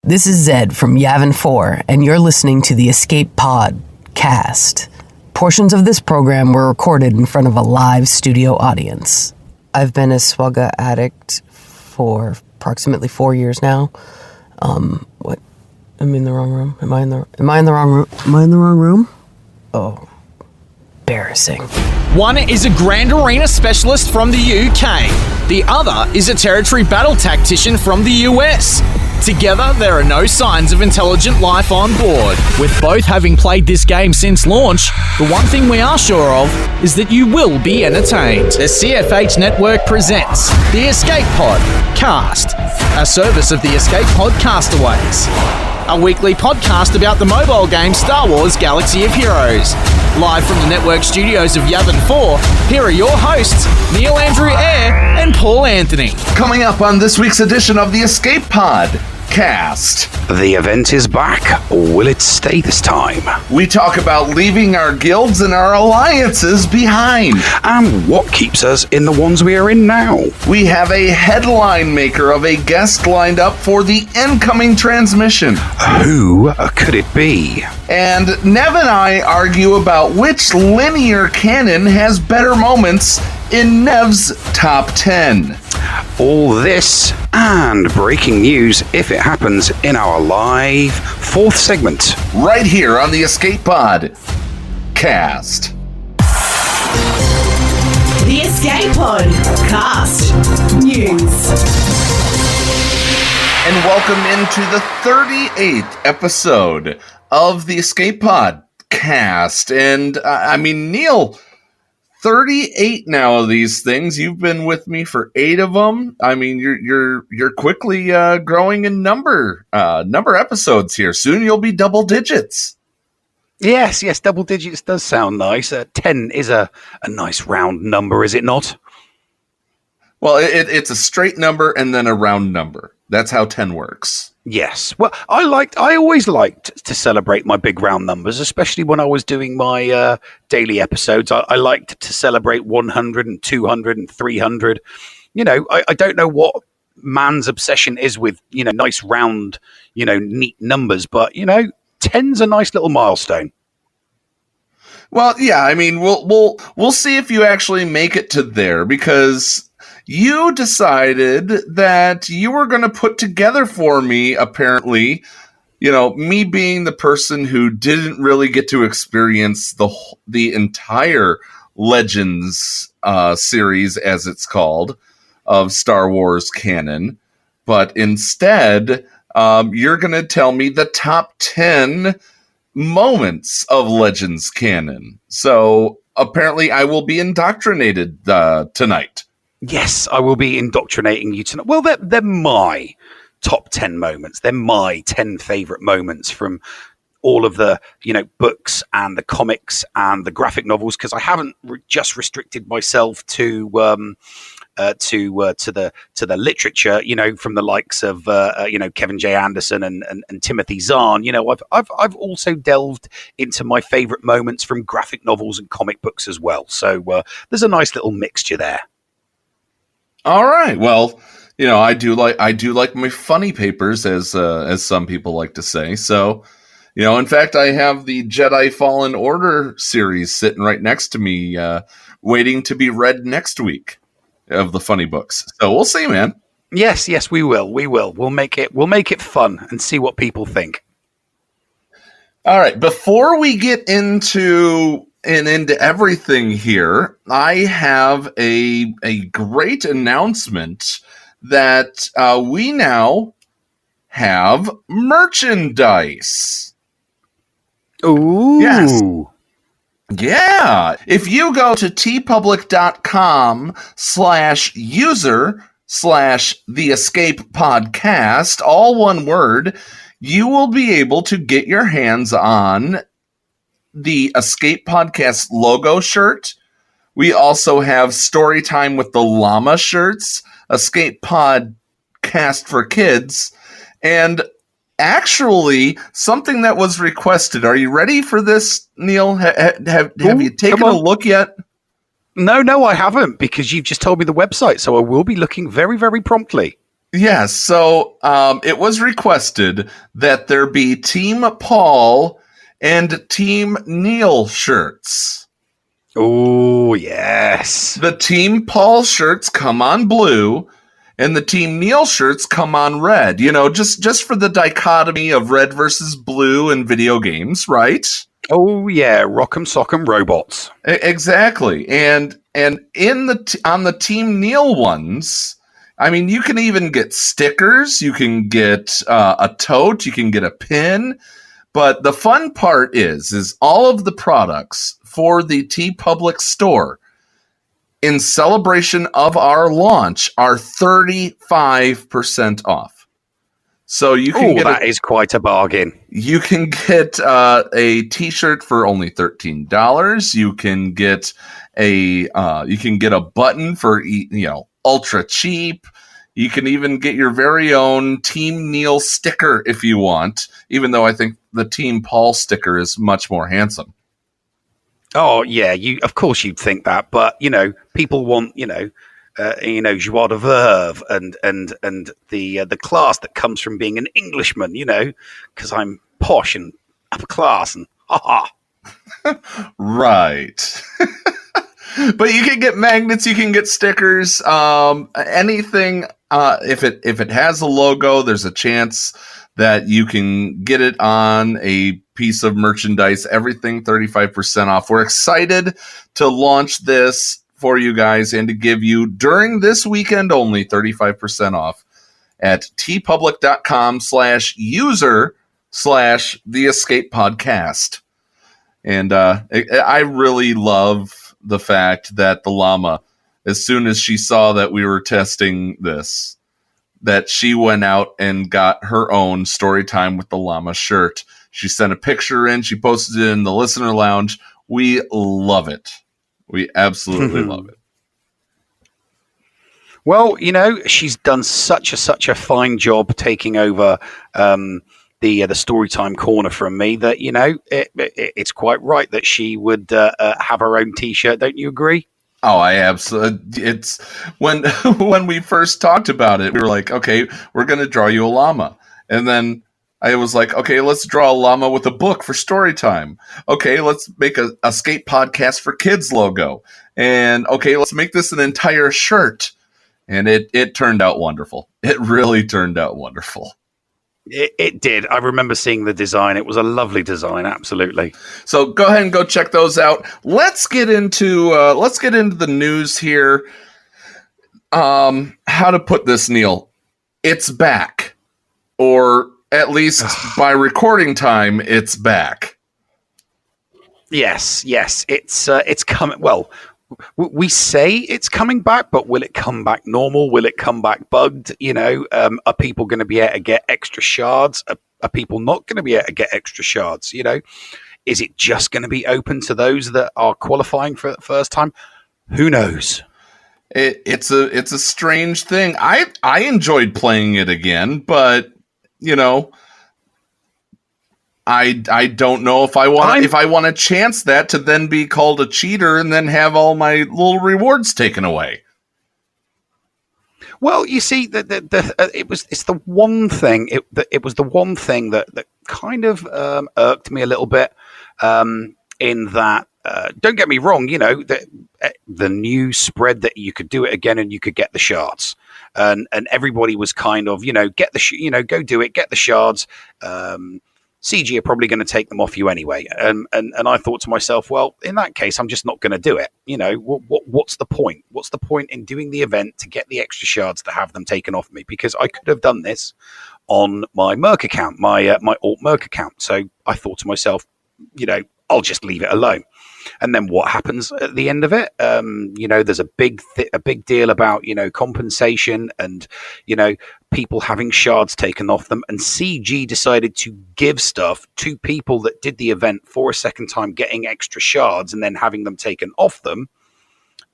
This is Zed from Nev and 4, and you're listening to the Escape Podcast. Portions of this program were recorded in front of a live studio audience. I've been a swugga addict for approximately 4 years now. What? I'm in the wrong room? Am I in the wrong room? Oh, embarrassing. One is a Grand Arena specialist from the UK. The other is a territory battle tactician from the US. Together, there are no signs of intelligent life on board. With both having played this game since launch, the one thing we are sure of is that you will be entertained. The CFH Network presents the Escape Pod Cast, a service of the Escape Pod Castaways. A weekly podcast about the mobile game Star Wars Galaxy of Heroes. Live from the network studios of Nev and 4, here are your hosts, Neil Andrew Eyre and Paul Anthony. Coming up on this week's edition of the Escape Pod Cast. The event is back, or will it stay this time? We talk about leaving our guilds and our alliances behind. And what keeps us in the ones we are in now? We have a headline maker of a guest lined up for the incoming transmission. Who could it be? And Nev and I argue about which linear canon has better moments in Nev's top 10. All this and breaking news if it happens in our live fourth segment. Right here on the Escape Pod Cast. The Escape Pod Cast News. And welcome into the 38th episode of the Escape Pod Cast. And Neil, 38 now of these things. You've been with me for 8 of them. I mean, you're quickly growing in number episodes here. Soon you'll be double digits. Yes, double digits does sound nice. 10 is a nice round number, is it not? Well, it's a straight number and then a round number. That's how 10 works. Yes. Well, I always liked to celebrate my big round numbers, especially when I was doing my daily episodes. I liked to celebrate 100 and 200 and 300. You know, I don't know what man's obsession is with, nice round, neat numbers, but, 10's a nice little milestone. Well, yeah, I mean, we'll see if you actually make it to there, because you decided that you were going to put together for me, apparently, me being the person who didn't really get to experience the entire Legends series, as it's called, of Star Wars canon. But instead, you're going to tell me the top 10 moments of Legends canon. So apparently I will be indoctrinated tonight. Yes, I will be indoctrinating you tonight. Well, they're my top 10 moments. They're my 10 favorite moments from all of the, books and the comics and the graphic novels, because I haven't just restricted myself to the literature, from the likes of Kevin J. Anderson and Timothy Zahn. I've also delved into my favorite moments from graphic novels and comic books as well. So there's a nice little mixture there. All right. Well, I do like my funny papers, as some people like to say. So, in fact, I have the Jedi Fallen Order series sitting right next to me, waiting to be read next week of the funny books. So we'll see, man. Yes, we will. We'll make it fun and see what people think. All right. Before we get into everything here, I have a great announcement that we now have merchandise. Ooh. Yes. Yeah. If you go to tpublic.com/user/the Escape Podcast, all one word, you will be able to get your hands on the Escape Podcast logo shirt. We also have Storytime with the Llama shirts, Escape Podcast for Kids, and actually something that was requested. Are you ready for this, Neil? Have you taken a look yet? No, I haven't, because you've just told me the website, so I will be looking very, very promptly. Yes, so it was requested that there be Team Paul and Team Neil shirts. Oh, yes. The Team Paul shirts come on blue, and the Team Neil shirts come on red. You know, just for the dichotomy of red versus blue in video games, right? Oh, yeah. Rock'em Sock'em Robots. Exactly. And in on the Team Neil ones, I mean, you can even get stickers, you can get a tote, you can get a pin. But the fun part is all of the products for the TeePublic store in celebration of our launch are 35% off. So you can get that is quite a bargain. You can get a T-shirt for only $13. You can get a button for ultra cheap. You can even get your very own Team Neil sticker if you want, even though I think the Team Paul sticker is much more handsome. Oh, yeah, of course you'd think that, but, people want, joie de verve and the class that comes from being an Englishman, because I'm posh and upper class and ha. Right. But you can get magnets, you can get stickers, anything. If it has a logo, there's a chance that you can get it on a piece of merchandise. Everything 35% off. We're excited to launch this for you guys and to give you, during this weekend only, 35% off at tpublic.com/user/The Escape Podcast. And I really love the fact that the llama, as soon as she saw that we were testing this, that she went out and got her own Storytime with the Llama shirt. She sent a picture in. She posted it in the listener lounge. We love it. We absolutely love it. Well, she's done such a fine job taking over the Storytime corner from me that, it's quite right that she would have her own T-shirt. Don't you agree? Oh, I absolutely. It's when we first talked about it, we were like, okay, we're going to draw you a llama. And then I was like, okay, let's draw a llama with a book for story time. Okay, let's make a Escape Podcast for Kids logo. And okay, let's make this an entire shirt. And it turned out wonderful. It really turned out wonderful. It did. I remember seeing the design. It was a lovely design, absolutely. So go ahead and go check those out. Let's get into the news here. How to put this, Neil? It's back, or at least by recording time, it's back. Yes. It's coming. Well, we say it's coming back, but will it come back normal? Will it come back bugged? Are people going to be able to get extra shards? Are people not going to be able to get extra shards? Is it just going to be open to those that are qualifying for the first time? Who knows? It's a strange thing. I enjoyed playing it again, but I don't know if I want to chance that to then be called a cheater and then have all my little rewards taken away. Well, you see, it's the one thing. It was the one thing that kind of irked me a little bit. In that, don't get me wrong, the news spread that you could do it again and you could get the shards, and everybody was kind of get the go do it, get the shards. CG are probably going to take them off you anyway. And I thought to myself, well, in that case, I'm just not going to do it. What's the point? What's the point in doing the event to get the extra shards to have them taken off me? Because I could have done this on my Merc account, my Alt Merc account. So I thought to myself, I'll just leave it alone. And then what happens at the end of it? There's a big deal about, compensation and, people having shards taken off them. And CG decided to give stuff to people that did the event for a second time, getting extra shards and then having them taken off them.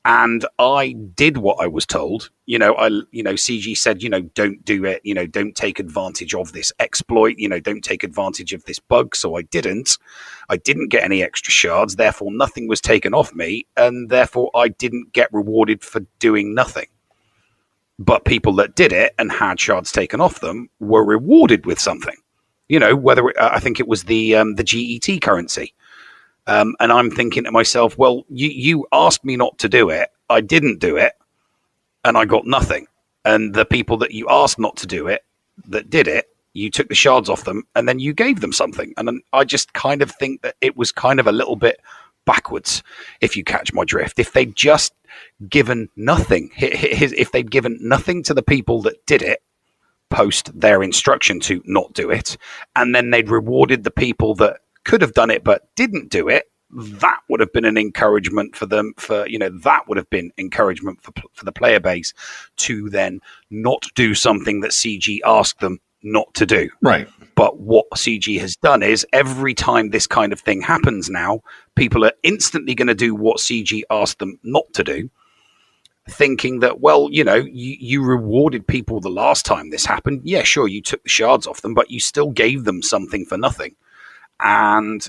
And I did what I was told. CG said, don't do it. Don't take advantage of this exploit. Don't take advantage of this bug. So I didn't. I didn't get any extra shards. Therefore, nothing was taken off me. And therefore, I didn't get rewarded for doing nothing. But people that did it and had shards taken off them were rewarded with something. You know, whether I think it was the GET currency. And I'm thinking to myself, well, you asked me not to do it. I didn't do it. And I got nothing. And the people that you asked not to do it, that did it, you took the shards off them and then you gave them something. And I just kind of think that it was kind of a little bit backwards, if you catch my drift. If they'd just given nothing, if they'd given nothing to the people that did it, post their instruction to not do it, and then they'd rewarded the people that could have done it but didn't do it, that would have been an encouragement for them, that would have been encouragement for the player base to then not do something that CG asked them not to do. Right. But what CG has done is every time this kind of thing happens now, people are instantly going to do what CG asked them not to do, thinking that, well, you rewarded people the last time this happened. Yeah, sure, you took the shards off them, but you still gave them something for nothing. And,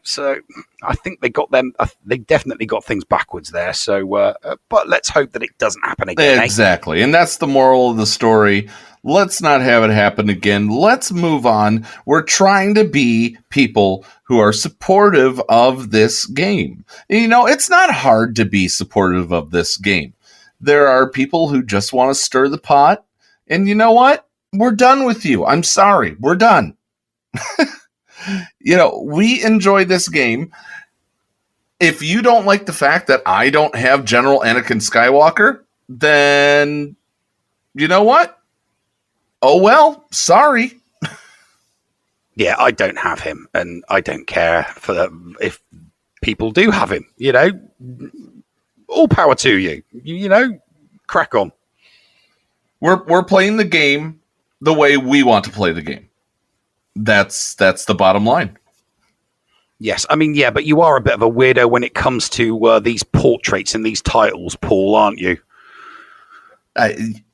so I think they definitely got things backwards there. So, but let's hope that it doesn't happen again. Exactly. And that's the moral of the story. Let's not have it happen again. Let's move on. We're trying to be people who are supportive of this game. It's not hard to be supportive of this game. There are people who just want to stir the pot. And you know what? We're done with you. I'm sorry. We're done. We enjoy this game. If you don't like the fact that I don't have General Anakin Skywalker, then you know what? Oh, well, sorry. Yeah, I don't have him, and I don't care if people do have him. All power to you. Crack on. We're playing the game the way we want to play the game. That's the bottom line. Yes, I mean, yeah, but you are a bit of a weirdo when it comes to these portraits and these titles, Paul, aren't you?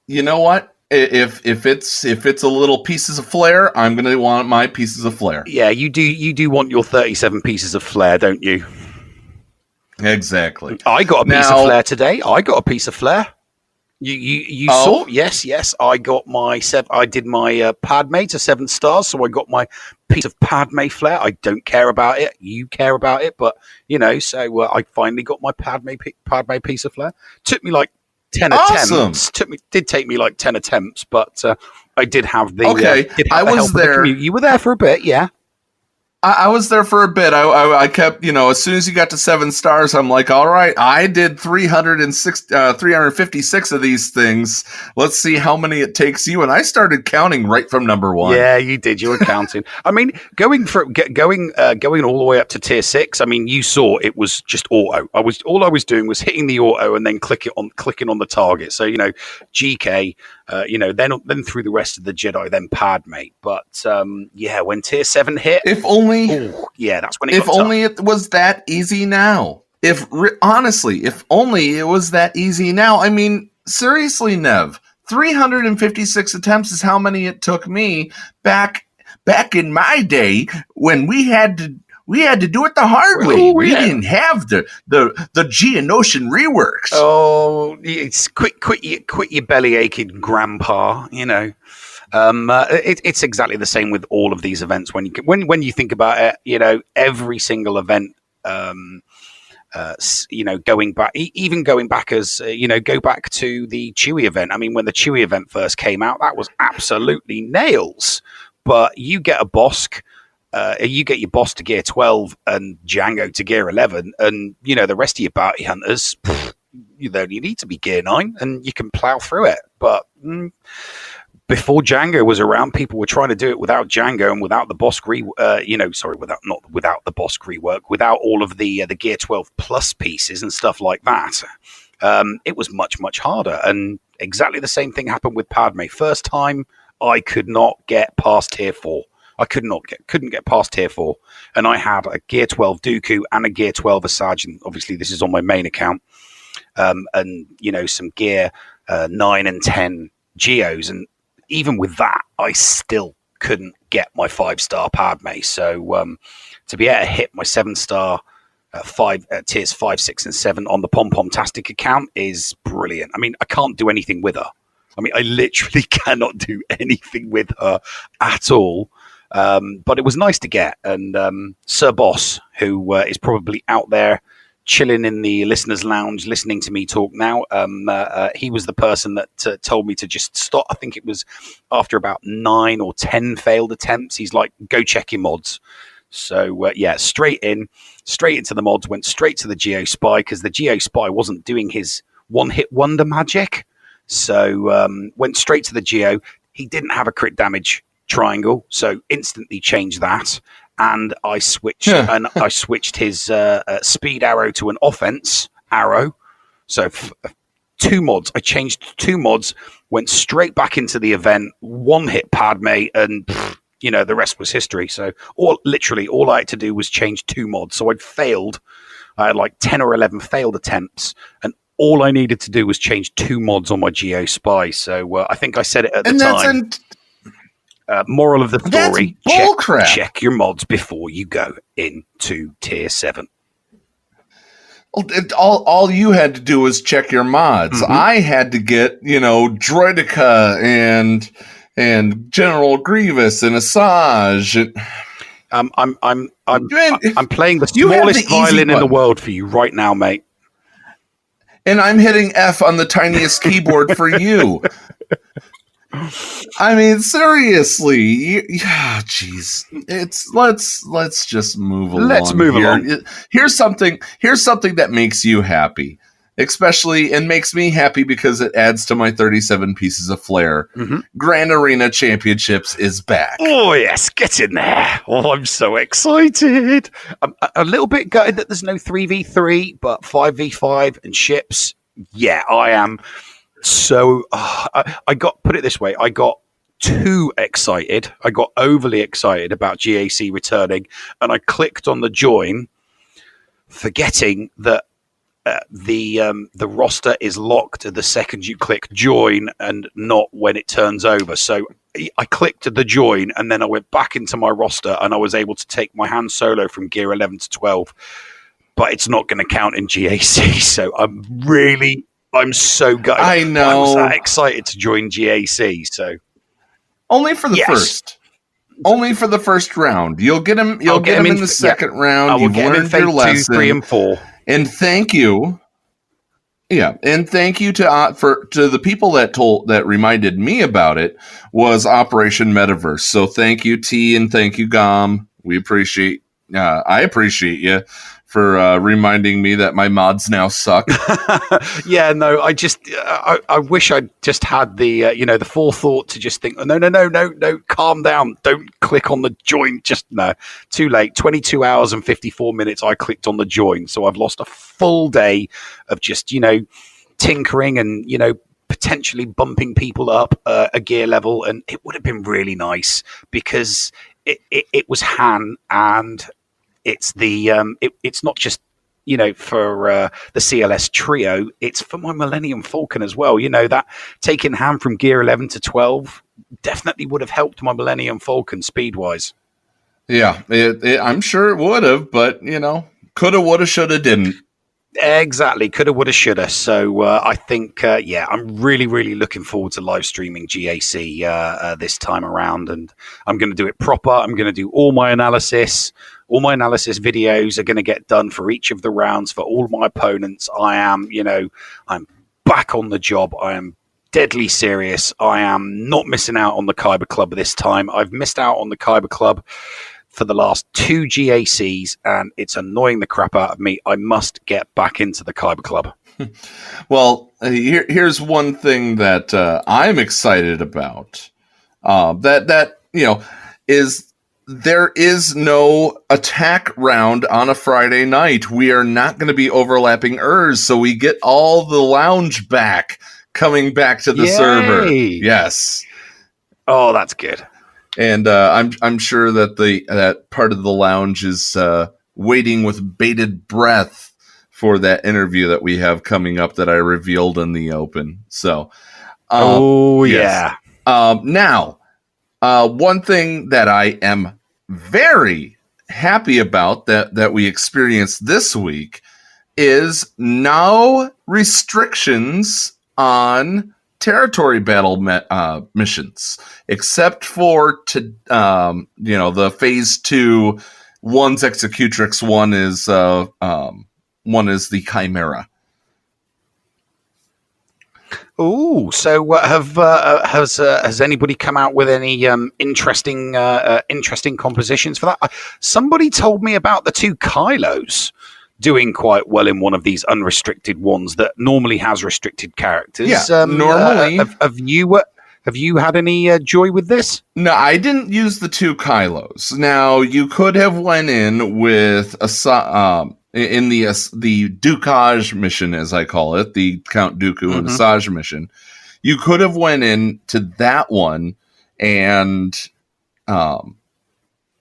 You know what? If it's a little pieces of flair, I'm going to want my pieces of flair. Yeah, you do want your 37 pieces of flair, don't you? Exactly. I got a piece of flair today. I got a piece of flair. You saw? Yes. I got I did my Padme to 7 stars, so I got my piece of Padme flair. I don't care about it. You care about it, but so I finally got my Padme piece of flair. Took me like 10 attempts. Did take me like 10 attempts, but I did have the. Okay, I was there. You were there for a bit, yeah. I was there for a bit. I kept, as soon as you got to 7 stars, I'm like, all right, I did 356 of these things. Let's see how many it takes you. And I started counting right from number 1. Yeah, you did. You were counting. I mean, going all the way up to tier 6. I mean, you saw it was just auto. All I was doing was hitting the auto and then clicking on the target. So GK. Then through the rest of the Jedi, then Padme. But when tier 7 hit, if only, that's when it. If only it was that easy now. Honestly, if only it was that easy now. I mean, seriously, Nev, 356 attempts is how many it took me back in my day when we had to do it the hard way. We didn't have the Geonosian reworks. Oh, it's quit your belly aching, grandpa. It's exactly the same with all of these events. When you think about it, every single event. Going back as go back to the Chewie event. I mean, when the Chewie event first came out, that was absolutely nails. But you get a Bosk. You get your boss to gear 12 and Django to gear 11, and the rest of your bounty hunters, you only need to be gear 9, and you can plow through it. But before Django was around, people were trying to do it without Django and without the Bosk without the Bosk rework, without all of the gear 12 plus pieces and stuff like that. It was much, much harder, and exactly the same thing happened with Padme. First time, I could not get past tier 4. I couldn't get past tier 4, and I had a gear 12 Dooku and a gear 12 Asajj. Obviously, this is on my main account, and some gear 9 and 10 Geos, and even with that, I still couldn't get my 5-star Padme. So to be able to hit my 7-star tiers 5, 6, and 7 on the Pom-Pom-tastic account is brilliant. I mean, I can't do anything with her. I mean, I literally cannot do anything with her at all. But it was nice to get. And Sir Boss, who is probably out there chilling in the listeners' lounge, listening to me talk now, he was the person that told me to just stop. I think it was after about 9 or 10 failed attempts. He's like, go check your mods. So, straight into the mods, went straight to the Geospy because the Geospy wasn't doing his one-hit wonder magic. So, went straight to the Geo. He didn't have a crit damage triangle, so instantly changed that. And I switched his speed arrow to an offense arrow. So, 2 mods. I changed 2 mods, went straight back into the event, one-hit Padme, and... the rest was history. So all I had to do was change 2 mods. So I had like 10 or 11 failed attempts, and all I needed to do was change 2 mods on my Geospy. So I think I said it at the time. Moral of the story, check your mods before you go into tier 7. All you had to do was check your mods. Mm-hmm. I had to get, Droideka and General Grievous and Asajj. I'm playing the smallest violin in the world for you right now, mate. And I'm hitting F on the tiniest keyboard for you. I mean, seriously. Jeez. Let's just move along. Let's move along. Here's something that makes you happy. Especially, and makes me happy because it adds to my 37 pieces of flair. Mm-hmm. Grand Arena Championships is back. Oh, yes, get in there. Oh, I'm so excited. I'm a little bit gutted that there's no 3v3, but 5v5 and ships. Yeah, I am so... I got, put it this way, I got too excited. I got overly excited about GAC returning, and I clicked on the join, forgetting that the roster is locked the second you click join and not when it turns over. So I clicked the join and then I went back into my roster and I was able to take my Han Solo from gear 11 to 12, but it's not going to count in GAC. So I'm so gutted. I know. I was that excited to join GAC. So only for the first. Only for the first round. You'll get him. You'll get him in the second round. You've learned your lesson. 2, 3, and 4. And thank you. Yeah, and thank you to the people that reminded me about it was Operation Metaverse. So thank you, T, and thank you, Gom. We appreciate. I appreciate you for reminding me that my mods now suck. Yeah, no, I wish I just had the the forethought to just think, no, calm down, don't click on the join. Just no, too late. 22 hours and 54 minutes. I clicked on the join, so I've lost a full day of just tinkering and potentially bumping people up a gear level, and it would have been really nice because it was Han and. It's it's not just for the CLS trio. It's for my Millennium Falcon as well. That taking Han from gear 11 to 12 definitely would have helped my Millennium Falcon speed wise. Yeah, I'm sure it would have, but coulda, woulda, shoulda, didn't. Exactly, coulda, woulda, shoulda. So I think, I'm really, really looking forward to live streaming GAC this time around, and I'm going to do it proper. I'm going to do all my analysis. All my analysis videos are going to get done for each of the rounds for all my opponents. I'm back on the job. I am deadly serious. I am not missing out on the Kyber Club this time. I've missed out on the Kyber Club for the last 2 GACs, and it's annoying the crap out of me. I must get back into the Kyber Club. Well, here's one thing that I'm excited about. Is there is no attack round on a Friday night. We are not going to be overlapping ERS, so we get all the lounge back coming back to the server. Yes. Oh, that's good. And I'm sure that that part of the lounge is waiting with bated breath for that interview that we have coming up that I revealed in the open. So, yeah. Now, one thing that I am very happy about that we experienced this week is no restrictions on territory battle missions, except for the phase 2. One's Executrix, one is the Chimera. Oh, so has anybody come out with any interesting compositions for that? Somebody told me about the 2 Kylos doing quite well in one of these unrestricted ones that normally has restricted characters. Yeah, normally. Have you had any joy with this? No, I didn't use the 2 Kylos. Now, you could have went in with in the Dukage mission, as I call it, the Count Dooku and Asajj mission. You could have went in to that one and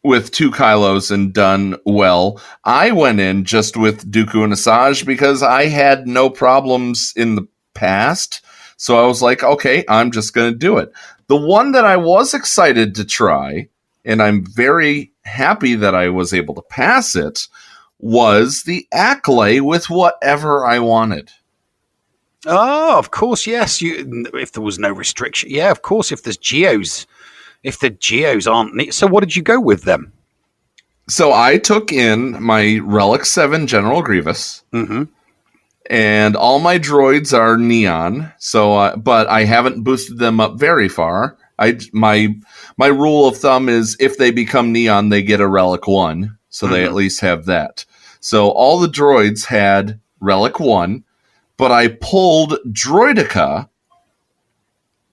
with 2 Kylos and done well. I went in just with Dooku and Asajj because I had no problems in the past. So I was like, okay, I'm just going to do it. The one that I was excited to try, and I'm very happy that I was able to pass it, was the Acklay with whatever I wanted. Oh, of course, yes. If there was no restriction, yeah, of course. If there's geos, if the geos aren't, so what did you go with them? So I took in my Relic 7 General Grievous, and all my droids are neon. So, but I haven't boosted them up very far. My rule of thumb is if they become neon, they get a Relic 1, so they at least have that. So all the droids had Relic 1. But I pulled Droidica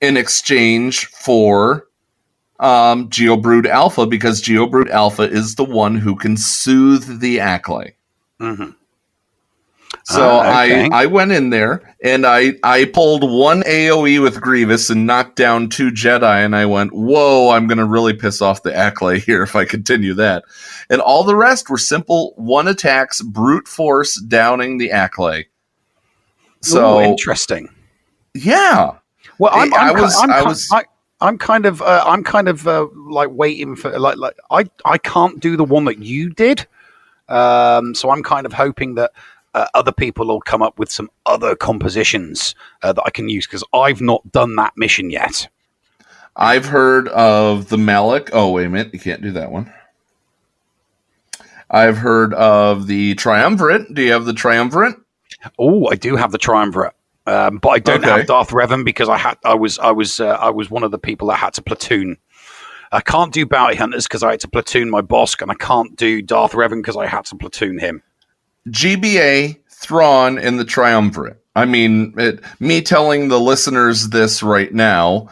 in exchange for Geobrood Alpha because Geobrood Alpha is the one who can soothe the Acklay. So okay. I went in there and I pulled 1 AoE with Grievous and knocked down 2 Jedi, and I went, whoa, I'm going to really piss off the Acklay here if I continue that. And all the rest were simple 1 attacks, brute force downing the Acklay. So interesting. Yeah. Well, I'm kind of like waiting for like I can't do the one that you did. So I'm kind of hoping that other people will come up with some other compositions that I can use because I've not done that mission yet. I've heard of the Malak. Oh, wait a minute. You can't do that one. I've heard of the Triumvirate. Do you have the Triumvirate? Oh, I do have the Triumvirate, but I don't have Darth Revan because I was one of the people that had to platoon. I can't do Bounty Hunters because I had to platoon my boss, and I can't do Darth Revan because I had to platoon him. GBA, Thrawn, and the Triumvirate. I mean, me telling the listeners this right now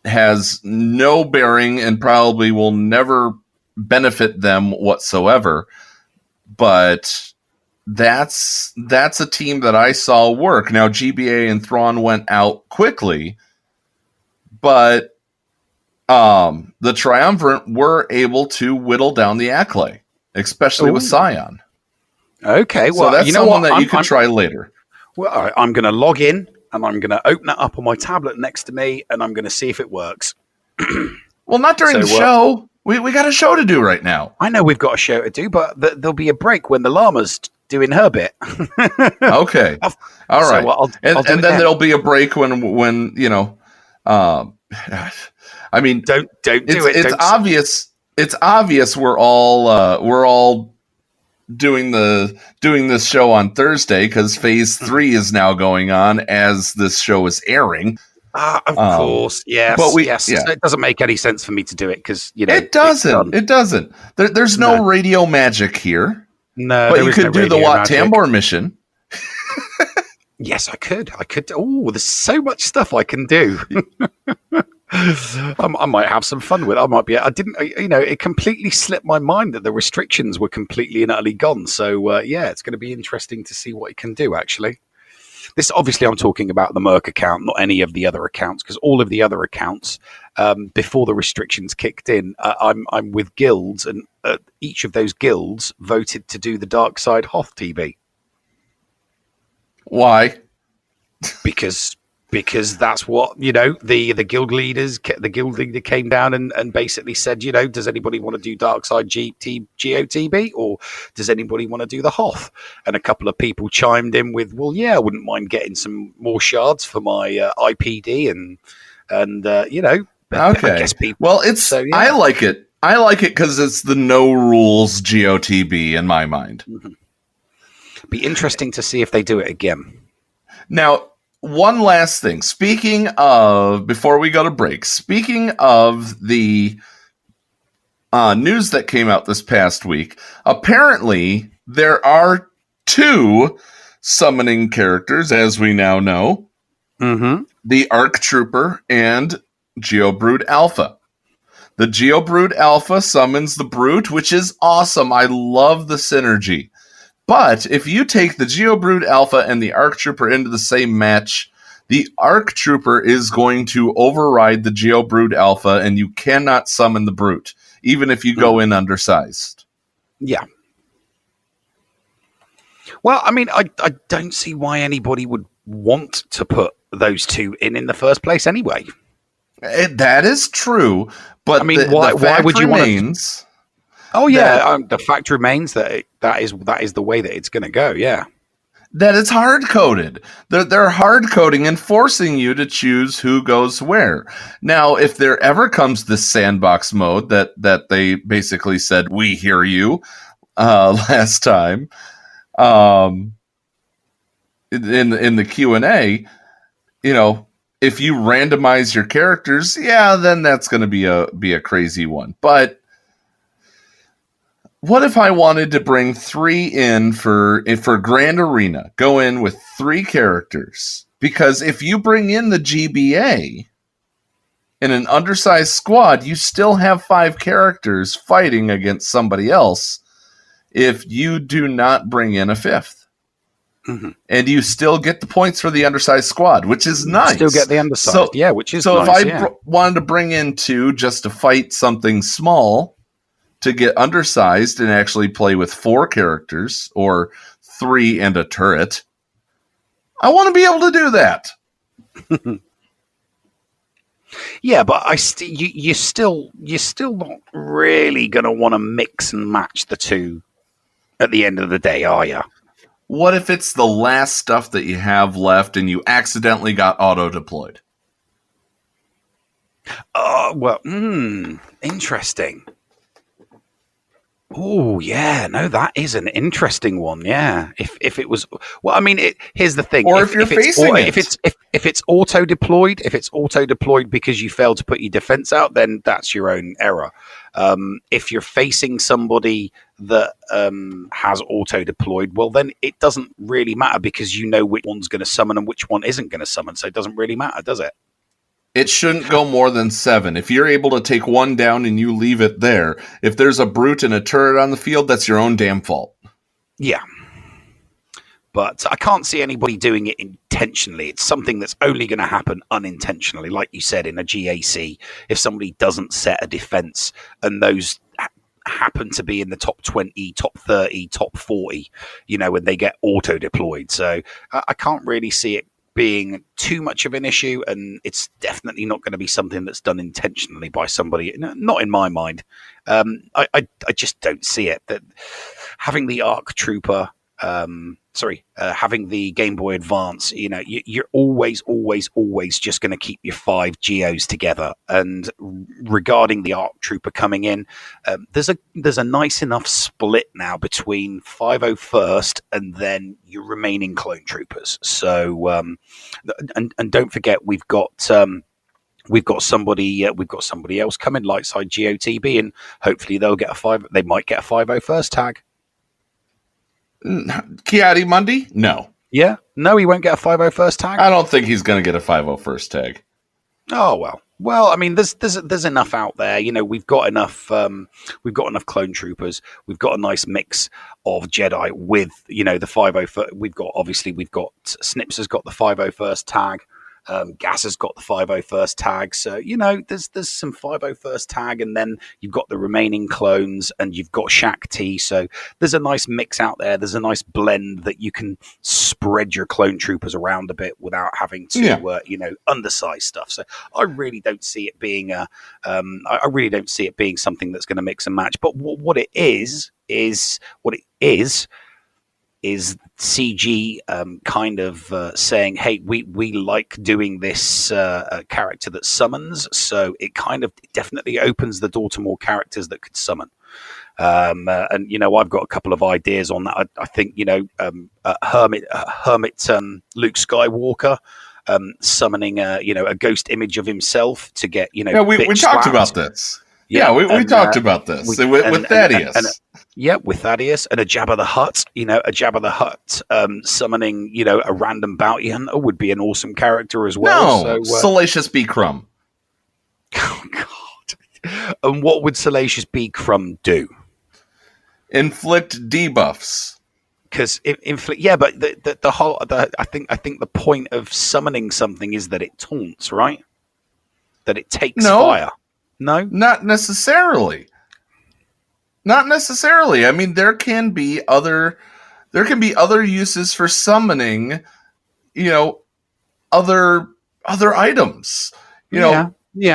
has no bearing and probably will never benefit them whatsoever, but that's a team that I saw work. Now, GBA and Thrawn went out quickly, but the Triumvirate were able to whittle down the Acklay, especially with Scion. Okay, well, so that's someone that you can try later. Well, I'm going to log in, and I'm going to open it up on my tablet next to me, and I'm going to see if it works. Well, not during the show. We got a show to do right now. I know we've got a show to do, but there'll be a break when the llama's doing her bit. Okay. All right. So and then there'll be a break when you know. I mean, don't do it. It's obvious. It's obvious we're all doing this show on Thursday because Phase 3 is now going on as this show is airing. Of course, yes. But yes. So it doesn't make any sense for me to do it because it doesn't. It doesn't. There's no radio magic here. No, but you could do the Wat Tambor mission. Yes, I could. Oh, there's so much stuff I can do. I might have some fun with it. I might be. I didn't. It completely slipped my mind that the restrictions were completely and utterly gone. So it's going to be interesting to see what it can do. Actually, this obviously I'm talking about the Merc account, not any of the other accounts, because all of the other accounts before the restrictions kicked in, I'm with guilds, and each of those guilds voted to do the Dark Side Hoth TB. Why? Because because that's what, the guild leaders, the guild leader came down and basically said, does anybody want to do Darkside GOTB, or does anybody want to do the Hoth? And a couple of people chimed in with, well, yeah, I wouldn't mind getting some more shards for my IPD and Okay. I guess people. Well, So, yeah. I like it. I like it because it's the no rules GOTB in my mind. Be interesting to see if they do it again. Now, one last thing. Speaking of, before we go to break, speaking of the news that came out this past week, apparently there are 2 summoning characters, as we now know. Mm-hmm. The Arc Trooper and Geobrood Alpha. The Geobrood Alpha summons the Brute, which is awesome. I love the synergy. But if you take the Geobrood Alpha and the Arc Trooper into the same match, the Arc Trooper is going to override the Geobrood Alpha, and you cannot summon the Brute, even if you go in undersized. Yeah. Well, I mean, I don't see why anybody would want to put those 2 in the first place anyway. That is true, but I mean, why would you want to? Oh yeah, the fact remains that that is the way that it's going to go. Yeah, that it's hard coded. They're hard coding and forcing you to choose who goes where. Now, if there ever comes this sandbox mode that they basically said, "We hear you," last time, in the Q&A, if you randomize your characters, yeah, then that's going to be a crazy one. But what if I wanted to bring 3 in for Grand Arena? Go in with 3 characters. Because if you bring in the GBA in an undersized squad, you still have 5 characters fighting against somebody else if you do not bring in a 5th. Mm-hmm. And you still get the points for the undersized squad, which is nice. Still get the undersized, which is so nice. So if I wanted to bring in 2 just to fight something small, to get undersized and actually play with 4 characters or 3 and a turret, I want to be able to do that. Yeah, but you're still not really going to want to mix and match the 2 at the end of the day, are you? What if it's the last stuff that you have left and you accidentally got auto-deployed? Interesting. Oh, yeah. No, that is an interesting one. Yeah. If it was, well, I mean, here's the thing. Or if you're facing it. If it's auto deployed because you failed to put your defense out, then that's your own error. If you're facing somebody that has auto deployed, well, then it doesn't really matter because you know which one's going to summon and which one isn't going to summon. So it doesn't really matter, does it? It shouldn't go more than 7. If you're able to take 1 down and you leave it there, if there's a brute and a turret on the field, that's your own damn fault. Yeah. But I can't see anybody doing it intentionally. It's something that's only going to happen unintentionally. Like you said, in a GAC, if somebody doesn't set a defense and those happen to be in the top 20, top 30, top 40, when they get auto deployed. So I can't really see it being too much of an issue, and it's definitely not going to be something that's done intentionally by somebody. Not in my mind. I just don't see it. That having the Arc Trooper, having the Game Boy Advance, you're always just going to keep your 5 Geos together. And regarding the Arc Trooper coming in, there's a nice enough split now between 501st and then your remaining clone troopers. So, and don't forget, we've got somebody else coming, Lightside GOTB, and hopefully they might get a 501st tag. Kiadi Mundi? No. Yeah? No, he won't get a 501st tag? I don't think he's going to get a 501st tag. Oh, well. Well, I mean, there's enough out there. We've got enough clone troopers. We've got a nice mix of Jedi with, the 501st. We've got Snips has got the 501st tag. Gas has got the 501st tag. So, there's some 501st tag, and then you've got the remaining clones, and you've got Shaq T. So there's a nice mix out there. There's a nice blend that you can spread your clone troopers around a bit without having to, undersize stuff. So I really don't see it being something that's going to mix and match. But what it is CG kind of saying, hey, we like doing this character that summons, so it kind of definitely opens the door to more characters that could summon. And I've got a couple of ideas on that. I think Hermit Luke Skywalker summoning a ghost image of himself to get we talked about this. We talked about this with Thaddeus. With Thaddeus, and a Jabba the Hutt. A Jabba the Hutt summoning, a random bounty hunter would be an awesome character as well. No, Salacious B. Crumb. Oh, God. And what would Salacious B. Crumb do? Inflict debuffs. Because but the whole, I think the point of summoning something is that it taunts, right? That it takes fire. No, not necessarily. Not necessarily. I mean, there can be other uses for summoning, other items.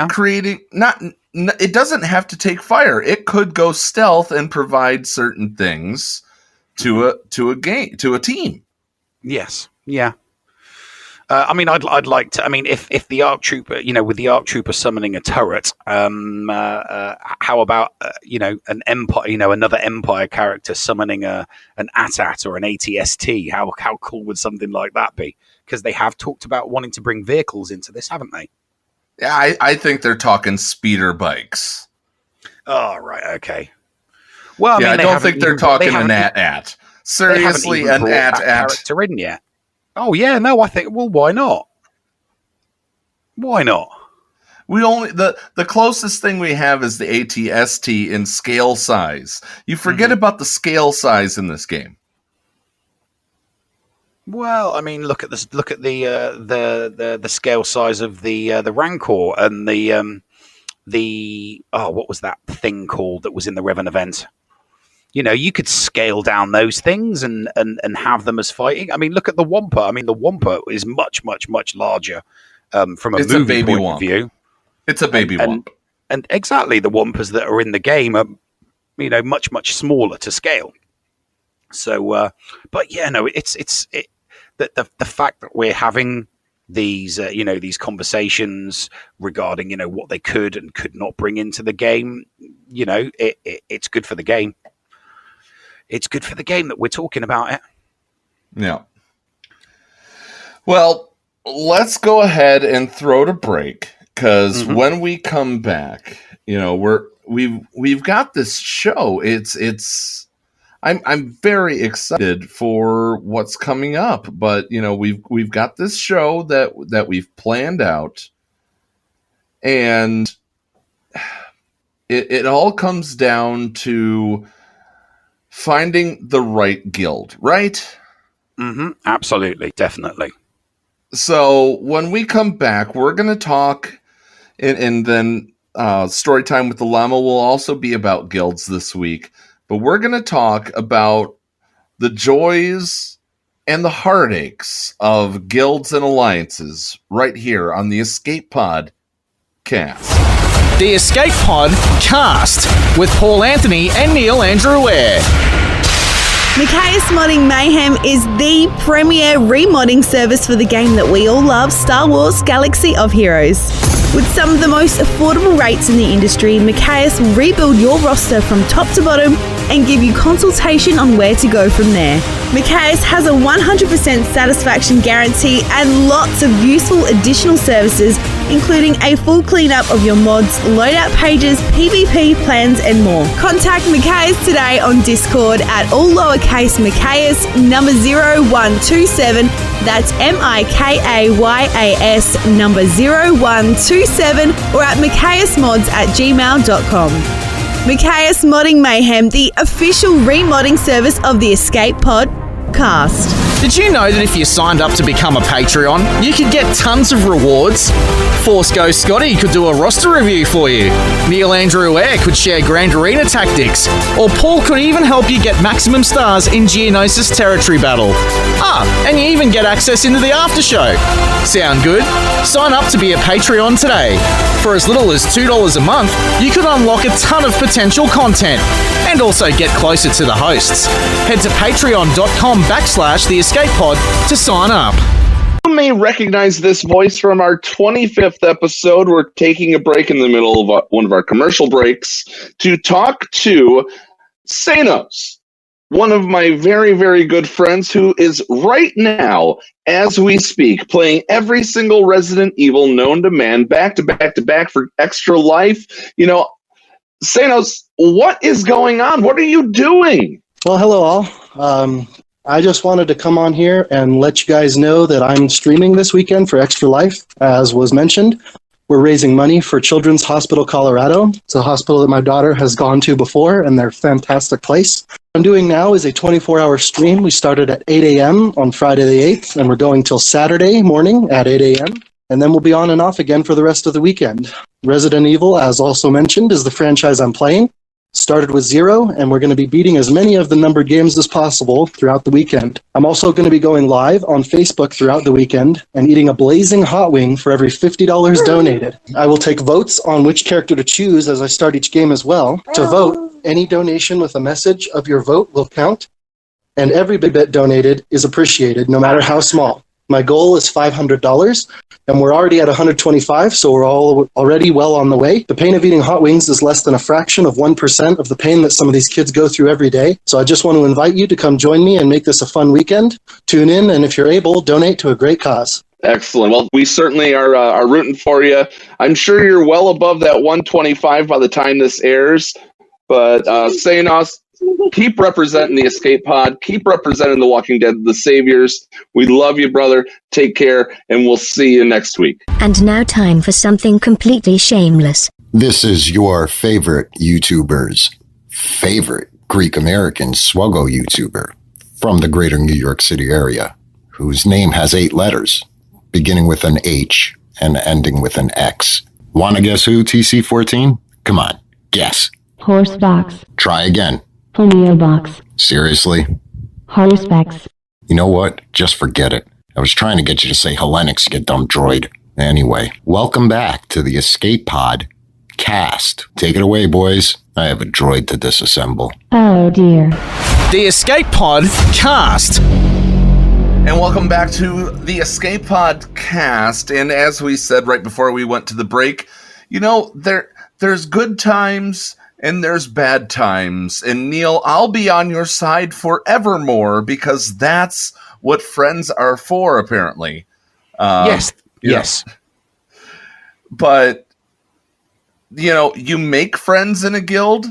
Creating it doesn't have to take fire. It could go stealth and provide certain things to a team. Yes. Yeah. I'd like to. If the ARC Trooper, with the ARC Trooper summoning a turret, how about an Empire, another Empire character summoning an AT-AT or an AT-ST? How cool would something like that be? Because they have talked about wanting to bring vehicles into this, haven't they? Yeah, I think they're talking speeder bikes. Oh, right, okay. Well, I don't think they're talking an AT-AT. Seriously, an AT-AT character in yet. Oh yeah, no, I think. Well, why not? Why not? We only the closest thing we have is the AT-ST in scale size. You forget about the scale size in this game. Well, look at this. Look at the scale size of the Rancor and the what was that thing called that was in the Revan event? You could scale down those things and have them as fighting. Look at the Wampa. The Wampa is much, much, much larger from a movie point of view. It's a baby Wampa. And exactly, the Wampas that are in the game are, much, much smaller to scale. So, but yeah, no, it's the fact that we're having these, these conversations regarding, what they could and could not bring into the game, it's good for the game. It's good for the game that we're talking about it. Yeah. Well, let's go ahead and throw it a break, because when we come back, we've got this show. I'm very excited for what's coming up, but we've got this show that we've planned out, and it all comes down to finding the right guild, right? Absolutely, definitely. So when we come back, we're going to talk, and then story time with the llama will also be about guilds this week. But we're going to talk about the joys and the heartaches of guilds and alliances right here on the Escape Pod Cast. The Escape Pod Cast with Paul Anthony and Neil Andrew Ware. Micaeus Modding Mayhem is the premier remodding service for the game that we all love, Star Wars Galaxy of Heroes. With some of the most affordable rates in the industry, Micaeus will rebuild your roster from top to bottom and give you consultation on where to go from there. Micaeus has a 100% satisfaction guarantee and lots of useful additional services, including a full cleanup of your mods, loadout pages, PvP plans, and more. Contact Micaeus today on Discord at all lowercase Micaeus number 0127. That's MIKAYAS number 0127, or at micaeusmods@gmail.com. Micaeus Modding Mayhem, the official remodding service of the Escape Pod Cast. Did you know that if you signed up to become a Patreon, you could get tons of rewards? Force Ghost Scotty could do a roster review for you. Neil Andrew Air could share Grand Arena tactics. Or Paul could even help you get maximum stars in Geonosis Territory Battle. And you even get access into the after show. Sound good? Sign up to be a Patreon today. For as little as $2 a month, you could unlock a ton of potential content and also get closer to the hosts. Head to patreon.com/The Escape Pod to sign up. You may recognize this voice from our 25th episode. We're taking a break in the middle of one of our commercial breaks to talk to Sanos, one of my very, very good friends who is right now, as we speak, playing every single Resident Evil known to man, back to back to back for Extra Life. Sanos, what is going on? What are you doing? Well, hello all. I just wanted to come on here and let you guys know that I'm streaming this weekend for Extra Life, as was mentioned. We're raising money for Children's Hospital Colorado. It's a hospital that my daughter has gone to before, and they're a fantastic place. What I'm doing now is a 24-hour stream. We started at 8 a.m. on Friday the 8th, and we're going till Saturday morning at 8 a.m., and then we'll be on and off again for the rest of the weekend. Resident Evil, as also mentioned, is the franchise I'm playing. Started with 0, and we're going to be beating as many of the numbered games as possible throughout the weekend. I'm also going to be going live on Facebook throughout the weekend and eating a blazing hot wing for every $50 donated. I will take votes on which character to choose as I start each game as well. To vote, any donation with a message of your vote will count, and every bit donated is appreciated, no matter how small. My goal is $500, and we're already at $125, so we're already well on the way. The pain of eating hot wings is less than a fraction of 1% of the pain that some of these kids go through every day. So I just want to invite you to come join me and make this a fun weekend. Tune in, and if you're able, donate to a great cause. Excellent. Well, we certainly are rooting for you. I'm sure you're well above that 125 by the time this airs. But Sanos, keep representing the Escape Pod. Keep representing The Walking Dead, the Saviors. We love you, brother. Take care, and we'll see you next week. And now time for something completely shameless. This is your favorite YouTuber's favorite Greek-American Swuggo YouTuber from the greater New York City area, whose name has 8 letters, beginning with an H and ending with an X. Wanna guess who, TC14? Come on, guess. Horse box. Try again. Flamingo box. Seriously? Horsepex. You know what? Just forget it. I was trying to get you to say Hellenix, you dumb droid. Anyway, welcome back to the Escape Pod cast. Take it away, boys. I have a droid to disassemble. Oh dear. The Escape Pod cast. And welcome back to the Escape Pod cast. And as we said right before we went to the break, there's good times and there's bad times. And Neil, I'll be on your side forevermore because that's what friends are for, apparently. Yes. But, you make friends in a guild,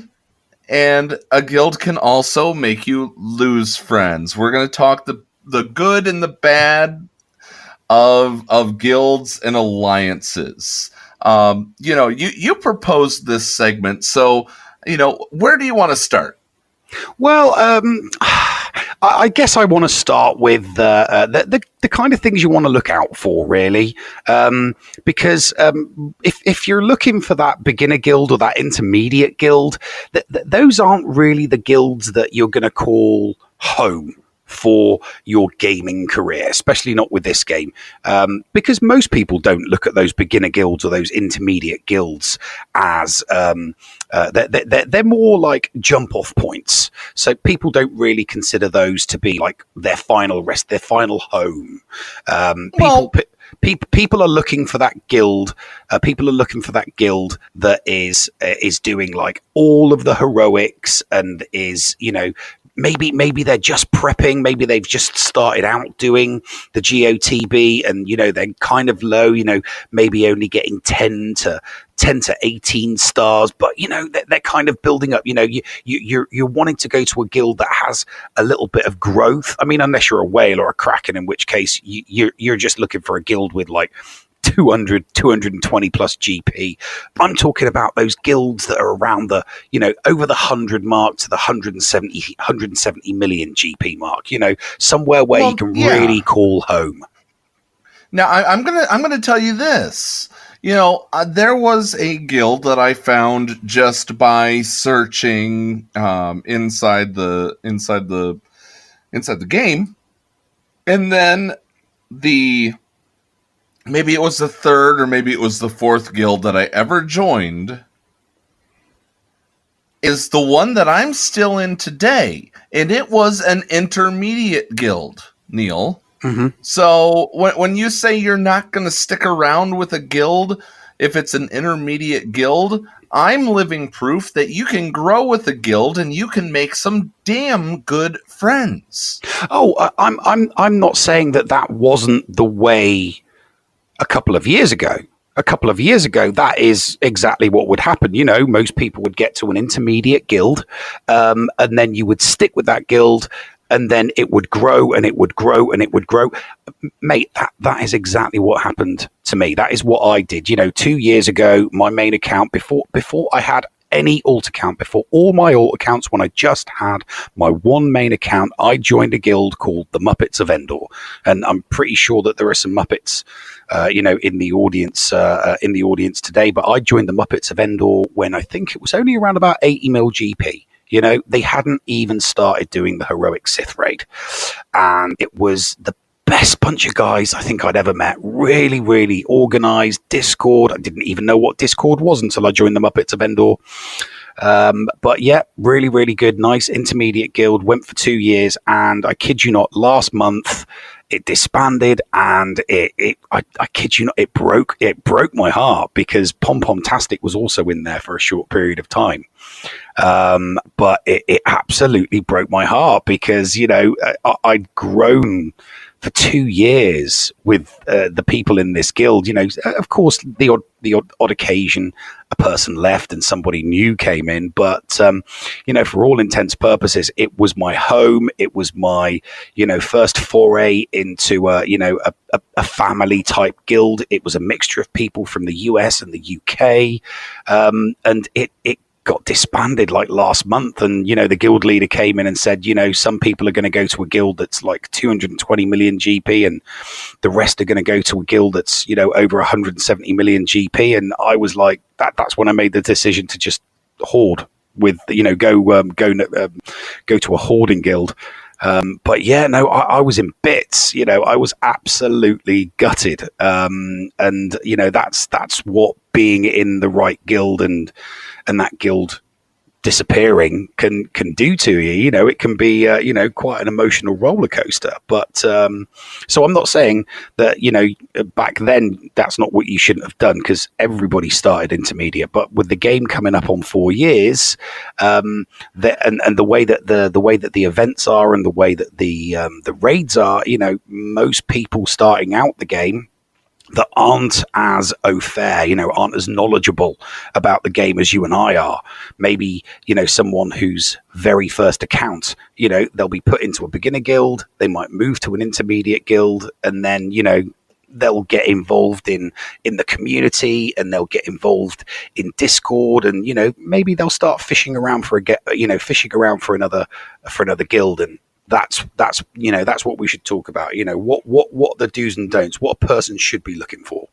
and a guild can also make you lose friends. We're going to talk the good and the bad of guilds and alliances. You proposed this segment, so where do you want to start? Well, I guess I want to start with the kind of things you want to look out for, really, because if you're looking for that beginner guild or that intermediate guild, those aren't really the guilds that you're going to call home for your gaming career, especially not with this game, because most people don't look at those beginner guilds or those intermediate guilds as they're more like jump off points. So people don't really consider those to be like their final rest, their final home. People are looking for that guild. People are looking for that guild that is doing like all of the heroics and is, maybe they're just prepping. Maybe they've just started out doing the GOTB and, they're kind of low, maybe only getting 10 to 18 stars, but, they're kind of building up. You're wanting to go to a guild that has a little bit of growth. I mean, unless you're a whale or a kraken, in which case you're just looking for a guild with like 200, 220 plus GP. I'm talking about those guilds that are around the, over the 100 mark to the 170 million GP mark, somewhere where you can really call home. Now, I'm gonna tell you this. There was a guild that I found just by searching inside the game, and then maybe it was the third or maybe it was the fourth guild that I ever joined is the one that I'm still in today, and it was an intermediate guild, Neil. Mm-hmm. So when you say you're not going to stick around with a guild if it's an intermediate guild, I'm living proof that you can grow with a guild and you can make some damn good friends. Oh, I'm not saying that wasn't the way a couple of years ago. A couple of years ago, that is exactly what would happen. Most people would get to an intermediate guild, and then you would stick with that guild, and then it would grow and it would grow and it would grow. Mate, that is exactly what happened to me. That is what I did. 2 years ago, my main account, before I had any alt account, before all my alt accounts, when I just had my one main account, I joined a guild called the Muppets of Endor. And I'm pretty sure that there are some Muppets in the audience today, but I joined the Muppets of Endor when I think it was only around about 80 mil GP. They hadn't even started doing the heroic Sith raid, and it was the best bunch of guys I think I'd ever met. Really, really organized. Discord, I didn't even know what Discord was until I joined the Muppets of Endor. But yeah, really, really good, nice intermediate guild. Went for 2 years, and I kid you not, last month it disbanded, and I kid you not, it broke my heart because Pom Pom Tastic was also in there for a short period of time. But it absolutely broke my heart because I'd grown for 2 years with the people in this guild. Of course, the odd occasion a person left and somebody new came in, but for all intents and purposes, it was my home. It was my first foray into a family type guild. It was a mixture of people from the US and the UK, and it got disbanded like last month, and the guild leader came in and said, some people are going to go to a guild that's like 220 million GP, and the rest are going to go to a guild that's over 170 million GP. And I was like, that's when I made the decision to just hoard with go to a hoarding guild. But yeah, no, I was in bits. I was absolutely gutted. And that's what being in the right guild and that guild disappearing can do to you. It can be quite an emotional roller coaster. But so I'm not saying that back then that's not what you shouldn't have done, because everybody started intermediate. But with the game coming up on 4 years, and the way that the events are and the way that the raids are, most people starting out the game that aren't as au fait, aren't as knowledgeable about the game as you and I are. Maybe, someone whose very first account, they'll be put into a beginner guild, they might move to an intermediate guild, and then, they'll get involved in the community, and they'll get involved in Discord, and, maybe they'll start fishing around for another guild. And that's what we should talk about. What the do's and don'ts, what a person should be looking for.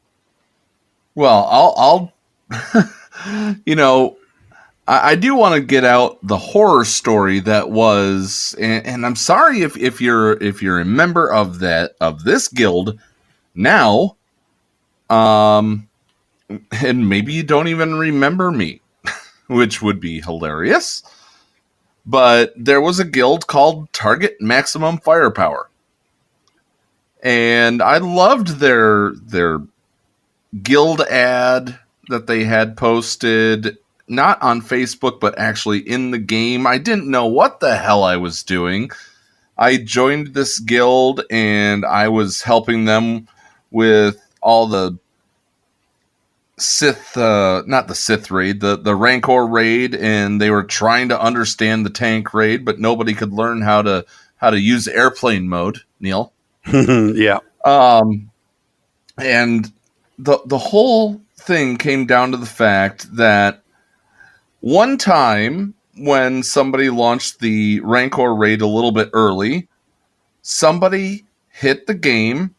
Well, I'll I do want to get out the horror story that was, and I'm sorry if you're a member of this guild now, and maybe you don't even remember me, which would be hilarious. But there was a guild called Target Maximum Firepower. And I loved their guild ad that they had posted, not on Facebook, but actually in the game. I didn't know what the hell I was doing. I joined this guild, and I was helping them with all the Sith, not the Sith raid, the Rancor raid, and they were trying to understand the tank raid, but nobody could learn how to use airplane mode, Neil. Yeah. And the whole thing came down to the fact that one time when somebody launched the Rancor raid a little bit early, somebody hit the game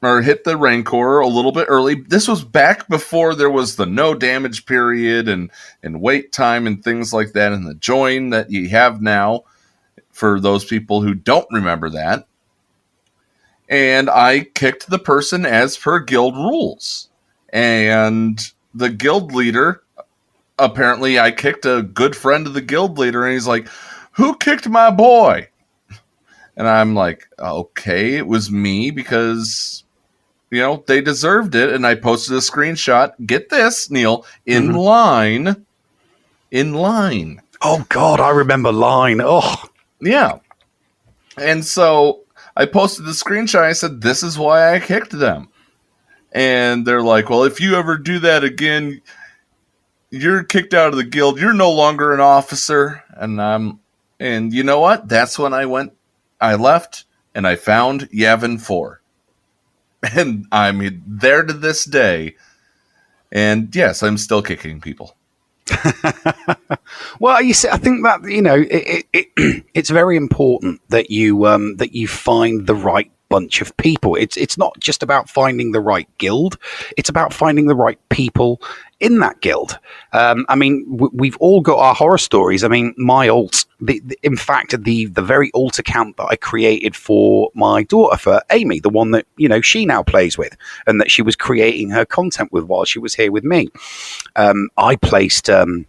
or hit the Rancor a little bit early. This was back before there was the no damage period and wait time and things like that, and the join that you have now for those people who don't remember that. And I kicked the person as per guild rules. And the guild leader, apparently I kicked a good friend of the guild leader, and he's like, "Who kicked my boy?" And I'm like, okay, it was me because, they deserved it. And I posted a screenshot. Get this, Neil, in line. Oh, God, I remember line. Oh. Yeah. And so I posted the screenshot. I said, this is why I kicked them. And they're like, well, if you ever do that again, you're kicked out of the guild. You're no longer an officer. And you know what? That's when I left and I found Yavin 4. And I'm there to this day. And yes, I'm still kicking people. Well, you see, I think that it's very important that you find the right bunch of people. It's not just about finding the right guild; it's about finding the right people in that guild. We've all got our horror stories. I mean, my alt, in fact, the very alt account that I created for my daughter, for Amy, the one that she now plays with, and that she was creating her content with while she was here with me. I placed that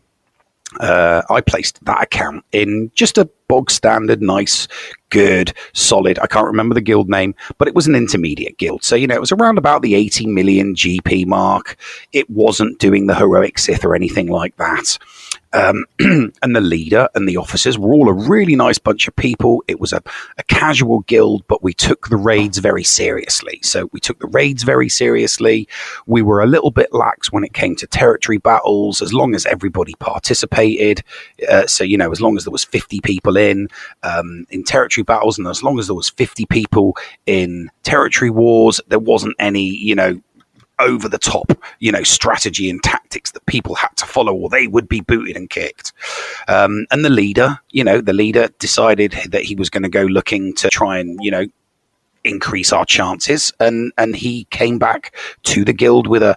account in just a bog standard, nice, good, solid. I can't remember the guild name, but it was an intermediate guild. So, it was around about the 80 million GP mark. It wasn't doing the heroic Sith or anything like that. And the leader and the officers were all a really nice bunch of people. It was a casual guild, but we took the raids very seriously. We were a little bit lax when it came to territory battles, as long as everybody participated. As long as there was 50 people in territory battles, and as long as there was 50 people in territory wars, there wasn't any, over the top, strategy and tactics that people had to follow, or they would be booted and kicked. And the leader decided that he was going to go looking to try and, increase our chances. And he came back to the guild with a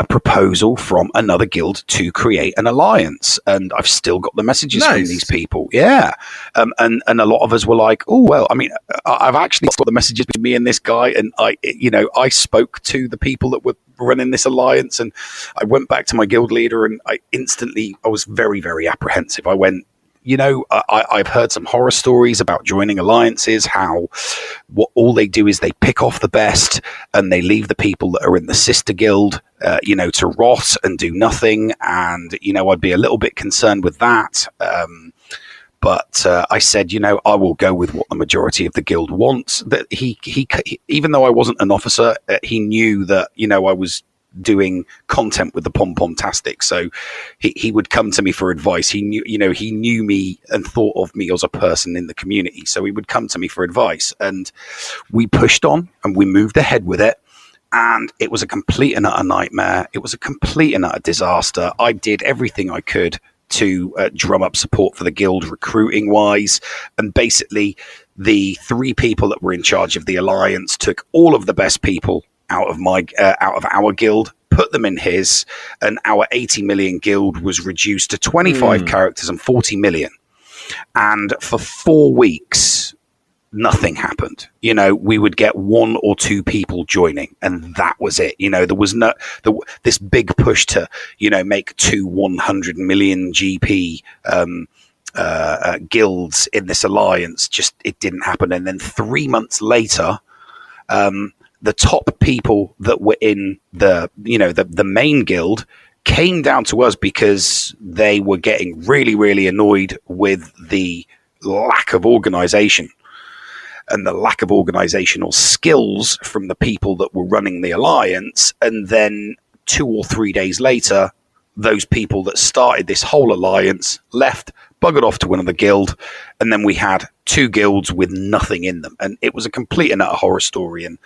proposal from another guild to create an alliance. And I've still got the messages from these people. Yeah. And a lot of us were like, oh, well, I mean, I've actually got the messages between me and this guy. And I spoke to the people that were running this alliance, and I went back to my guild leader, and I was very, very apprehensive. I went, I've heard some horror stories about joining alliances, how all they do is they pick off the best and they leave the people that are in the sister guild, to rot and do nothing. And, I'd be a little bit concerned with that. But I said, I will go with what the majority of the guild wants. That he even though I wasn't an officer, he knew that, I was doing content with the pom-pom-tastic, so he would come to me for advice. He knew me and thought of me as a person in the community, so he would come to me for advice, and we pushed on and we moved ahead with it. And it was a complete and utter nightmare. It was a complete and utter disaster. I did everything I could to drum up support for the guild recruiting wise, and basically the 3 people that were in charge of the alliance took all of the best people out of our guild, put them in his, and our 80 million guild was reduced to 25 characters and 40 million. And for 4 weeks, nothing happened. We would get 1 or 2 people joining, and that was it. There was this big push to, make 2 100 million GP guilds in this alliance. Just, it didn't happen. And then 3 months later, the top people that were in the main guild came down to us because they were getting really, really annoyed with the lack of organization and the lack of organizational skills from the people that were running the alliance. And then 2 or 3 days later, those people that started this whole alliance left, buggered off to another guild, and then we had 2 guilds with nothing in them. And it was a complete and utter horror story. And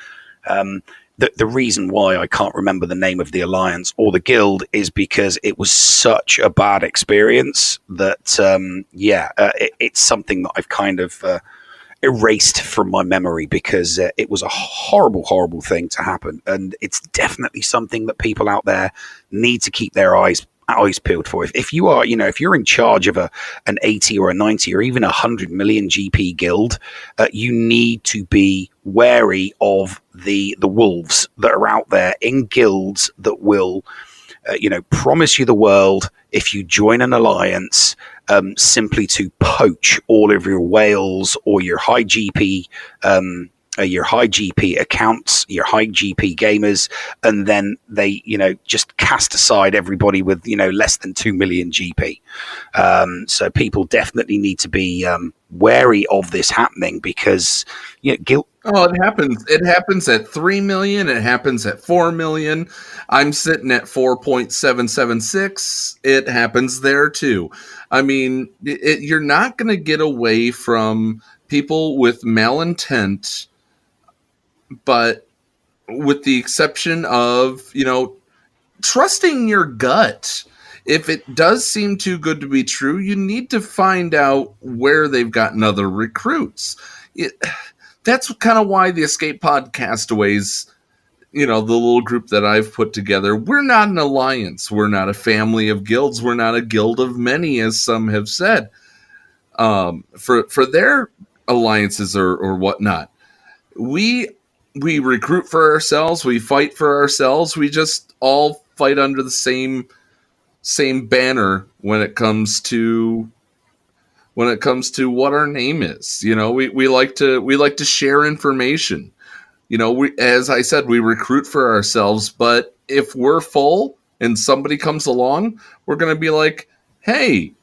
the reason why I can't remember the name of the alliance or the guild is because it was such a bad experience that it's something that I've kind of erased from my memory because it was a horrible thing to happen, and it's definitely something that people out there need to keep their eyes peeled for. If you are, if you're in charge of an 80 or a 90 or even 100 million GP guild, you need to be wary of the wolves that are out there in guilds that will promise you the world if you join an alliance, simply to poach all of your whales or your high GP accounts, your high GP gamers, and then they, just cast aside everybody with, less than 2 million GP. So people definitely need to be wary of this happening because, guild. Oh, it happens. It happens at 3 million. It happens at 4 million. I'm sitting at 4.776. It happens there too. I mean, you're not going to get away from people with malintent, but with the exception of, trusting your gut. If it does seem too good to be true, you need to find out where they've gotten other recruits. That's kind of why the Escape Pod Castaways, the little group that I've put together, we're not an alliance. We're not a family of guilds. We're not a guild of many, as some have said, for their alliances or whatnot. We recruit for ourselves. We fight for ourselves. We just all fight under the same banner when it comes to what our name is. We like to share information. As I said, we recruit for ourselves, but if we're full and somebody comes along, we're going to be like, hey,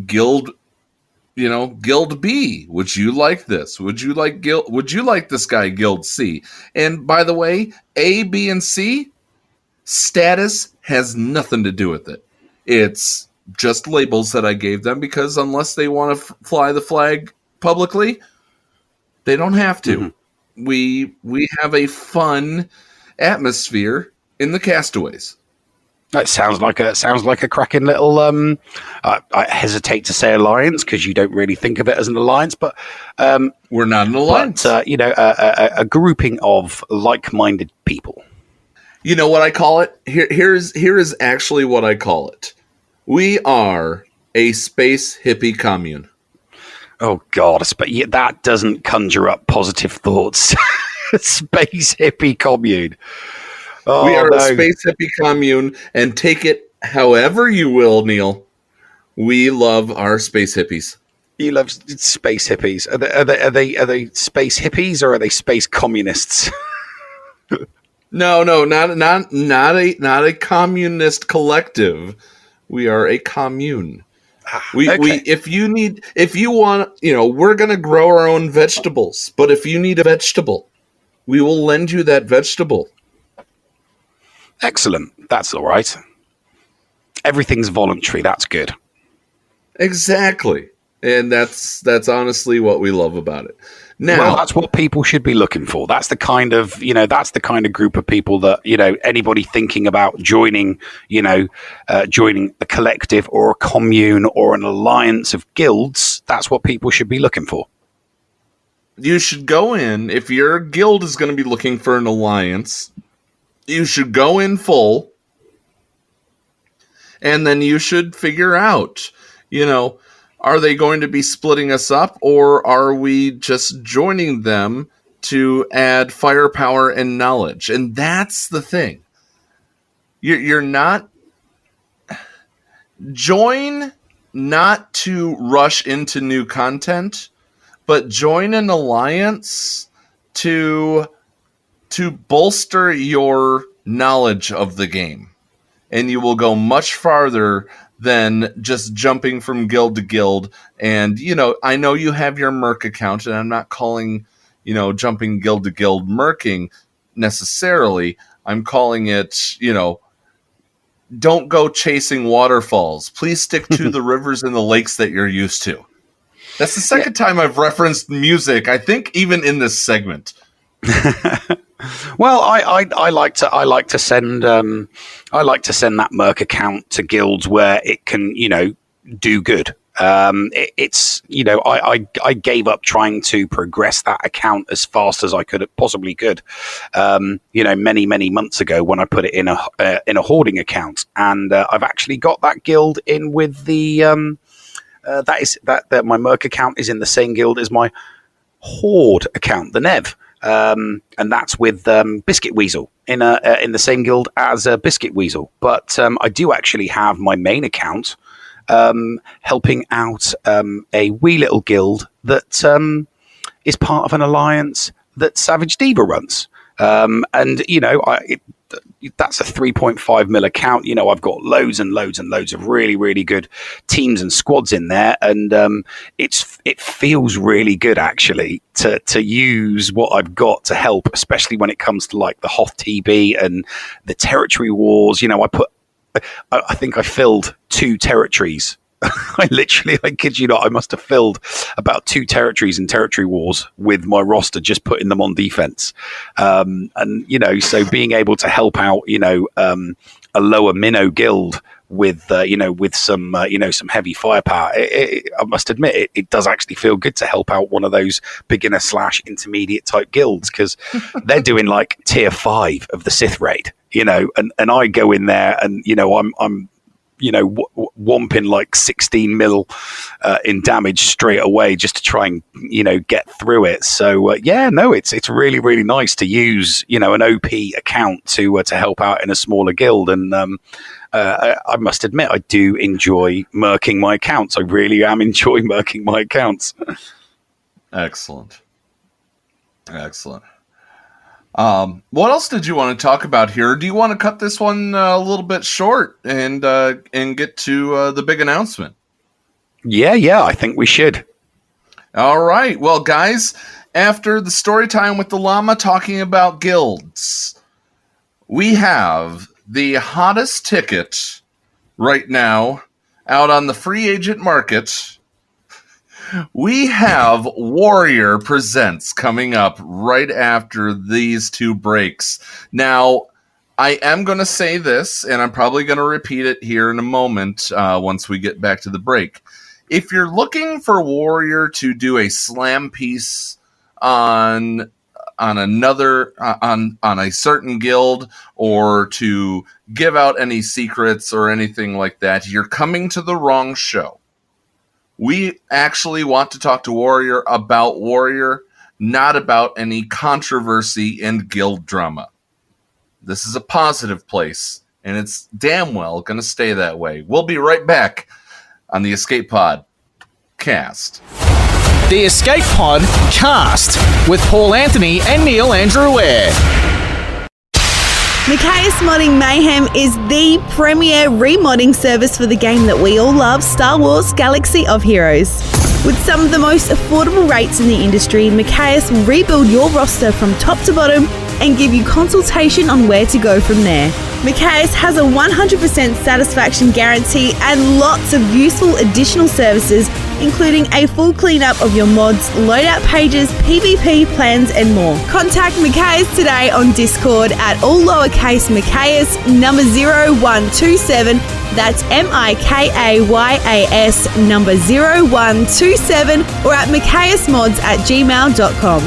guild B, would you like this? Would you like this guy, Guild C? And by the way, A, B, and C, status has nothing to do with it. It's just labels that I gave them because unless they want to fly the flag publicly, they don't have to. Mm-hmm. We have a fun atmosphere in the Castaways. That sounds like a cracking little. I hesitate to say alliance because you don't really think of it as an alliance, but we're not an alliance. But, a grouping of like-minded people. You know what I call it? Here is actually what I call it. We are a space hippie commune. Oh God, that doesn't conjure up positive thoughts. Space hippie commune. Oh, we are a space hippie commune, and take it however you will, Neil. We love our space hippies. You love space hippies. Are they space hippies or are they space communists? No, not a communist collective. We are a commune. We if you want, we're going to grow our own vegetables, but if you need a vegetable, we will lend you that vegetable. Excellent. That's all right. Everything's voluntary. That's good. Exactly. And that's honestly what we love about it. Now, well, that's what people should be looking for. That's the kind of, group of people that, anybody thinking about joining a collective or a commune or an alliance of guilds, that's what people should be looking for. You should go in, if your guild is going to be looking for an alliance, you should go in full, and then you should figure out, are they going to be splitting us up, or are we just joining them to add firepower and knowledge? And that's the thing. You're not... Join not to rush into new content, but join an alliance to bolster your knowledge of the game. And you will go much farther than just jumping from guild to guild. And, I know you have your Merc account, and I'm not calling, jumping guild to guild merking necessarily. I'm calling it, don't go chasing waterfalls. Please stick to the rivers and the lakes that you're used to. That's the second time I've referenced music, I think, even in this segment. Well, I like to send that Merc account to guilds where it can, do good. It's I gave up trying to progress that account as fast as I possibly could. Many months ago when I put it in a hoarding account, and I've actually got that guild in with the that my Merc account is in the same guild as my Horde account, the Nev. And that's with Biscuit Weasel in the same guild as Biscuit Weasel. But I do actually have my main account helping out a wee little guild that is part of an alliance that Savage Diva runs. That's a 3.5 mil account. I've got loads and loads and loads of really, really good teams and squads in there. And it feels really good, actually, to use what I've got to help, especially when it comes to like the Hoth TB and the territory wars. I think I filled 2 territories. I kid you not, I must have filled about 2 territories in territory wars with my roster, just putting them on defense. So being able to help out, a lower minnow guild with some heavy firepower, I must admit it does actually feel good to help out one of those beginner / intermediate type guilds, because they're doing like tier 5 of the Sith raid, and I go in there and I'm whomping like 16 mil in damage straight away just to try and get through it. So it's really, really nice to use an OP account to help out in a smaller guild. And I must admit, I do enjoy merking my accounts. I really am enjoying merking my accounts. Excellent. What else did you want to talk about here? Do you want to cut this one a little bit short and get to the big announcement? Yeah, I think we should. All right. Well, guys, after the story time with the llama talking about guilds, we have the hottest ticket right now out on the free agent market. We have Warrior Presents coming up right after these 2 breaks. Now, I am going to say this, and I'm probably going to repeat it here in a moment once we get back to the break. If you're looking for Warrior to do a slam piece on a certain guild, or to give out any secrets or anything like that, you're coming to the wrong show. We actually want to talk to Warrior about Warrior, not about any controversy and guild drama. This is a positive place, and it's damn well going to stay that way. We'll be right back on the Escape Pod Cast. The Escape Pod Cast with Paul Anthony and Neil Andrew Ware. Micaeus Modding Mayhem is the premier remodding service for the game that we all love, Star Wars Galaxy of Heroes. With some of the most affordable rates in the industry, Micaeus will rebuild your roster from top to bottom and give you consultation on where to go from there. Micaeus has a 100% satisfaction guarantee and lots of useful additional services, including a full cleanup of your mods, loadout pages, PvP plans, and more. Contact Micaeus today on Discord at all lowercase Micaeus number 0127. That's MIKAYAS number 0127, or at micaeusmods@gmail.com.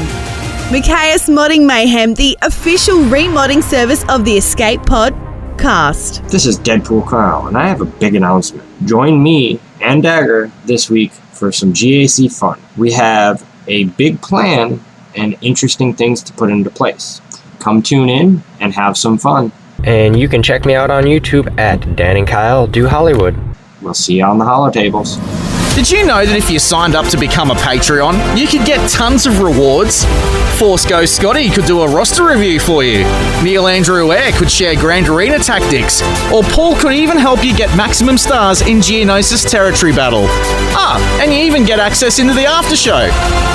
Micaeus Modding Mayhem, the official remodding service of the Escape Pod Cast. This is Deadpool Carl, and I have a big announcement. Join me and Dagger this week for some GAC fun. We have a big plan and interesting things to put into place. Come tune in and have some fun. And you can check me out on YouTube at Dan and Kyle Do Hollywood. We'll see you on the holotables. Did you know that if you signed up to become a Patreon, you could get tons of rewards? Force Ghost Scotty could do a roster review for you. Neil Andrew Ware could share Grand Arena tactics. Or Paul could even help you get maximum stars in Geonosis Territory Battle. And you even get access into the after show.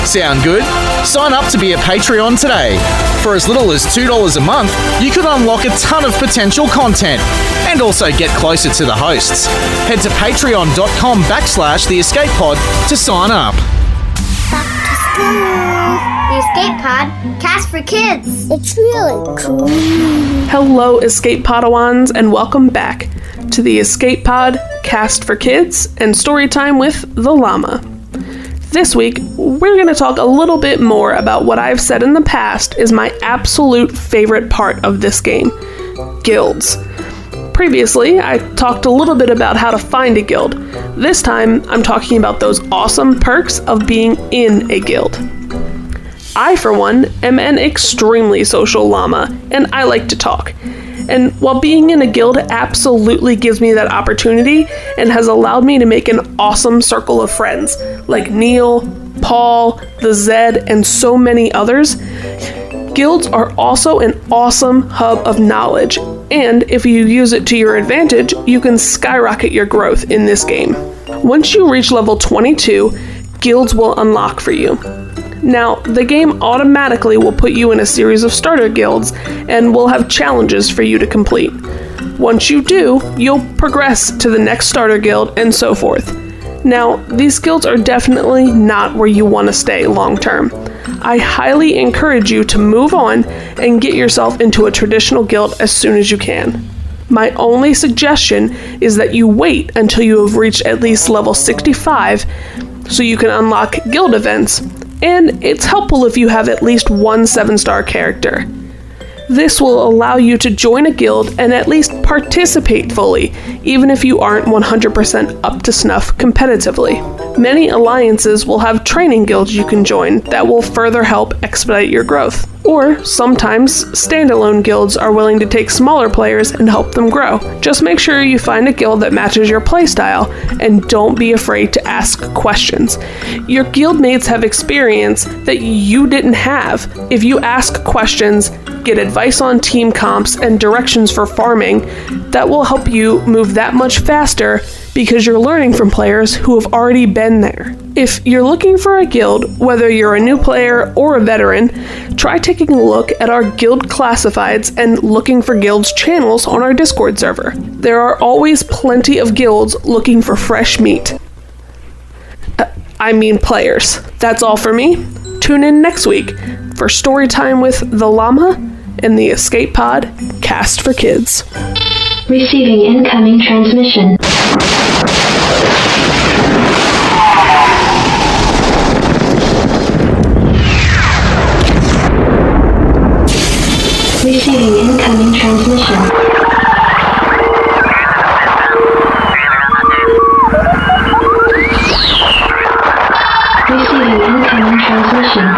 Sound good? Sign up to be a Patreon today. For as little as $2 a month, you could unlock a ton of potential content and also get closer to the hosts. Head to patreon.com/the Escape Pod to sign up. Back to school. The Escape Pod, cast for kids. It's really cool. Hello, Escape Podawans, and welcome back to the Escape Pod, cast for kids, and story time with the Llama. This week, we're going to talk a little bit more about what I've said in the past is my absolute favorite part of this game, guilds. Previously, I talked a little bit about how to find a guild. This time, I'm talking about those awesome perks of being in a guild. I, for one, am an extremely social llama, and I like to talk. And while being in a guild absolutely gives me that opportunity and has allowed me to make an awesome circle of friends, like Neil, Paul, the Zed, and so many others, guilds are also an awesome hub of knowledge, and if you use it to your advantage, you can skyrocket your growth in this game. Once you reach level 22, guilds will unlock for you. Now, the game automatically will put you in a series of starter guilds and will have challenges for you to complete. Once you do, you'll progress to the next starter guild and so forth. Now, these guilds are definitely not where you want to stay long term. I highly encourage you to move on and get yourself into a traditional guild as soon as you can. My only suggestion is that you wait until you have reached at least level 65 so you can unlock guild events, and it's helpful if you have at least one 7-star character. This will allow you to join a guild and at least participate fully, even if you aren't 100% up to snuff competitively. Many alliances will have training guilds you can join that will further help expedite your growth. Or sometimes standalone guilds are willing to take smaller players and help them grow. Just make sure you find a guild that matches your playstyle and don't be afraid to ask questions. Your guildmates have experience that you didn't have. If you ask questions, get advice on team comps and directions for farming, that will help you move that much faster because you're learning from players who have already been there. If you're looking for a guild, whether you're a new player or a veteran, try taking a look at our guild classifieds and looking for guilds channels on our Discord server. There are always plenty of guilds looking for fresh meat. I mean players. That's all for me. Tune in next week for Storytime with the Llama and the Escape Pod, cast for kids. Receiving incoming transmission. Receiving incoming transmission. Receiving incoming transmission.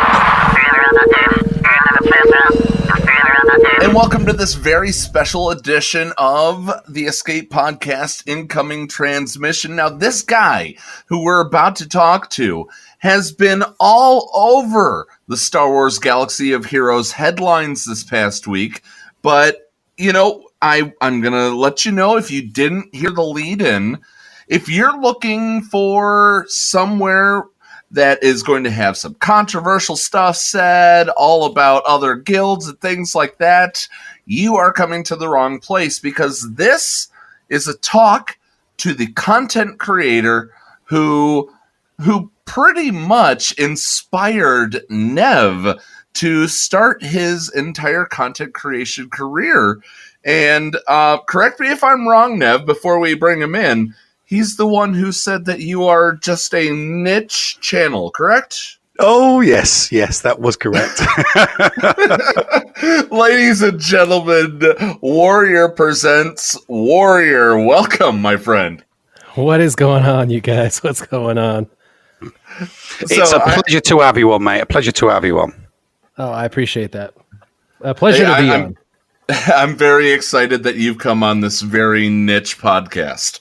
And welcome to this very special edition of the Escape Podcast Incoming Transmission. Now, this guy who we're about to talk to has been all over the Star Wars Galaxy of Heroes headlines this past week. But, you know, I'm going to let you know, if you didn't hear the lead-in, if you're looking for somewhere that is going to have some controversial stuff said, all about other guilds and things like that, you are coming to the wrong place, because this is a talk to the content creator who pretty much inspired Nev to start his entire content creation career. And correct me if I'm wrong, Nev, before we bring him in. He's the one who said that you are just a niche channel, correct? Oh, yes, that was correct. Ladies and gentlemen, Warrior presents Warrior. Welcome, my friend. What is going on, you guys? What's going on? It's a pleasure to have you on, mate. A pleasure to have you on. Oh, I appreciate that. A pleasure to be on. I'm very excited that you've come on this very niche podcast.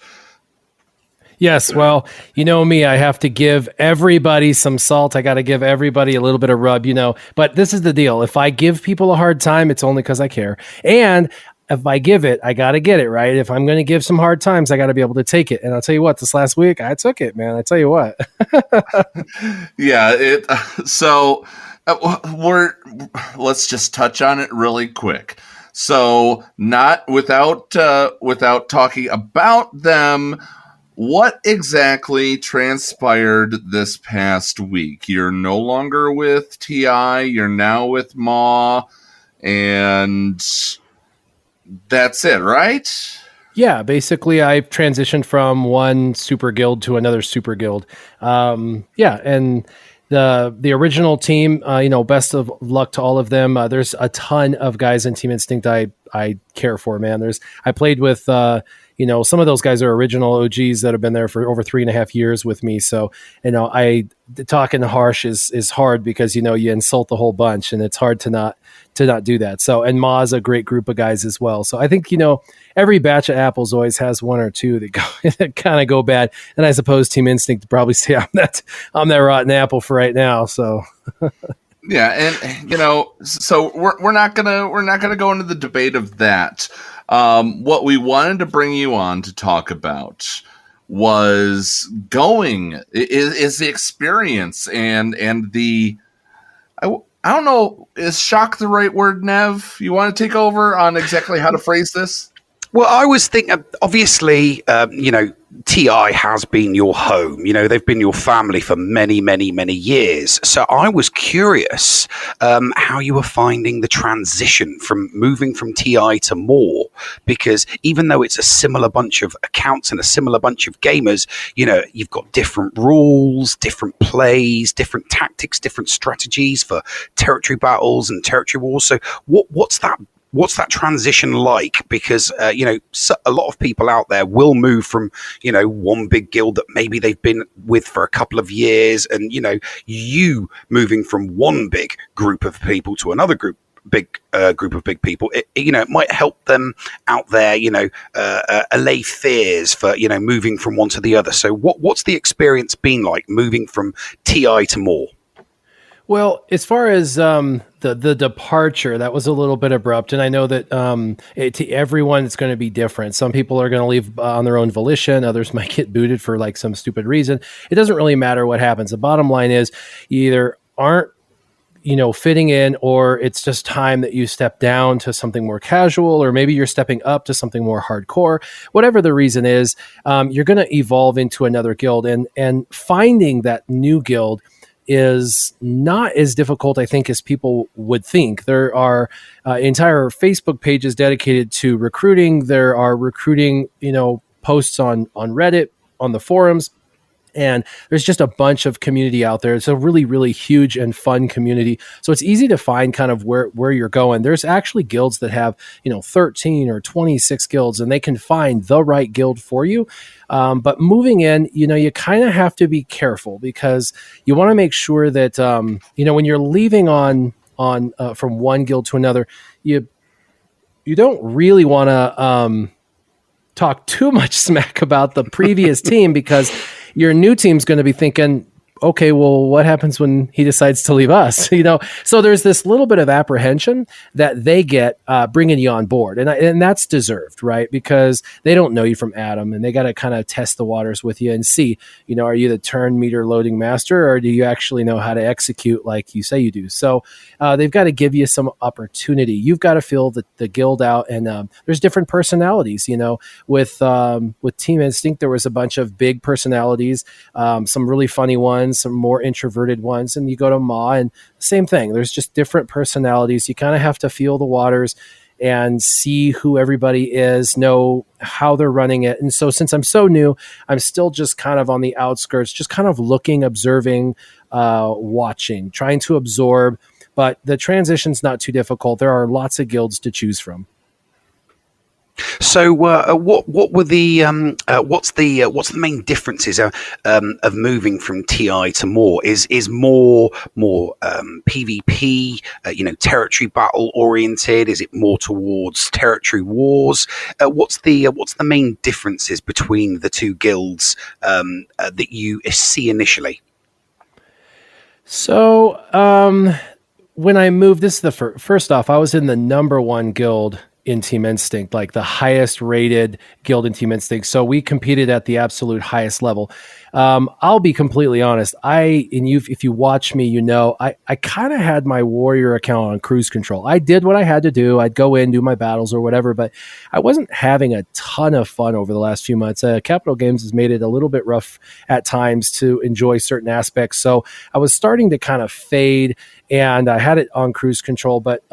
Yes, well, you know me, I have to give everybody some salt. I got to give everybody a little bit of rub, you know. But this is the deal. If I give people a hard time, it's only because I care. And if I give it, I got to get it, right? If I'm going to give some hard times, I got to be able to take it. And I'll tell you what, this last week, I took it, man. I tell you what. Yeah, so let's just touch on it really quick. So not without talking about them, what exactly transpired this past week? You're no longer with TI, you're now with Maw, and that's it, right? Yeah, basically, I've transitioned from one super guild to another super guild. Yeah, and the original team, best of luck to all of them. There's a ton of guys in Team Instinct I care for, man. I played with some of those guys are original OGs that have been there for over 3.5 years with me. So talking harsh is hard because you insult the whole bunch, and it's hard to not do that. So, and Ma's a great group of guys as well. So I think every batch of apples always has one or two that kind of go bad. And I suppose Team Instinct probably say I'm that rotten apple for right now. So. Yeah, and so we're not gonna go into the debate of that. What we wanted to bring you on to talk about was is the experience and the I don't know, is shock the right word, Nev? You want to take over on exactly how to phrase this? Well, I was thinking, obviously, TI has been your home. They've been your family for many, many, many years. So I was curious how you were finding the transition from moving from TI to Maw, because even though it's a similar bunch of accounts and a similar bunch of gamers, you've got different rules, different plays, different tactics, different strategies for territory battles and territory wars. So what's that transition like? Because, a lot of people out there will move from, one big guild that maybe they've been with for a couple of years. And, you moving from one big group of people to another group of big people, it might help them out there, allay fears for, moving from one to the other. So what's the experience been like moving from TI to Maw? Well, as far as the departure, that was a little bit abrupt, and I know that to everyone it's going to be different. Some people are going to leave on their own volition. Others might get booted for like some stupid reason. It doesn't really matter what happens. The bottom line is you either aren't fitting in, or it's just time that you step down to something more casual, or maybe you're stepping up to something more hardcore. Whatever the reason is, you're going to evolve into another guild, and finding that new guild is not as difficult, I think, as people would think. There are entire Facebook pages dedicated to recruiting. There are recruiting, posts on Reddit, on the forums. And there's just a bunch of community out there. It's a really, really huge and fun community. So it's easy to find kind of where you're going. There's actually guilds that have, 13 or 26 guilds, and they can find the right guild for you. But moving in, you kind of have to be careful, because you want to make sure that, when you're leaving on from one guild to another, you don't really want to talk too much smack about the previous team, because your new team's going to be thinking, okay, well, what happens when he decides to leave us? So there's this little bit of apprehension that they get bringing you on board, and that's deserved, right? Because they don't know you from Adam, and they got to kind of test the waters with you and see, are you the turn meter loading master, or do you actually know how to execute like you say you do? So they've got to give you some opportunity. You've got to fill the guild out, and there's different personalities. With Team Instinct, there was a bunch of big personalities, some really funny ones, some more introverted ones, and you go to Maw, and same thing. There's just different personalities. You kind of have to feel the waters and see who everybody is, know how they're running it. And so since I'm so new, I'm still just kind of on the outskirts, just kind of looking, observing, watching, trying to absorb. But the transition's not too difficult. There are lots of guilds to choose from. So, what were the what's the main differences of moving from TI to Maw? Is more PvP, territory battle oriented? Is it more towards territory wars? What's the main differences between the two guilds that you see initially? So, when I moved, this is the first off, I was in the number one guild in Team Instinct, like the highest rated guild in Team Instinct. So we competed at the absolute highest level. I'll be completely honest. If you watch me, I kind of had my warrior account on cruise control. I did what I had to do. I'd go in, do my battles or whatever, but I wasn't having a ton of fun over the last few months. Capital Games has made it a little bit rough at times to enjoy certain aspects. So I was starting to kind of fade, and I had it on cruise control. But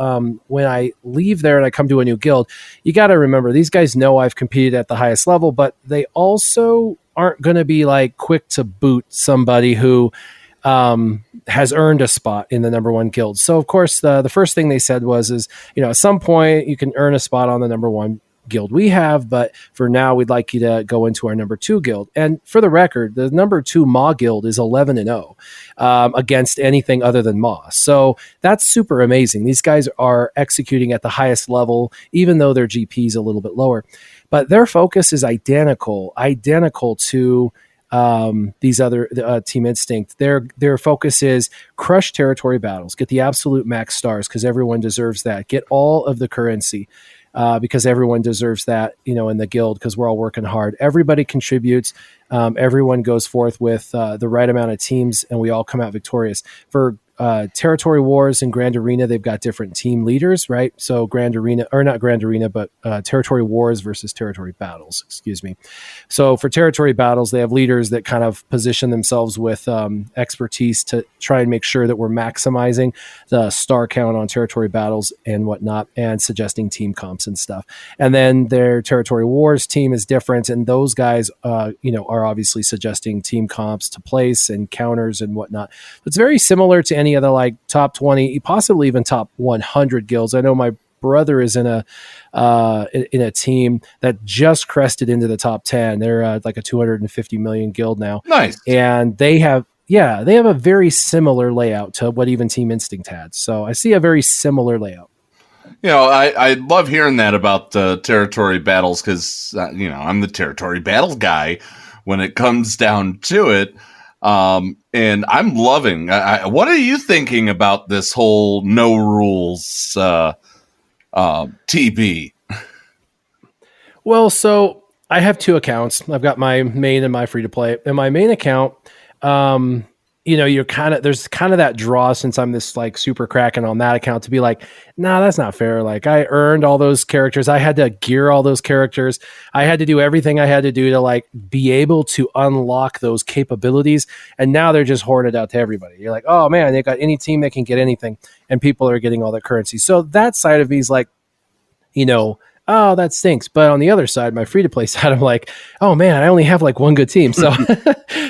when I leave there and I come to a new guild, you got to remember, these guys know I've competed at the highest level, but they also aren't going to be like quick to boot somebody who has earned a spot in the number one guild. So of course, the first thing they said is, at some point you can earn a spot on the number one guild we have, but for now we'd like you to go into our number two guild. And for the record, the number two Maw guild is 11-0 against anything other than Maw. So that's super amazing. These guys are executing at the highest level, even though their GP is a little bit lower. But their focus is identical to these other Team Instinct. Their focus is crush territory battles, get the absolute max stars because everyone deserves that. Get all of the currency because everyone deserves that, in the guild because we're all working hard. Everybody contributes. Everyone goes forth with the right amount of teams, and we all come out victorious. For Territory Wars and Grand Arena, they've got different team leaders, right? So Territory Wars versus Territory Battles, excuse me. So for Territory Battles, they have leaders that kind of position themselves with expertise to try and make sure that we're maximizing the star count on Territory Battles and whatnot, and suggesting team comps and stuff. And then their Territory Wars team is different, and those guys, are obviously suggesting team comps to place and counters and whatnot. It's very similar to any other like top 20, possibly even top 100 guilds. I know my brother is in a team that just crested into the top 10. They're like a 250 million guild now. Nice. And they have a very similar layout to what even Team Instinct had. So I see a very similar layout. I love hearing that about the territory battles because, I'm the territory battles guy when it comes down to it. And I'm loving. What are you thinking about this whole no rules TB? Well, so I have two accounts. I've got my main and my free to play. And my main account, there's kind of that draw since I'm this like super cracking on that account to be like, nah, that's not fair. Like I earned all those characters. I had to gear all those characters. I had to do everything I had to do to like be able to unlock those capabilities. And now they're just hoarded out to everybody. You're like, oh man, they got any team that can get anything and people are getting all that currency. So that side of me is like, oh, that stinks. But on the other side, my free to play side, I'm like, oh man, I only have like one good team. So,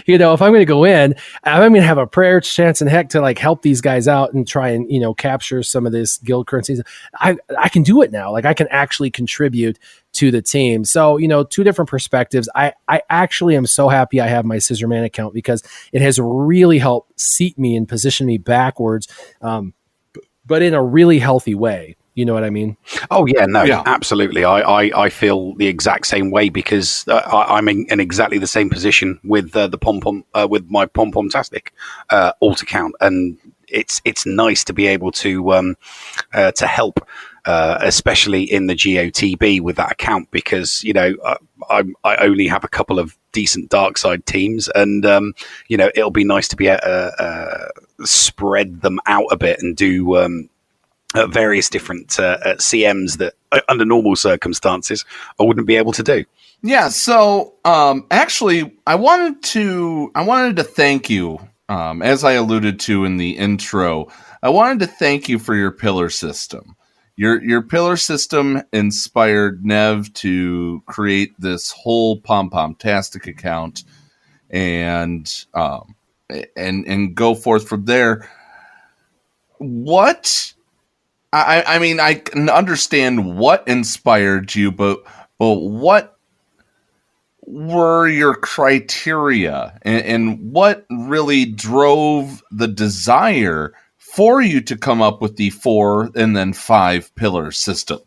if I'm going to go in, I'm going to have a prayer chance in heck to like help these guys out and try and, capture some of this guild currencies. I can do it now. Like I can actually contribute to the team. So, two different perspectives. I actually am so happy I have my Scissorman account because it has really helped seat me and position me backwards, but in a really healthy way. You know what I mean? Oh yeah, no, yeah. Absolutely. I feel the exact same way because I'm in exactly the same position with the pom-pom with my pom-pom-tastic alt account, and it's nice to be able to help, especially in the GOTB with that account because I only have a couple of decent dark side teams, and it'll be nice to be able to spread them out a bit and do. Various different CMs that under normal circumstances I wouldn't be able to do. Yeah. So actually I wanted to thank you, as I alluded to in the intro, I wanted to thank you for your pillar system. Your pillar system inspired Nev to create this whole Pom-Pom-tastic account and go forth from there. What? I mean, I can understand what inspired you, but what were your criteria and what really drove the desire for you to come up with the 4 and then 5 pillar system?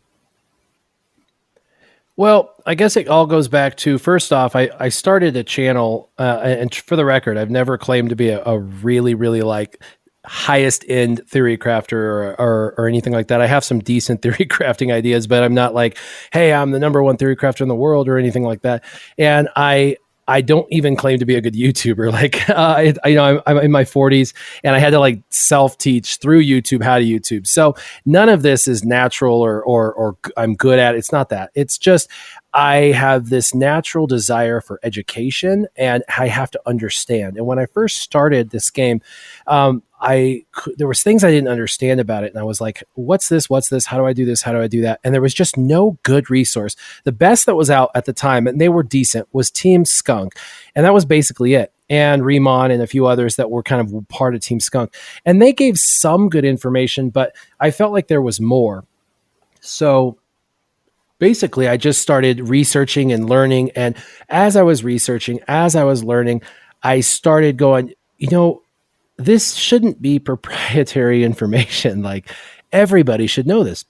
Well, I guess it all goes back to, first off, I started a channel, and for the record, I've never claimed to be a really, really like highest end theory crafter or anything like that. I have some decent theory crafting ideas, but I'm not like, hey, I'm the number one theory crafter in the world or anything like that. And I I don't even claim to be a good YouTuber. Like, I'm in my 40s and I had to like self-teach through YouTube how to YouTube. So none of this is natural or I'm good at it. It's not that. It's just I have this natural desire for education and I have to understand. And when I first started this game, there was things I didn't understand about it. And I was like, what's this? What's this? How do I do this? How do I do that? And there was just no good resource. The best that was out at the time, and they were decent, was Team Skunk. And that was basically it. And Remon and a few others that were kind of part of Team Skunk. And they gave some good information, but I felt like there was more. So basically, I just started researching and learning. And as I was researching, as I was learning, I started going, this shouldn't be proprietary information. Like, everybody should know this.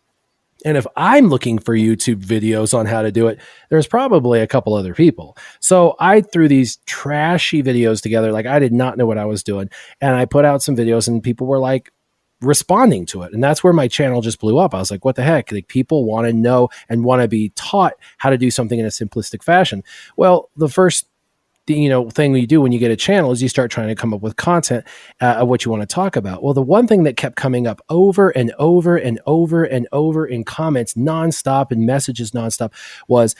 And if I'm looking for YouTube videos on how to do it, there's probably a couple other people. So I threw these trashy videos together. Like, I did not know what I was doing. And I put out some videos and people were like responding to it. And that's where my channel just blew up. I was like, what the heck? Like, people want to know and want to be taught how to do something in a simplistic fashion. Well, the first thing you do when you get a channel is you start trying to come up with content of what you want to talk about. Well, the one thing that kept coming up over and over and over and over in comments nonstop and messages nonstop was,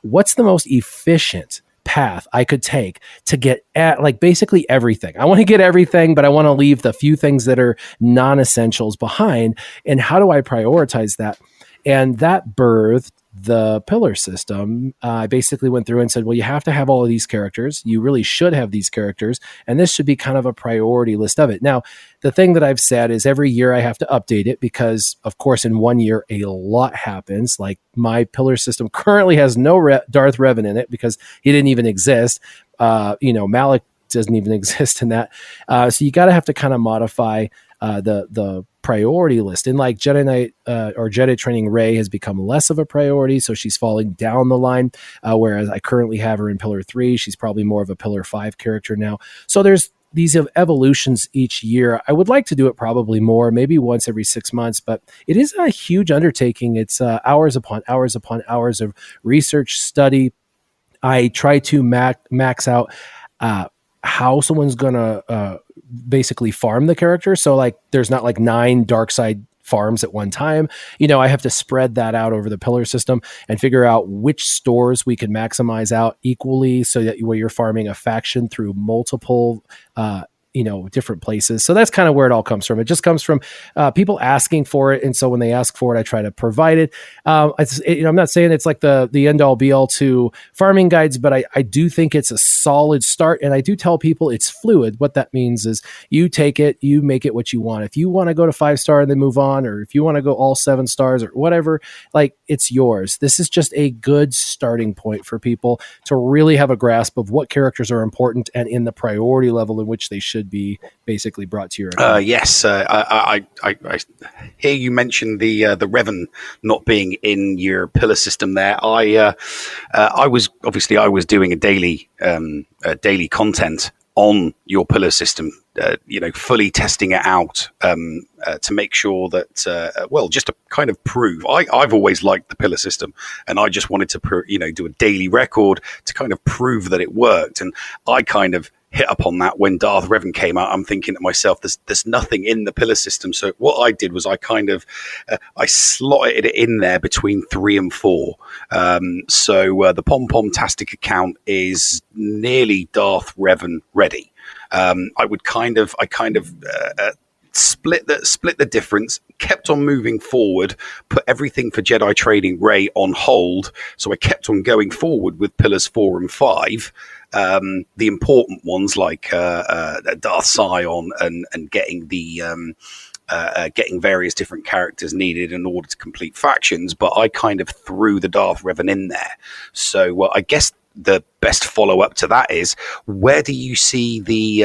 what's the most efficient path I could take to get at like basically everything? I want to get everything, but I want to leave the few things that are non-essentials behind. And how do I prioritize that? And that birthed the pillar system. I basically went through and said, well, you have to have all of these characters. You really should have these characters. And this should be kind of a priority list of it. Now, the thing that I've said is every year I have to update it because, of course, in 1 year, a lot happens. Like, my pillar system currently has no Darth Revan in it because he didn't even exist. Malik doesn't even exist in that. So you got to have to kind of modify the priority list. And like Jedi Knight or Jedi Training Rey has become less of a priority, so she's falling down the line. Whereas I currently have her in Pillar 3, she's probably more of a Pillar 5 character now. So there's these evolutions each year. I would like to do it probably more, maybe once every 6 months, but it is a huge undertaking. It's hours upon hours upon hours of research, study. I try to max out how someone's gonna basically farm the character. So like, there's not like 9 dark side farms at one time. I have to spread that out over the pillar system and figure out which stores we can maximize out equally so that where you're farming a faction through multiple different places. So that's kind of where it all comes from. It just comes from people asking for it. And so when they ask for it, I try to provide it. I'm not saying it's like the end all be all to farming guides, but I do think it's a solid start. And I do tell people it's fluid. What that means is you take it, you make it what you want. If you want to go to 5-star and then move on, or if you want to go all 7 stars or whatever, like, it's yours. This is just a good starting point for people to really have a grasp of what characters are important and in the priority level in which they should be basically brought to your account. Yes, I hear you mention the Revan not being in your pillar system there. I was doing a daily content on your pillar system, fully testing it out to make sure that, just to kind of prove. I've always liked the pillar system, and I just wanted to, do a daily record to kind of prove that it worked. And I kind of hit upon that when Darth Revan came out. I'm thinking to myself, there's nothing in the pillar system. So what I did was I kind of I slotted it in there between 3 and 4. So the Pom Pom Tastic account is nearly Darth Revan ready. I split the difference, kept on moving forward, put everything for Jedi Training Rey on hold. So I kept on going forward with pillars 4 and 5. The important ones like Darth Sion and getting getting various different characters needed in order to complete factions. But I kind of threw the Darth Revan in there. So I guess the best follow up to that is, where do you see the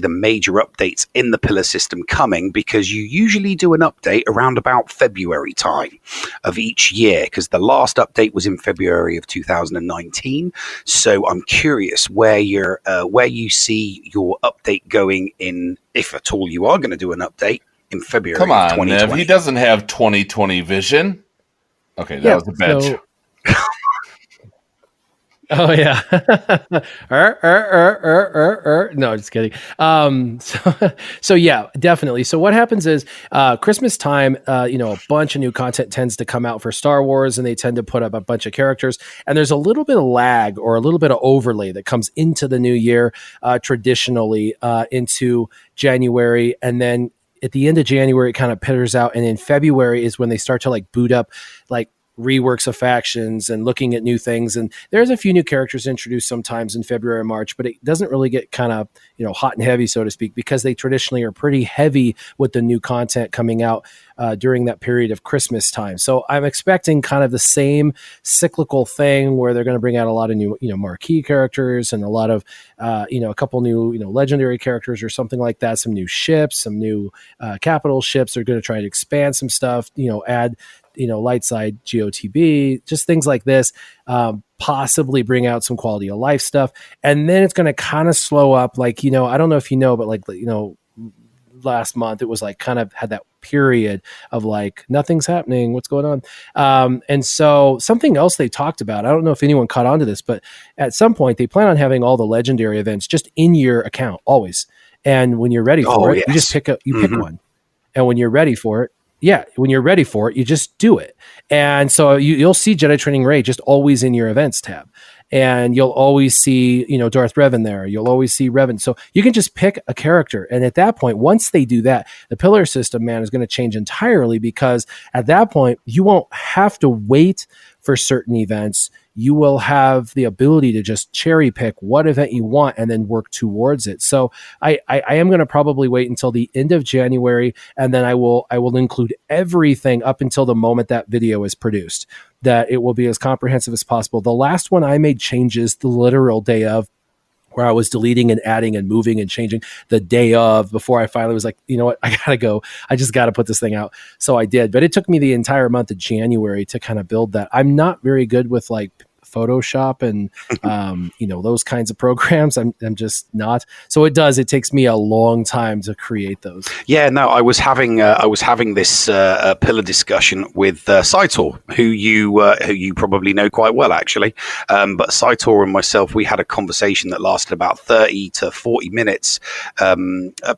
major updates in the pillar system coming? Because you usually do an update around about February time of each year, because the last update was in February of 2019. So I'm curious where you see your update going in, if at all you are going to do an update in February. Come on, 2020. Nev, he doesn't have 2020 vision. Okay, that was a bad joke. Oh yeah. No, just kidding. So yeah, definitely. So what happens is Christmas time, a bunch of new content tends to come out for Star Wars, and they tend to put up a bunch of characters. And there's a little bit of lag or a little bit of overlay that comes into the new year, traditionally into January, and then at the end of January it kind of peters out, and in February is when they start to like boot up like reworks of factions and looking at new things. And there's a few new characters introduced sometimes in February or March, but it doesn't really get kind of, hot and heavy, so to speak, because they traditionally are pretty heavy with the new content coming out during that period of Christmas time. So I'm expecting kind of the same cyclical thing where they're going to bring out a lot of new, marquee characters and a lot of, a couple new, legendary characters or something like that. Some new ships, some new capital ships. They're going to try to expand some stuff, add light side GOTB, just things like this, possibly bring out some quality of life stuff. And then it's going to kind of slow up. Like, I don't know if but last month it was like kind of had that period of like, nothing's happening. What's going on? And so something else they talked about, I don't know if anyone caught on to this, but at some point they plan on having all the legendary events just in your account always. And when you're ready for it, you just pick one. And when you're ready for it, you just do it. And so you'll see Jedi Training Ray just always in your events tab. And you'll always see, Darth Revan there. You'll always see Revan. So you can just pick a character. And at that point, once they do that, the pillar system, man, is going to change entirely, because at that point, you won't have to wait for certain events. You will have the ability to just cherry pick what event you want and then work towards it. So I am going to probably wait until the end of January, and then I will include everything up until the moment that video is produced, that it will be as comprehensive as possible. The last one I made changes the literal day of, where I was deleting and adding and moving and changing the day of, before I finally was like, you know what, I gotta go. I just got to put this thing out. So I did, but it took me the entire month of January to kind of build that. I'm not very good with like Photoshop and those kinds of programs. I'm just not. So it takes me a long time to create those. Yeah, no, I was having this pillar discussion with Saitor, who you probably know quite well, actually. But Saitor and myself, we had a conversation that lasted about 30 to 40 minutes,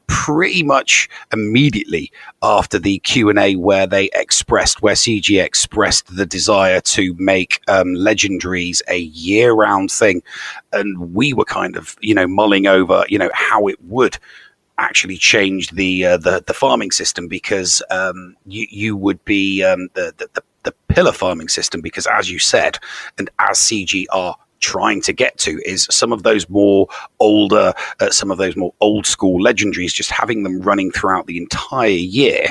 pretty much immediately after the Q&A, where CG expressed the desire to make legendaries a year-round thing, and we were kind of mulling over how it would actually change the farming system, because you would be the pillar farming system, because as you said, and as CG are trying to get to, is some of those more old school legendaries, just having them running throughout the entire year.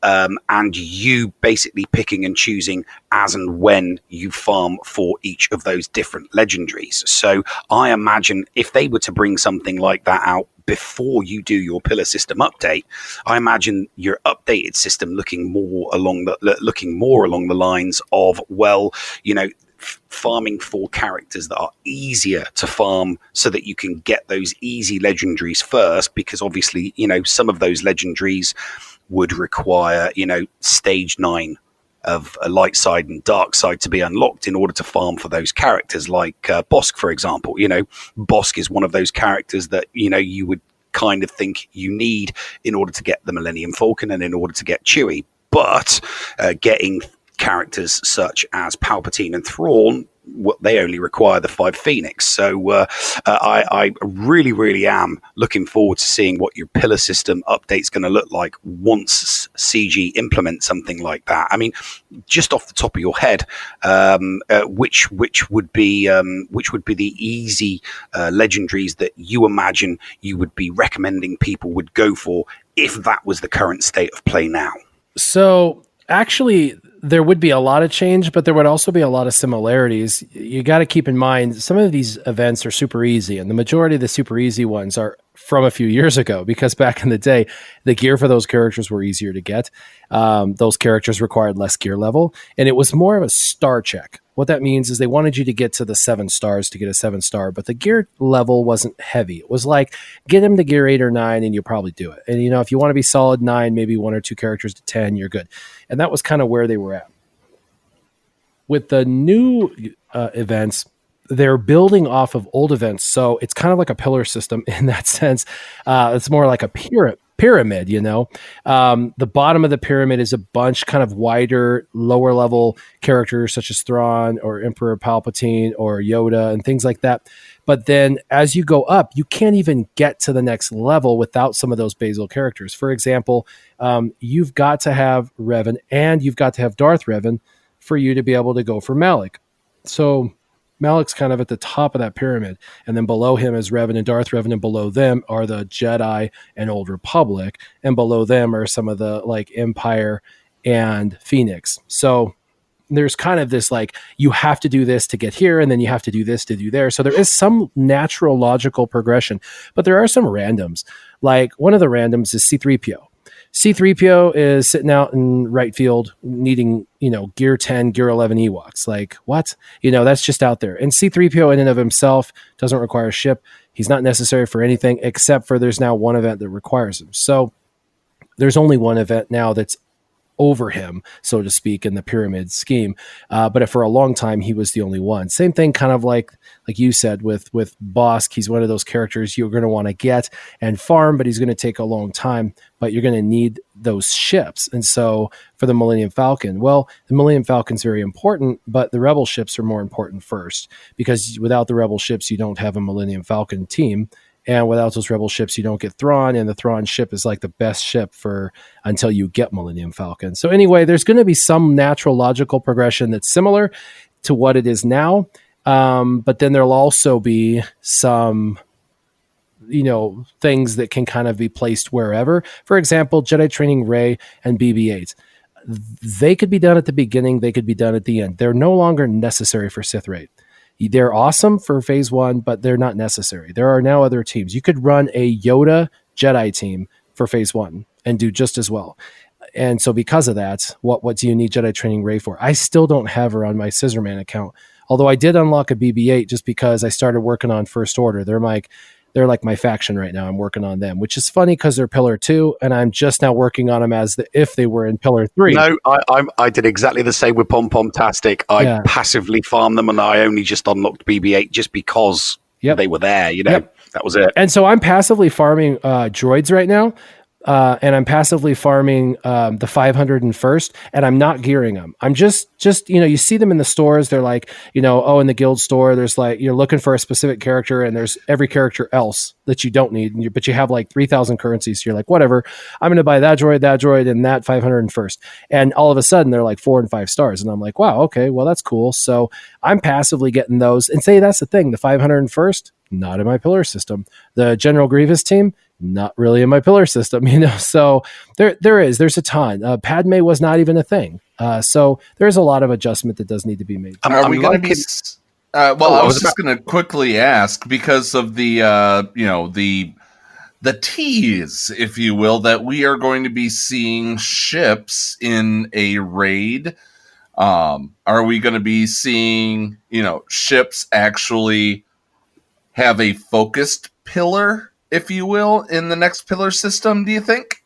And you basically picking and choosing as and when you farm for each of those different legendaries. So I imagine if they were to bring something like that out before you do your pillar system update, I imagine your updated system looking more along the lines of, farming for characters that are easier to farm, so that you can get those easy legendaries first, because obviously some of those legendaries would require stage 9 of a light side and dark side to be unlocked in order to farm for those characters, like Bosk, for example. Bosk is one of those characters that you would kind of think you need in order to get the Millennium Falcon and in order to get Chewie, but getting characters such as Palpatine and Thrawn, they only require the 5 Phoenix. So I really, really am looking forward to seeing what your pillar system update's going to look like once CG implements something like that. I mean, just off the top of your head, which would be the easy legendaries that you imagine you would be recommending people would go for if that was the current state of play now? So actually, there would be a lot of change, but there would also be a lot of similarities. You got to keep in mind, some of these events are super easy, and the majority of the super easy ones are from a few years ago, because back in the day, the gear for those characters were easier to get. Those characters required less gear level, and it was more of a star check. What that means is they wanted you to get to the 7 stars to get a 7-star, but the gear level wasn't heavy. It was like, get him to gear 8 or 9 and you'll probably do it. And if you want to be solid 9, maybe 1 or 2 characters to 10, you're good. And that was kind of where they were at. With the new events, they're building off of old events. So it's kind of like a pillar system in that sense. It's more like a pyramid, you know. The bottom of the pyramid is a bunch kind of wider, lower level characters such as Thrawn or Emperor Palpatine or Yoda and things like that. But then as you go up, you can't even get to the next level without some of those basal characters. For example, you've got to have Revan and you've got to have Darth Revan for you to be able to go for Malak. So Malak's kind of at the top of that pyramid. And then below him is Revan and Darth Revan, and below them are the Jedi and Old Republic. And below them are some of the like Empire and Phoenix. So there's kind of this like, you have to do this to get here, and then you have to do this to do there. So there is some natural logical progression, but there are some randoms. Like one of the randoms is C-3PO. C-3PO is sitting out in right field needing, you know, gear 10, gear 11 Ewoks. Like, what? You know, that's just out there. And C-3PO in and of himself doesn't require a ship. He's not necessary for anything except for there's now one event that requires him. So there's only one event now that's over him, so to speak, in the pyramid scheme. But for a long time, he was the only one. Same thing kind of like you said with Bosk. He's one of those characters you're going to want to get and farm, but he's going to take a long time, but you're going to need those ships. And so for the Millennium Falcon, well, the Millennium Falcon's very important, but the Rebel ships are more important first, because without the Rebel ships, you don't have a Millennium Falcon team. And without those Rebel ships, you don't get Thrawn, and the Thrawn ship is like the best ship for until you get Millennium Falcon. So anyway, there's going to be some natural logical progression that's similar to what it is now. But then there'll also be some, you know, things that can kind of be placed wherever. For example, Jedi training Rey and BB-8. They could be done at the beginning. They could be done at the end. They're no longer necessary for Sith Raid. They're awesome for phase 1, but they're not necessary. There are now other teams. You could run a Yoda Jedi team for phase 1 and do just as well. And so because of that, what do you need Jedi training Rey for? I still don't have her on my Scissorman account, although I did unlock a BB-8 just because I started working on First Order. They're like my faction right now. I'm working on them, which is funny because they're Pillar 2, and I'm just now working on them as if they were in Pillar 3. No, I did exactly the same with Pom Pom Tastic. I passively farmed them, and I only just unlocked BB-8 just because they were there. You know, that was it. And so I'm passively farming droids right now. And I'm passively farming the 501st, and I'm not gearing them. I'm just you know, you see them in the stores. They're like, you know, oh, in the guild store, there's like, you're looking for a specific character, and there's every character else that you don't need, but you have like 3,000 currencies. So you're like, whatever, I'm going to buy that droid, and that 501st. And all of a sudden, they're like 4 and 5 stars. And I'm like, wow, okay, well, that's cool. So I'm passively getting those. And say that's the thing, the 501st, not in my pillar system. The General Grievous team, not really in my pillar system, you know. So there's a ton. Padme was not even a thing. So there's a lot of adjustment that does need to be made. Are we going to be? I was just going to quickly ask, because of the you know, the tease, if you will, that we are going to be seeing ships in a raid. Are we going to be seeing, you know, ships actually have a focused pillar, if you will, in the next pillar system, do you think?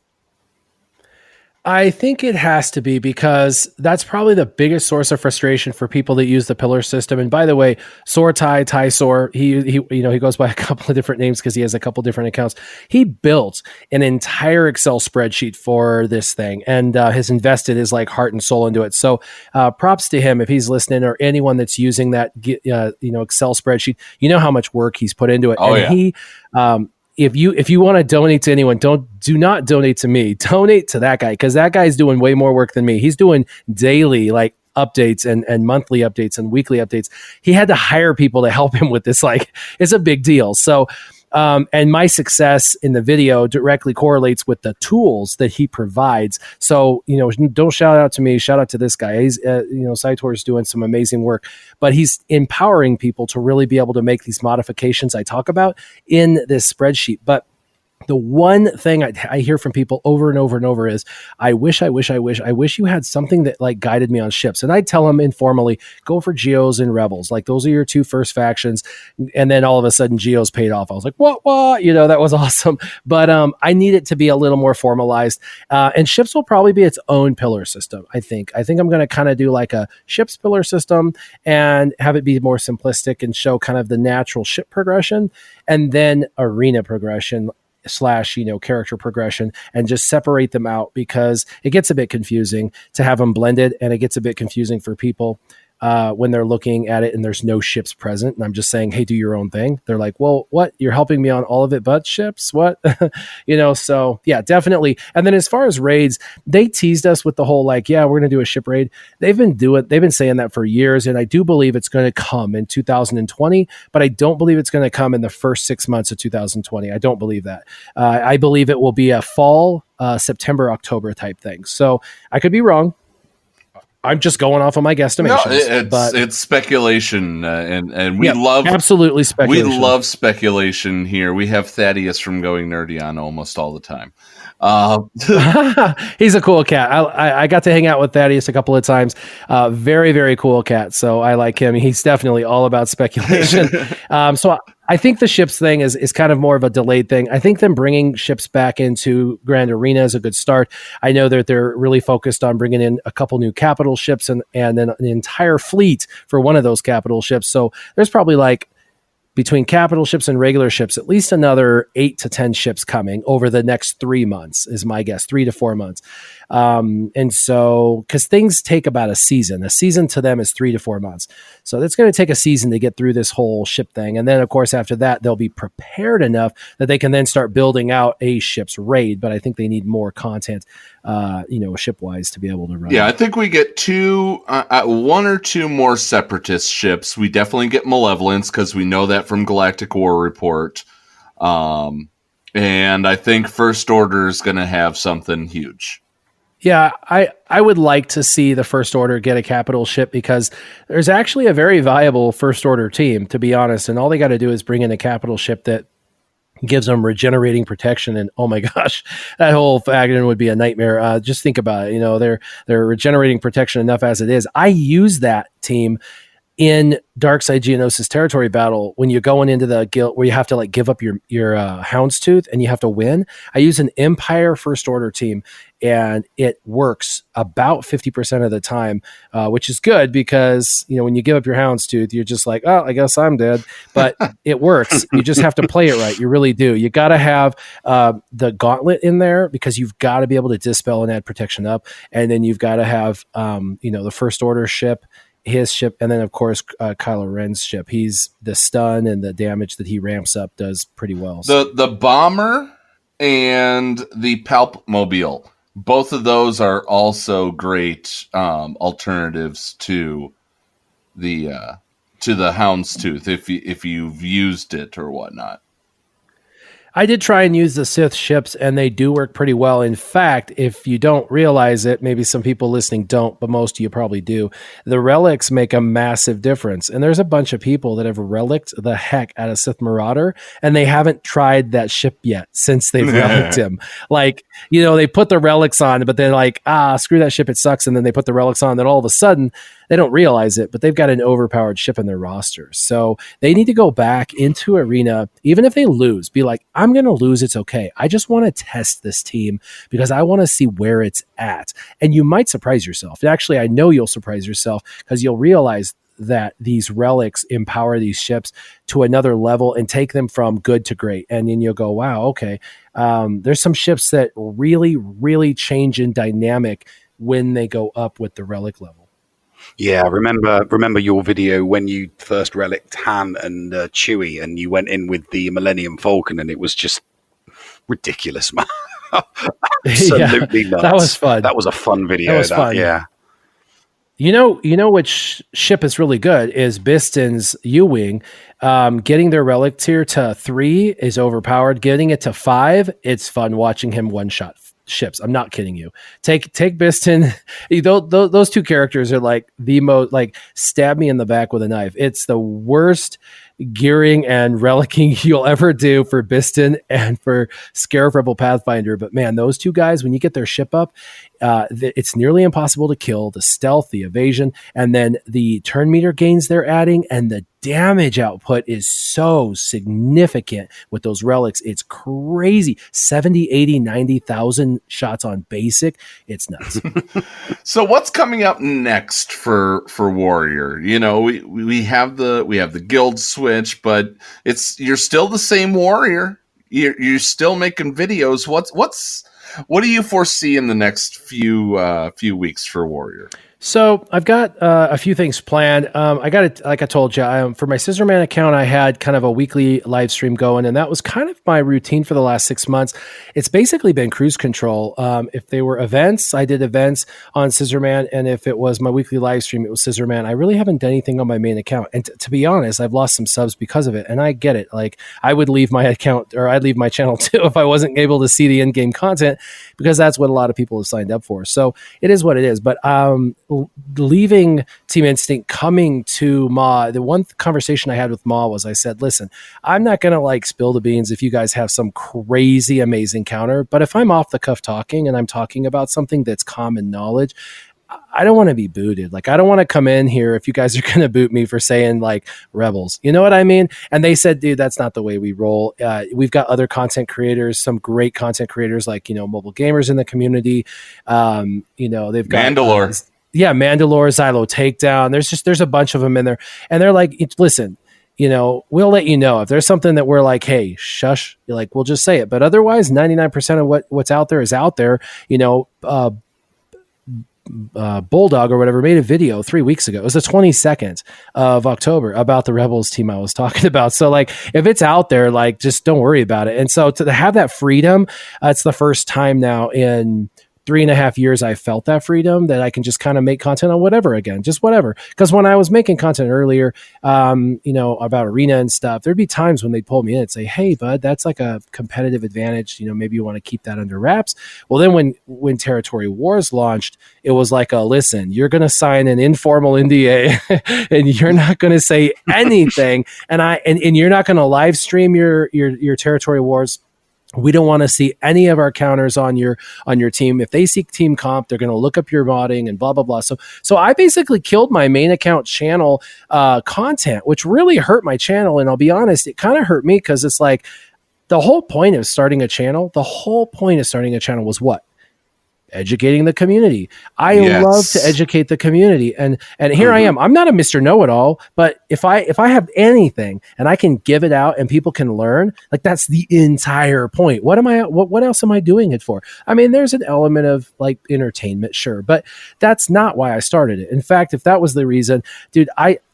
I think it has to be, because that's probably the biggest source of frustration for people that use the pillar system. And by the way, Ty Sor, he you know, he goes by a couple of different names because he has a couple different accounts. He built an entire Excel spreadsheet for this thing, and has invested his like heart and soul into it. So props to him if he's listening, or anyone that's using that you know, Excel spreadsheet. You know how much work he's put into it. Oh, and he if you want to donate to anyone, do not donate to me. Donate to that guy, because that guy's doing way more work than me. He's doing daily like updates and monthly updates and weekly updates. He had to hire people to help him with this. Like, it's a big deal. So and my success in the video directly correlates with the tools that he provides. So, you know, don't shout out to me, shout out to this guy. He's, you know, Saitor is doing some amazing work, but he's empowering people to really be able to make these modifications I talk about in this spreadsheet. But The one thing I hear from people over and over and over is, I wish you had something that like guided me on ships. And I tell them informally, go for Geos and Rebels. Like those are your two first factions. And then all of a sudden Geos paid off. I was like, what? That was awesome. But I need it to be a little more formalized. And ships will probably be its own pillar system. I think I'm going to kind of do like a ships pillar system and have it be more simplistic and show kind of the natural ship progression and then arena progression / character progression, and just separate them out, because it gets a bit confusing to have them blended, and it gets a bit confusing for people when they're looking at it and there's no ships present. And I'm just saying, hey, do your own thing. They're like, well, what? You're helping me on all of it but ships? What? So yeah, definitely. And then as far as raids, they teased us with the whole like, yeah, we're going to do a ship raid. They've been saying that for years. And I do believe it's going to come in 2020, but I don't believe it's going to come in the first 6 months of 2020. I don't believe that. I believe it will be a fall, September, October type thing. So I could be wrong. I'm just going off of my guesstimations. No, it's speculation, and we love absolutely speculation. We love speculation here. We have Thaddeus from Going Nerdy on almost all the time. He's a cool cat. I got to hang out with Thaddeus a couple of times. Very, very cool cat. So I like him. He's definitely all about speculation. So I think the ships thing is kind of more of a delayed thing. I think them bringing ships back into Grand Arena is a good start. I know that they're really focused on bringing in a couple new capital ships and then an entire fleet for one of those capital ships. So there's probably like, between capital ships and regular ships, at least another 8 to 10 ships coming over the next 3 months is my guess, 3 to 4 months. And so, because things take about a season to them is 3 to 4 months. So it's going to take a season to get through this whole ship thing. And then of course, after that, they'll be prepared enough that they can then start building out a ship's raid. But I think they need more content, ship wise to be able to run. Yeah, I think we get 1 or 2 more separatist ships. We definitely get Malevolence because we know that from Galactic War Report. And I think First Order is going to have something huge. Yeah, I would like to see the First Order get a capital ship, because there's actually a very viable First Order team, to be honest. And all they got to do is bring in a capital ship that gives them regenerating protection. And oh my gosh, that whole faction would be a nightmare. Just think about it. They're regenerating protection enough as it is. I use that team in Darkside Geonosis territory battle when you're going into the guild where you have to like give up your Houndstooth and you have to win. I use an Empire First Order team, and it works about 50% of the time, which is good because when you give up your Houndstooth, you're just like, oh, I guess I'm dead. But it works. You just have to play it right. You really do. You got to have the Gauntlet in there because you've got to be able to dispel and add protection up, and then you've got to have the First Order ship, his ship, and then of course Kylo Ren's ship. He's the stun and the damage that he ramps up does pretty well. The bomber and the Palpmobile, both of those are also great alternatives to the Houndstooth if you've used it or whatnot. I did try and use the Sith ships, and they do work pretty well. In fact, if you don't realize it, maybe some people listening don't, but most of you probably do, the relics make a massive difference. And there's a bunch of people that have relicked the heck out of Sith Marauder, and they haven't tried that ship yet since they've relicked him. Like, they put the relics on, but they're like, screw that ship, it sucks. And then they put the relics on, then all of a sudden, they don't realize it, but they've got an overpowered ship in their roster. So they need to go back into Arena, even if they lose, be like, I'm going to lose, it's okay. I just want to test this team because I want to see where it's at. And you might surprise yourself. Actually, I know you'll surprise yourself because you'll realize that these relics empower these ships to another level and take them from good to great. And then you'll go, wow, okay. There's some ships that really, really change in dynamic when they go up with the relic level. Yeah, remember your video when you first relicked Han and Chewie, and you went in with the Millennium Falcon, and it was just ridiculous, man. Absolutely nuts. That was fun. That was a fun video. That was fun. Yeah. You know which ship is really good is Biston's U-Wing. Getting their relic tier to 3 is overpowered. Getting it to 5, it's fun watching him one-shot ships. I'm not kidding you. Take Biston. Those two characters are like the most, like, stab me in the back with a knife. It's the worst gearing and relicking you'll ever do for Biston and for Scarab Rebel Pathfinder. But man, those two guys, when you get their ship up, it's nearly impossible to kill. The stealth, the evasion, and then the turn meter gains they're adding, and the damage output is so significant with those relics. It's crazy. 70, 80, 90,000 shots on basic. It's nuts. So what's coming up next for Warrior? You know, we have the guild switch, but you're still the same Warrior. You're still making videos. What do you foresee in the next few weeks for Warrior? So I've got a few things planned. I got it, like I told you, for my Scissorman account, I had kind of a weekly live stream going, and that was kind of my routine for the last 6 months. It's basically been cruise control. If they were events, I did events on Scissorman, and if it was my weekly live stream, it was Scissorman. I really haven't done anything on my main account, and to be honest, I've lost some subs because of it, and I get it. Like, I would leave my account, or I'd leave my channel too if I wasn't able to see the in-game content, because that's what a lot of people have signed up for. So it is what it is. But leaving Team Instinct, coming to Ma, the one conversation I had with Ma was, I said, listen, I'm not going to like spill the beans if you guys have some crazy, amazing counter, but if I'm off the cuff talking and I'm talking about something that's common knowledge, I don't want to be booted. Like, I don't want to come in here if you guys are going to boot me for saying like rebels, you know what I mean? And they said, dude, that's not the way we roll. We've got other content creators, some great content creators, like, you know, mobile gamers in the community. You know, they've got Mandalore. Mandalore, Xylo Takedown. There's a bunch of them in there. And they're like, listen, you know, we'll let you know if there's something that we're like, hey, shush, you're like, we'll just say it. But otherwise, 99% of what's out there is out there. You know, Bulldog or whatever made a video 3 weeks ago. It was the 22nd of October about the Rebels team I was talking about. So like, if it's out there, like, just don't worry about it. And so to have that freedom, it's the first time now in 3.5 years I felt that freedom, that I can just kind of make content on whatever again, just whatever. Because when I was making content earlier, you know, about arena and stuff, there'd be times when they'd pull me in and say, hey, bud, that's like a competitive advantage. You know, maybe you want to keep that under wraps. Well, then when Territory Wars launched, it was like, listen, you're going to sign an informal NDA and you're not going to say anything. and you're not going to live stream your Territory Wars. We don't want to see any of our counters on your team. If they seek team comp, they're going to look up your modding and blah, blah, blah. So I basically killed my main account channel content, which really hurt my channel. And I'll be honest, it kind of hurt me because it's like the whole point of starting a channel was what? Educating the community. I love to educate the community, and here I am. I'm not a Mr. Know-it-all, but if I have anything and I can give it out and people can learn, like, that's the entire point. What else am I doing it for? I mean, there's an element of like entertainment, sure, but that's not why I started it. In fact, if that was the reason, dude,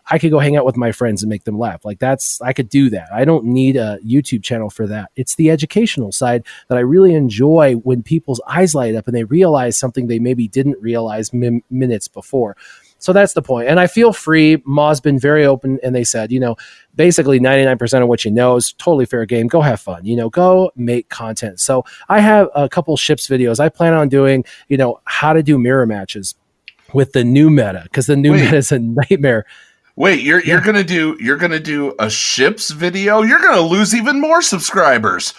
I could go hang out with my friends and make them laugh. Like, I could do that. I don't need a YouTube channel for that. It's the educational side that I really enjoy, when people's eyes light up and they realize something they maybe didn't realize minutes before. So that's the point. And I feel free. Ma's been very open, and they said, you know, basically 99% of what you know is totally fair game. Go have fun, you know, go make content. So I have a couple ships videos. I plan on doing, you know, how to do mirror matches with the new meta, because the new meta is a nightmare. Wait, you're gonna do a ships video? You're gonna lose even more subscribers.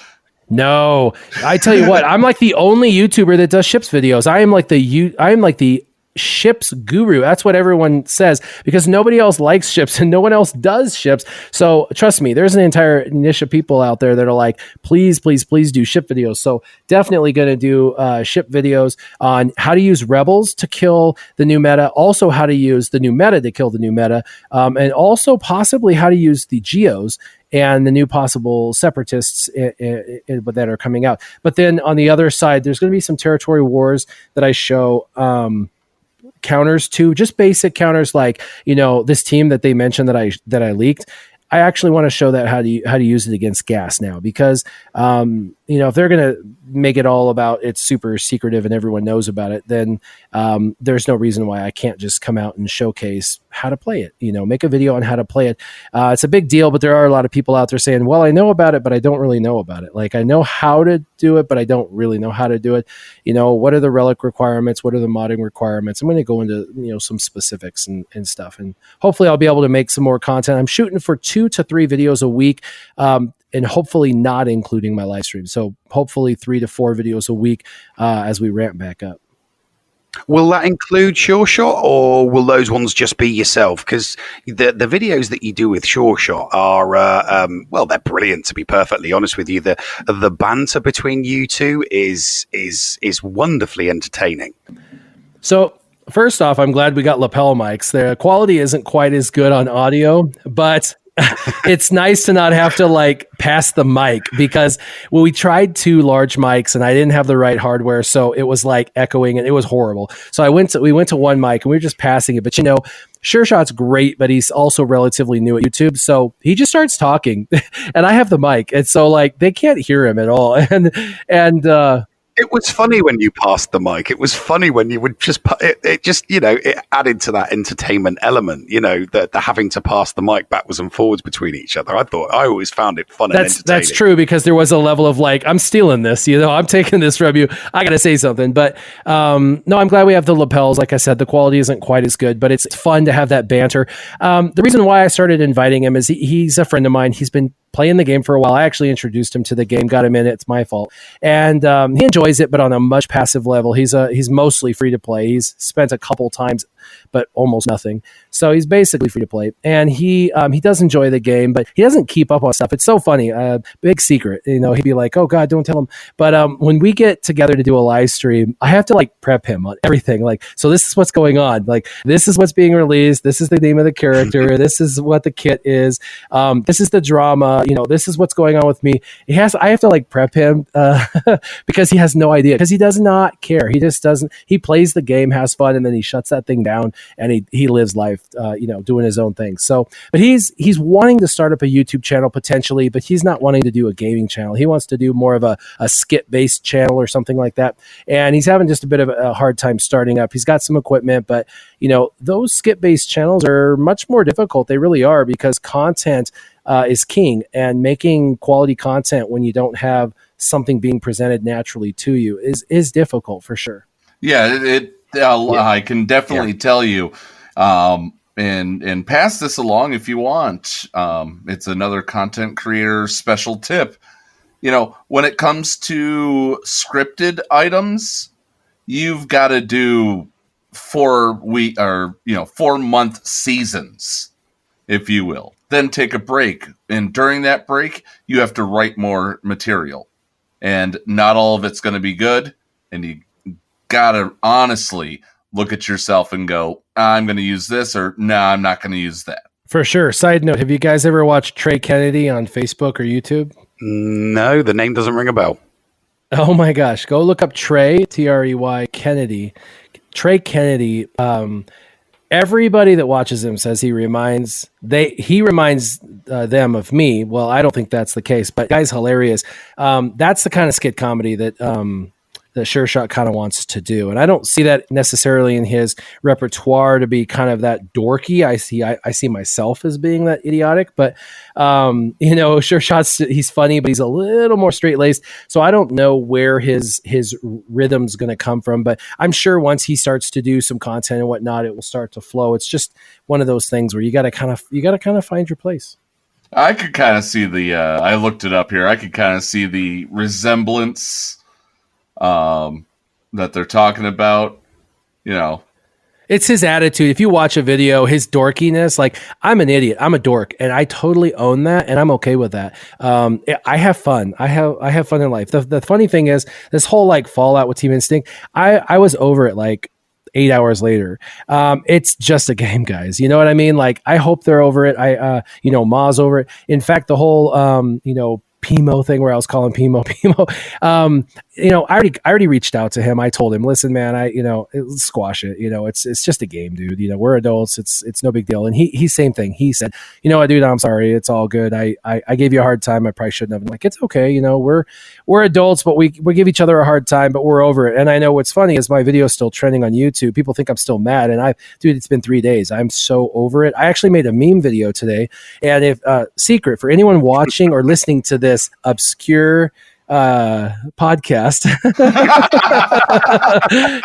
No, I tell you what, I'm like the only YouTuber that does ships videos. I am like the ships guru. That's what everyone says, because nobody else likes ships and no one else does ships. So trust me, there's an entire niche of people out there that are like, please, please, please do ship videos. So definitely going to do ship videos on how to use rebels to kill the new meta, also how to use the new meta to kill the new meta, and also possibly how to use the geos and the new possible separatists that are coming out. But then on the other side, there's going to be some Territory Wars that I show counters to, just basic counters, like, you know, this team that they mentioned that I leaked. I actually want to show that how to use it against gas now, because if they're going to make it all about it's super secretive and everyone knows about it, then there's no reason why I can't just come out and showcase how to play it, make a video on how to play it. It's a big deal, but there are a lot of people out there saying, well, I know about it, but I don't really know about it. Like, I know how to do it, but I don't really know how to do it. What are the relic requirements? What are the modding requirements? I'm going to go into, some specifics and stuff. And hopefully I'll be able to make some more content. I'm shooting for 2 to 3 videos a week. And hopefully not including my live stream. So hopefully 3 to 4 videos a week as we ramp back up. Will that include Sure Shot, or will those ones just be yourself? Because the videos that you do with Sure Shot are, they're brilliant, to be perfectly honest with you. The banter between you two is wonderfully entertaining. So first off, I'm glad we got lapel mics. The quality isn't quite as good on audio, but it's nice to not have to pass the mic, because we tried 2 large mics and I didn't have the right hardware. So it was echoing and it was horrible. So we went to one mic and we were just passing it. But Sure Shot's great, but he's also relatively new at YouTube. So he just starts talking and I have the mic. And so they can't hear him at all. And it was funny when you passed the mic. It was funny when you would just put it. It just, it added to that entertainment element. The having to pass the mic backwards and forwards between each other. I always found it fun and entertaining. That's true, because there was a level of I'm stealing this. I'm taking this from you. I got to say something. But no, I'm glad we have the lapels. Like I said, the quality isn't quite as good, but it's fun to have that banter. The reason why I started inviting him is he's a friend of mine. He's been playing the game for a while. I actually introduced him to the game, got him in it. It's my fault. And he enjoys it, but on a much passive level. He's mostly free to play. He's spent a couple times, but almost nothing. So he's basically free to play. And he does enjoy the game, but he doesn't keep up on stuff. It's so funny. Big secret. He'd be like, oh God, don't tell him. But when we get together to do a live stream, I have to prep him on everything. So this is what's going on. This is what's being released. This is the name of the character. This is what the kit is. This is the drama. This is what's going on with me. I have to prep him because he has no idea, because he does not care. He just doesn't. He plays the game, has fun, and then he shuts that thing down and he lives life, doing his own thing. So, but he's wanting to start up a YouTube channel potentially, but he's not wanting to do a gaming channel. He wants to do more of a skit based channel or something like that. And he's having just a bit of a hard time starting up. He's got some equipment, but those skit based channels are much more difficult. They really are, because content is king, and making quality content when you don't have something being presented naturally to you is difficult for sure. Yeah, I can definitely tell you, and pass this along if you want. It's another content creator special tip. When it comes to scripted items, you've got to do 4-month seasons, if you will. Then take a break. And during that break, you have to write more material. And not all of it's going to be good. And you got to honestly look at yourself and go, I'm going to use this, or no, I'm not going to use that. For sure. Side note, have you guys ever watched Trey Kennedy on Facebook or YouTube? No, the name doesn't ring a bell. Oh my gosh. Go look up Trey, Trey Kennedy. Trey Kennedy, everybody that watches him says he reminds them of me. Well, I don't think that's the case, but guy's hilarious. That's the kind of skit comedy that Sure Shot kind of wants to do, and I don't see that necessarily in his repertoire to be kind of that dorky. I see myself as being that idiotic, but Sure Shot's, he's funny, but he's a little more straight laced. So I don't know where his rhythm's going to come from, but I'm sure once he starts to do some content and whatnot, it will start to flow. It's just one of those things where you got to kind of find your place. I could kind of see I looked it up here. I could kind of see the resemblance that they're talking about. It's his attitude. If you watch a video, his dorkiness, I'm an idiot, I'm a dork, and I totally own that, and I'm okay with that. I have fun. I have fun in life. The funny thing is, this whole Fallout with Team Instinct, I was over it 8 hours later. It's just a game, guys. You know what I mean? I hope they're over it. Ma's over it. In fact, the whole Pimo thing where I was calling Pimo. I already reached out to him. I told him, listen, man, squash it. It's just a game, dude. We're adults. It's no big deal. And he same thing. He said, dude, I'm sorry. It's all good. I gave you a hard time. I probably shouldn't have. I'm like, it's okay. We're adults, but we give each other a hard time, but we're over it. And I know what's funny is my video is still trending on YouTube. People think I'm still mad. And dude, it's been 3 days. I'm so over it. I actually made a meme video today. And if secret for anyone watching or listening to this obscure podcast,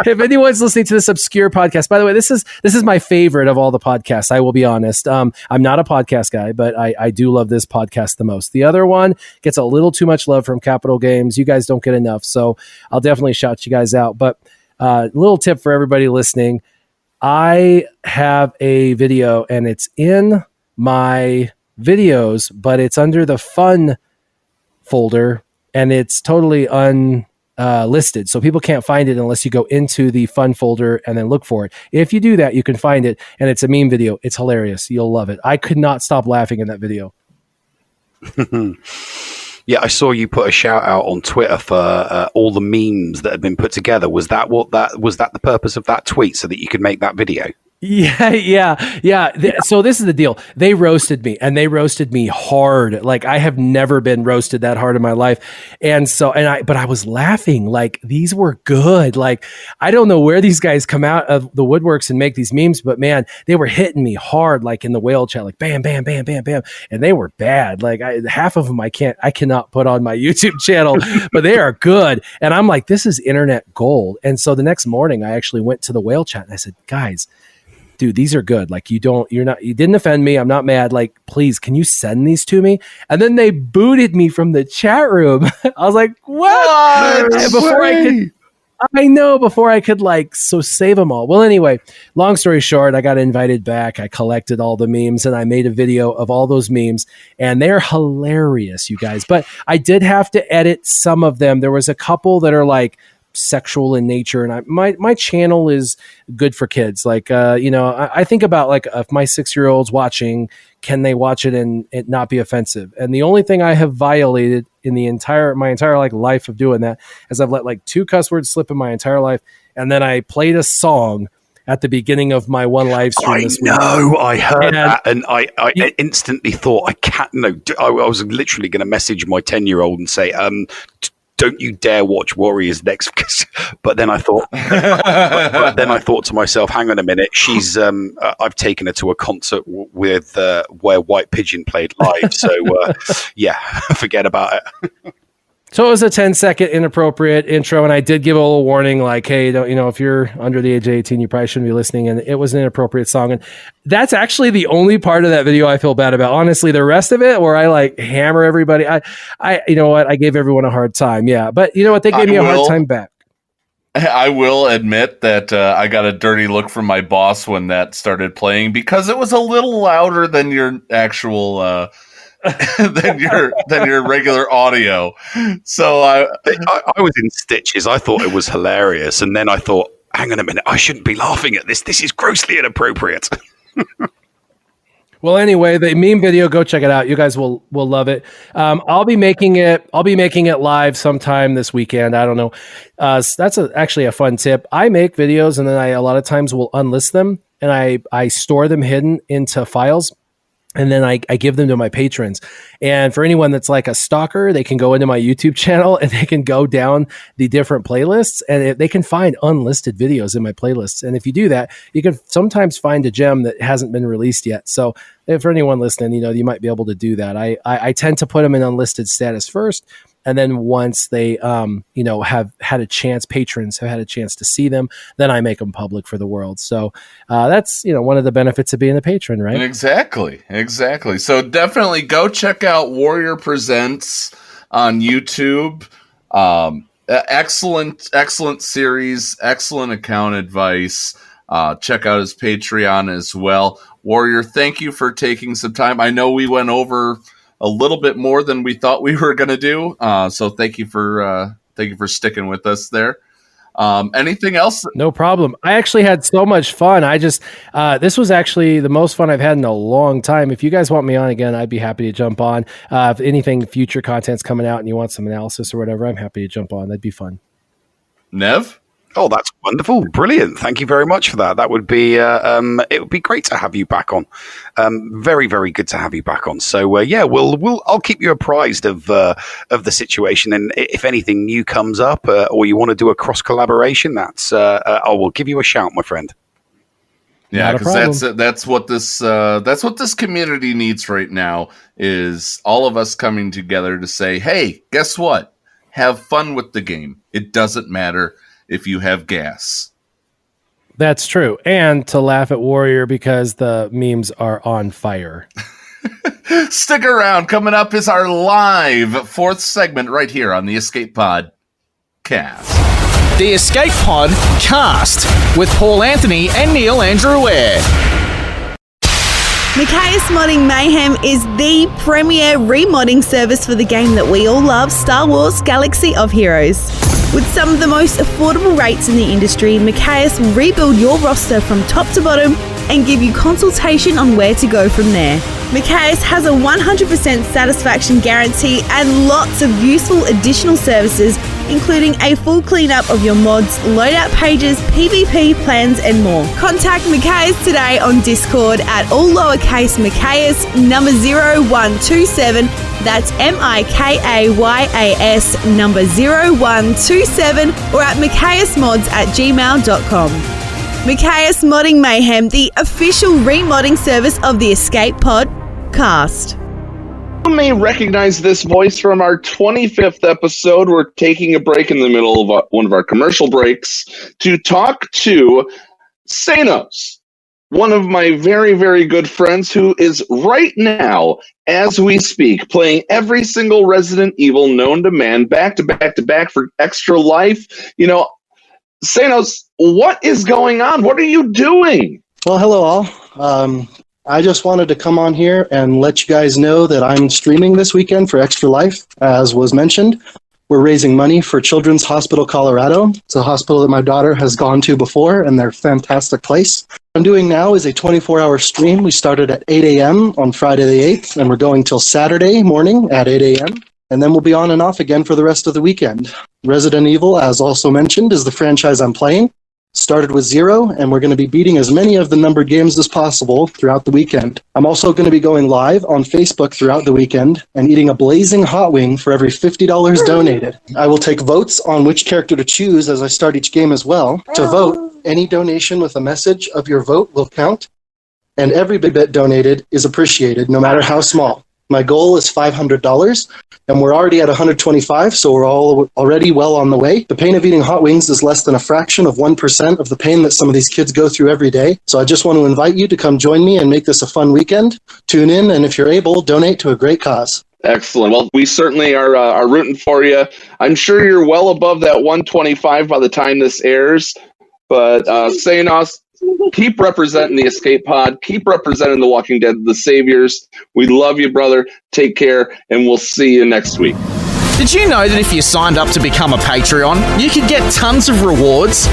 if anyone's listening to this obscure podcast, by the way, this is my favorite of all the podcasts. I will be honest. I'm not a podcast guy, but I do love this podcast the most. The other one gets a little too much love from Capital Games. You guys don't get enough, so I'll definitely shout you guys out. But little tip for everybody listening: I have a video, and it's in my videos, but it's under the fun folder. And it's totally unlisted. So people can't find it unless you go into the fun folder and then look for it. If you do that, you can find it. And it's a meme video. It's hilarious. You'll love it. I could not stop laughing in that video. Yeah, I saw you put a shout out on Twitter for all the memes that had been put together. Was that the purpose of that tweet, so that you could make that video? Yeah. So this is the deal. They roasted me, and they roasted me hard. Like, I have never been roasted that hard in my life. But I was laughing. Like, these were good. Like, I don't know where these guys come out of the woodworks and make these memes, but man, they were hitting me hard, like in the whale chat, like bam, bam, bam, bam, bam. And they were bad. Like, half of them I cannot put on my YouTube channel, but they are good. And I'm like, this is internet gold. And so the next morning I actually went to the whale chat and I said, guys, dude, these are good. Like, you didn't offend me. I'm not mad. Like, please, can you send these to me? And then they booted me from the chat room. I was like, what? Before I could save them all. Well, anyway, long story short, I got invited back. I collected all the memes and I made a video of all those memes, and they're hilarious, you guys. But I did have to edit some of them. There was a couple that are like sexual in nature, and my channel is good for kids. Like, I think about, like, if my 6-year-old's watching, can they watch it and it not be offensive? And the only thing I have violated in my entire life of doing that is I've let 2 cuss words slip in my entire life, and then I played a song at the beginning of my one live stream this week. I heard that, and I instantly thought, I can't. No, I was literally going to message my 10-year-old and say, don't you dare watch Warriors next. But then I thought, to myself, hang on a minute. She's, I've taken her to a concert with where White Pigeon played live. So yeah, forget about it. So it was a 10-second inappropriate intro, and I did give a little warning, like, hey, if you're under the age of 18, you probably shouldn't be listening, and it was an inappropriate song. And that's actually the only part of that video I feel bad about. Honestly, the rest of it, where I hammer everybody, I you know what, I gave everyone a hard time, yeah. But you know what, they gave me a hard time back. I will admit that I got a dirty look from my boss when that started playing, because it was a little louder than your actual than your regular audio. So I was in stitches. I thought it was hilarious, and then I thought, hang on a minute, I shouldn't be laughing at this. This is grossly inappropriate. Well, anyway, the meme video, go check it out. You guys will love it. I'll be making it live sometime this weekend. I don't know. That's actually a fun tip. I make videos, and then I a lot of times will unlist them, and I store them hidden into files. And then I give them to my patrons. And for anyone that's like a stalker, they can go into my YouTube channel and they can go down the different playlists, and they can find unlisted videos in my playlists. And if you do that, you can sometimes find a gem that hasn't been released yet. So for anyone listening, you might be able to do that. I tend to put them in unlisted status first. And then once they, have had a chance, patrons have had a chance to see them, then I make them public for the world. So that's, one of the benefits of being a patron, right? Exactly. So definitely go check out Warrior Presents on YouTube. Excellent series, excellent account advice. Check out his Patreon as well. Warrior, thank you for taking some time. I know we went over a little bit more than we thought we were going to do. So thank you for sticking with us there. Anything else? No problem. I actually had so much fun. This was actually the most fun I've had in a long time. If you guys want me on again, I'd be happy to jump on. If anything, future content's coming out and you want some analysis or whatever, I'm happy to jump on. That'd be fun. Nev? Oh, that's wonderful. Brilliant. Thank you very much for that. That would be, it would be great to have you back on. Very, very good to have you back on. So, I'll keep you apprised of the situation. And if anything new comes up or you want to do a cross collaboration, I will give you a shout, my friend. Yeah, because that's what this community needs right now is all of us coming together to say, hey, guess what? Have fun with the game. It doesn't matter if you have gas. That's true. And to laugh at Warrior because the memes are on fire. Stick around. Coming up is our live fourth segment right here on the Escape Pod Cast. The Escape Pod Cast with Paul Anthony and Neil Andrew Ware. Micaeus Modding Mayhem is the premier remodding service for the game that we all love, Star Wars Galaxy of Heroes. With some of the most affordable rates in the industry, Micaeus will rebuild your roster from top to bottom and give you consultation on where to go from there. Micaeus has a 100% satisfaction guarantee and lots of useful additional services, including a full cleanup of your mods, loadout pages, PvP plans, and more. Contact Micaeus today on Discord at all lowercase Micaeus number 0127. That's MIKAYAS number 0127, or at micaeusmods@gmail.com. Micaeus Modding Mayhem, the official remodding service of the Escape Pod Cast. You may recognize this voice from our 25th episode. We're taking a break in the middle of one of our commercial breaks to talk to Sanos, one of my very, very good friends who is right now, as we speak, playing every single Resident Evil known to man, back to back to back for Extra Life. You know, Sanos, what is going on? What are you doing? Well, hello all. I just wanted to come on here and let you guys know that I'm streaming this weekend for Extra Life, as was mentioned. We're raising money for Children's Hospital Colorado. It's a hospital that my daughter has gone to before, and they're a fantastic place. What I'm doing now is a 24-hour stream. We started at 8 a.m. on Friday the 8th, and we're going till Saturday morning at 8 a.m., and then we'll be on and off again for the rest of the weekend. Resident Evil, as also mentioned, is the franchise I'm playing. Started with 0, and we're going to be beating as many of the numbered games as possible throughout the weekend. I'm also going to be going live on Facebook throughout the weekend and eating a blazing hot wing for every $50 donated. I will take votes on which character to choose as I start each game as well. To vote, any donation with a message of your vote will count, and every bit donated is appreciated, no matter how small. My goal is $500, and we're already at $125, so we're already well on the way. The pain of eating hot wings is less than a fraction of 1% of the pain that some of these kids go through every day. So I just want to invite you to come join me and make this a fun weekend. Tune in, and if you're able, donate to a great cause. Excellent. Well, we certainly are rooting for you. I'm sure you're well above that 125 by the time this airs. But Sanos, keep representing the Escape Pod. Keep representing The Walking Dead, the Saviors. We love you, brother. Take care, and we'll see you next week. Did you know that if you signed up to become a Patreon, you could get tons of rewards?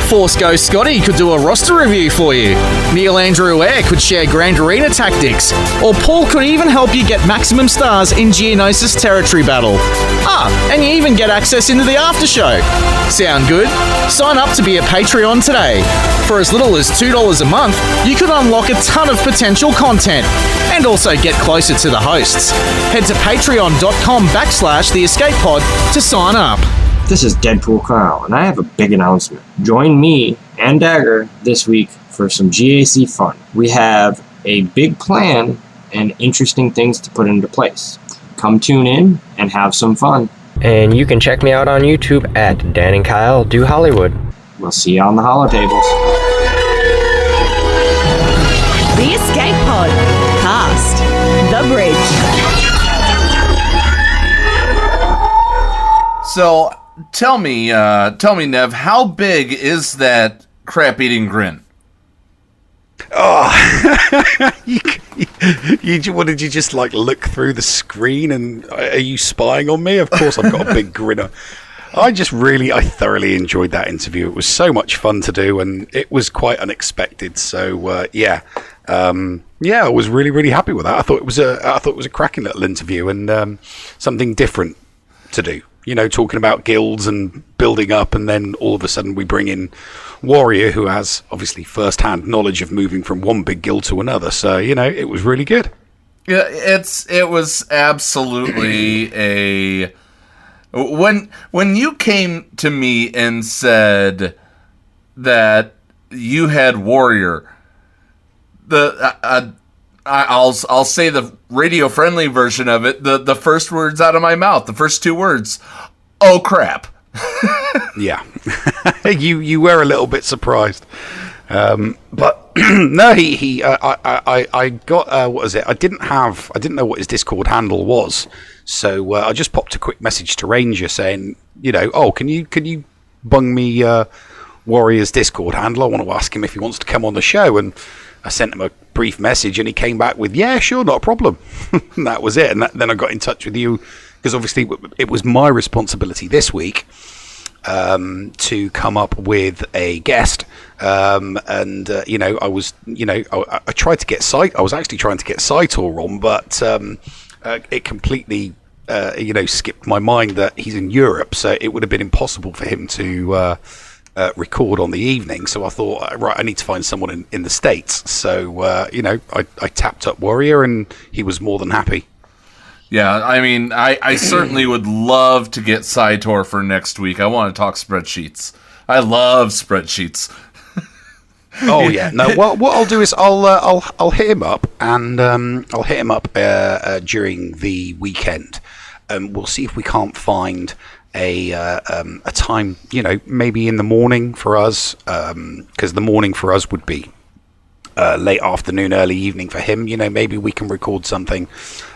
Force Ghost Scotty could do a roster review for you. Neil Andrew Ware could share Grand Arena tactics. Or Paul could even help you get maximum stars in Geonosis Territory Battle. And you even get access into the after show. Sound good? Sign up to be a Patreon today. For as little as $2 a month, you could unlock a ton of potential content and also get closer to the hosts. Head to patreon.com/The Escape Pod to sign up. This is Deadpool Kyle, and I have a big announcement. Join me and Dagger this week for some GAC fun. We have a big plan and interesting things to put into place. Come tune in and have some fun. And you can check me out on YouTube at Dan and Kyle Do Hollywood. We'll see you on the holotables. The Escape Pod Cast. The Bridge. So tell me, Nev, how big is that crap-eating grin? Oh, what did you just like look through the screen and are you spying on me? Of course I've got a big grinner. I thoroughly enjoyed that interview. It was so much fun to do, and it was quite unexpected. So I was really, really happy with that. I thought it was a cracking little interview and something different to do. You know, talking about guilds and building up, and then all of a sudden we bring in Warrior, who has obviously first-hand knowledge of moving from one big guild to another. So it was really good. Yeah, it was absolutely a when you came to me and said that you had Warrior, I'll say the radio friendly version of it. The first words out of my mouth, the first two words, "Oh crap." Yeah, you were a little bit surprised, but no, I got what was it? I didn't know what his Discord handle was, so I just popped a quick message to Ranger saying, can you bung me Warrior's Discord handle? I want to ask him if he wants to come on the show, and I sent him a brief message, and he came back with, "Yeah, sure, not a problem." And that was it. And then I got in touch with you because obviously it was my responsibility this week to come up with a guest. I tried to get I was actually trying to get Saitor on, but it completely skipped my mind that he's in Europe, so it would have been impossible for him to record on the evening. So I thought, right, I need to find someone in the States. So I tapped up Warrior, and he was more than happy. Yeah, I mean, I certainly would love to get Saitor for next week. I want to talk spreadsheets. I love spreadsheets. Oh yeah, no. What I'll do is I'll hit him up, and I'll hit him up during the weekend, and we'll see if we can't find a time, maybe in the morning for us, because the morning for us would be late afternoon, early evening for him. Maybe we can record something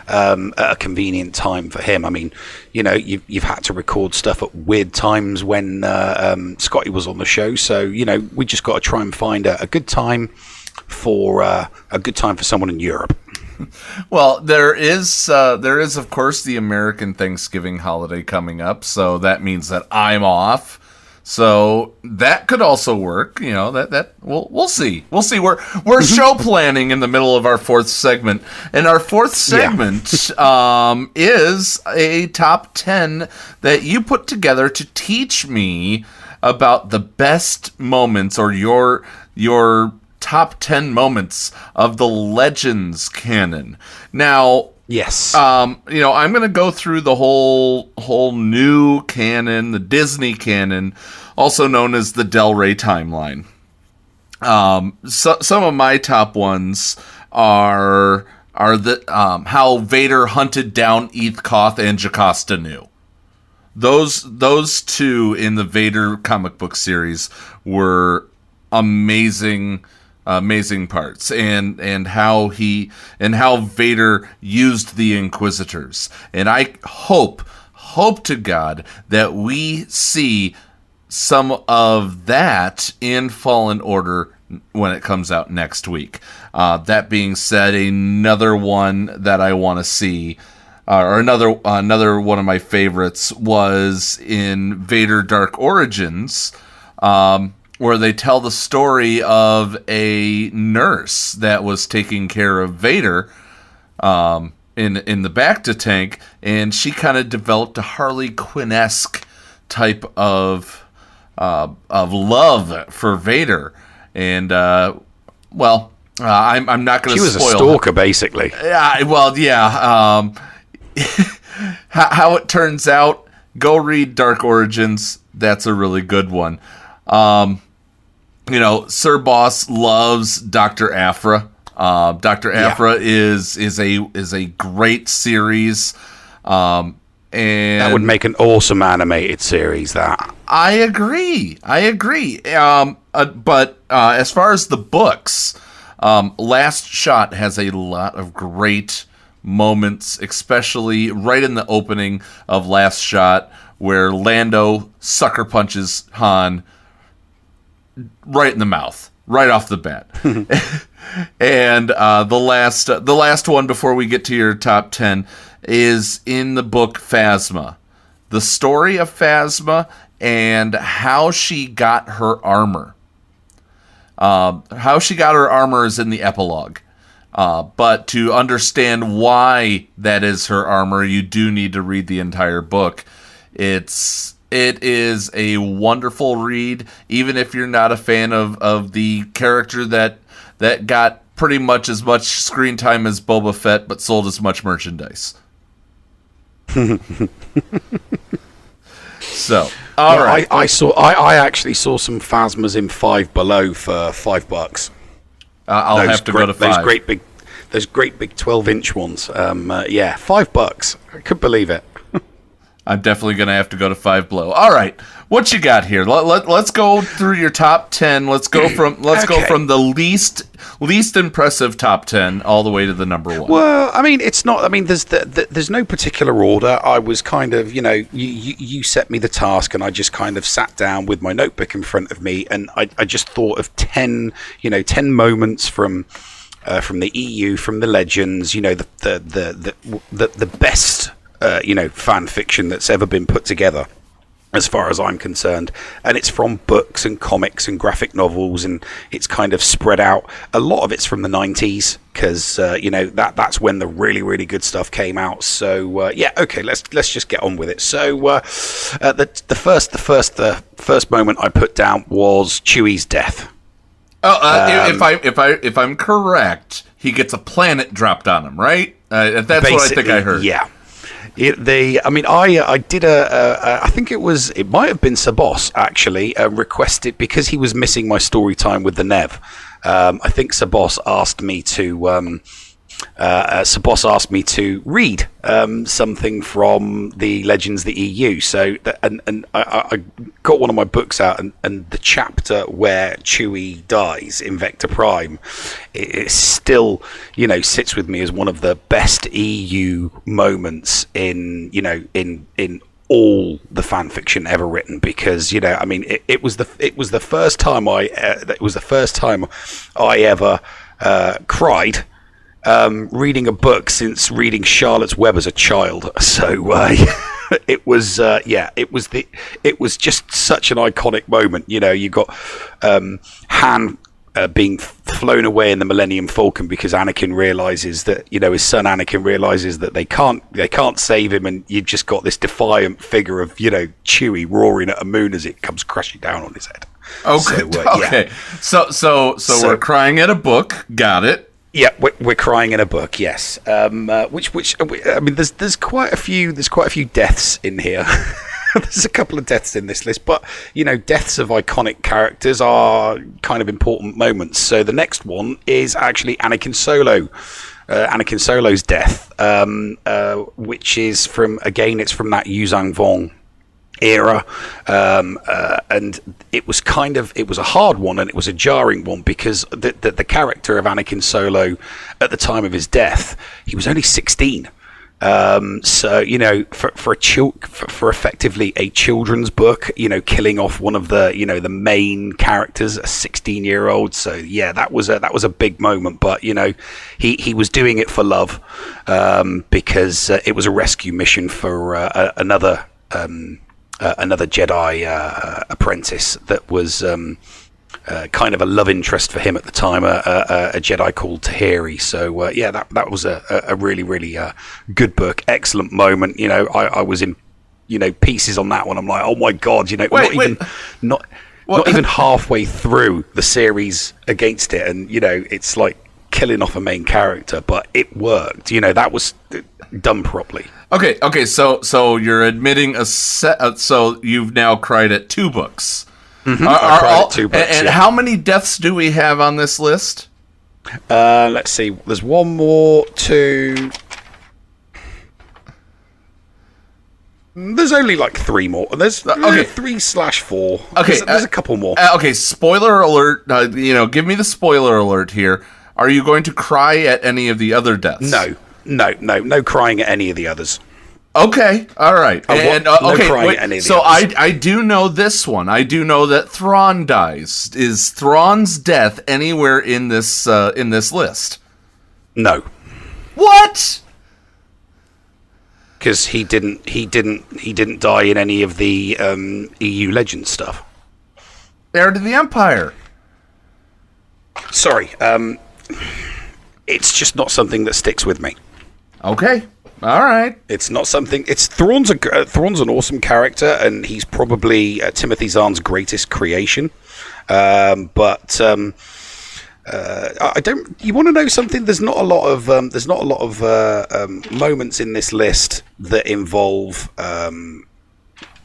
at a convenient time for him. I mean, you've had to record stuff at weird times when Scotty was on the show, so we just got to try and find a good time for someone in Europe. Well, there is of course the American Thanksgiving holiday coming up, so that means that I'm off. So that could also work, that we'll see. We'll see. We're show planning in the middle of our fourth segment. And our fourth segment is a top 10 that you put together to teach me about the best moments, or your top 10 moments of the Legends canon. Now, yes. I'm going to go through the whole new canon, the Disney canon, also known as the Del Rey timeline. Some of my top ones are the how Vader hunted down Ethkoth and Jocasta Nu. Those two in the Vader comic book series were amazing parts, and how Vader used the Inquisitors. And I hope to God that we see some of that in Fallen Order when it comes out next week. That being said, another one that I want to see, or another one of my favorites, was in Vader Dark Origins, where they tell the story of a nurse that was taking care of Vader in the Bacta tank, and she kind of developed a Harley Quinn-esque type of love for Vader. And I'm not going to spoil. She was a stalker, basically. Yeah, well, yeah. How it turns out, go read Dark Origins. That's a really good one. Sir Boss loves Dr. Aphra. Dr. Aphra is a great series. And that would make an awesome animated series. That I agree. But as far as the books, Last Shot has a lot of great moments, especially right in the opening of Last Shot, where Lando sucker punches Han right in the mouth, right off the bat. And the last one before we get to your top 10 is in the book Phasma, the story of Phasma and how she got her armor. How she got her armor is in the epilogue. But to understand why that is her armor, you do need to read the entire book. It is a wonderful read, even if you're not a fan of the character that got pretty much as much screen time as Boba Fett, but sold as much merchandise. So, all right. I actually saw some Phasmas in Five Below for $5. I'll have to go to 5. Those great big 12-inch ones. Yeah, $5. I couldn't believe it. I'm definitely going to have to go to Five Below. All right, what you got here? Let's go through your top 10. Let's go from the least impressive top 10 all the way to the number 1. Well, I mean, it's not. I mean, there's no particular order. I was kind of, you set me the task, and I just kind of sat down with my notebook in front of me, and I just thought of 10 moments from the EU, from the Legends, the best. Fan fiction that's ever been put together, as far as I'm concerned, and it's from books and comics and graphic novels, and it's kind of spread out. A lot of it's from the 90s because that's when the really, really good stuff came out. So let's just get on with it. So the first moment I put down was Chewie's death. If I'm correct, he gets a planet dropped on him, right? That's what I think I heard. Yeah. I think it might have been Sabos actually requested, because he was missing my story time with the Nev. I think Sabos asked me to read something from the Legends of the EU. So I got one of my books out, and the chapter where Chewie dies in Vector Prime, it still sits with me as one of the best EU moments in all the fan fiction ever written, because it was the first time I ever cried reading a book since reading Charlotte's Web as a child. So it was just such an iconic moment. You got Han being flown away in the Millennium Falcon because Anakin realizes that his son Anakin realizes that they can't save him, and you've just got this defiant figure of Chewie roaring at a moon as it comes crashing down on his head. Okay. So we're crying at a book. Got it. Yeah, we're crying in a book. Yes. Which I mean, there's quite a few deaths in here. There's a couple of deaths in this list, but deaths of iconic characters are kind of important moments. So the next one is actually Anakin Solo. Anakin Solo's death, which is from that Yuzang Vong era, and it was a hard one, and it was a jarring one, because the character of Anakin Solo at the time of his death, he was only 16. So for effectively a children's book, killing off one of the main characters, a 16-year-old. So yeah, that was a big moment. But he was doing it for love, because it was a rescue mission for another Jedi apprentice that was kind of a love interest for him at the time, a Jedi called Tahiri. So that was a really, really good book. Excellent moment. I was in pieces on that one. I'm like, oh my god, not even halfway through the series against it, and it's like killing off a main character, but it worked. That was done properly. Okay. So you're admitting so you've now cried at 2 books. Mm-hmm. I cried at 2 books. And how many deaths do we have on this list? Let's see. There's one more, 2. There's only like 3 more. There's 3/4. Okay, there's a couple more. Okay, spoiler alert. Give me the spoiler alert here. Are you going to cry at any of the other deaths? No crying at any of the others. Okay, all right. Crying at any of the others. I do know this one. I do know that Thrawn dies. Is Thrawn's death anywhere in this list? No. What? because he didn't die in any of the EU Legends stuff. Heir to the Empire. Sorry, it's just not something that sticks with me. Okay, all right. It's not something. It's Thrawn's an awesome character, and he's probably Timothy Zahn's greatest creation. But I don't. You want to know something? There's not a lot of moments in this list that involve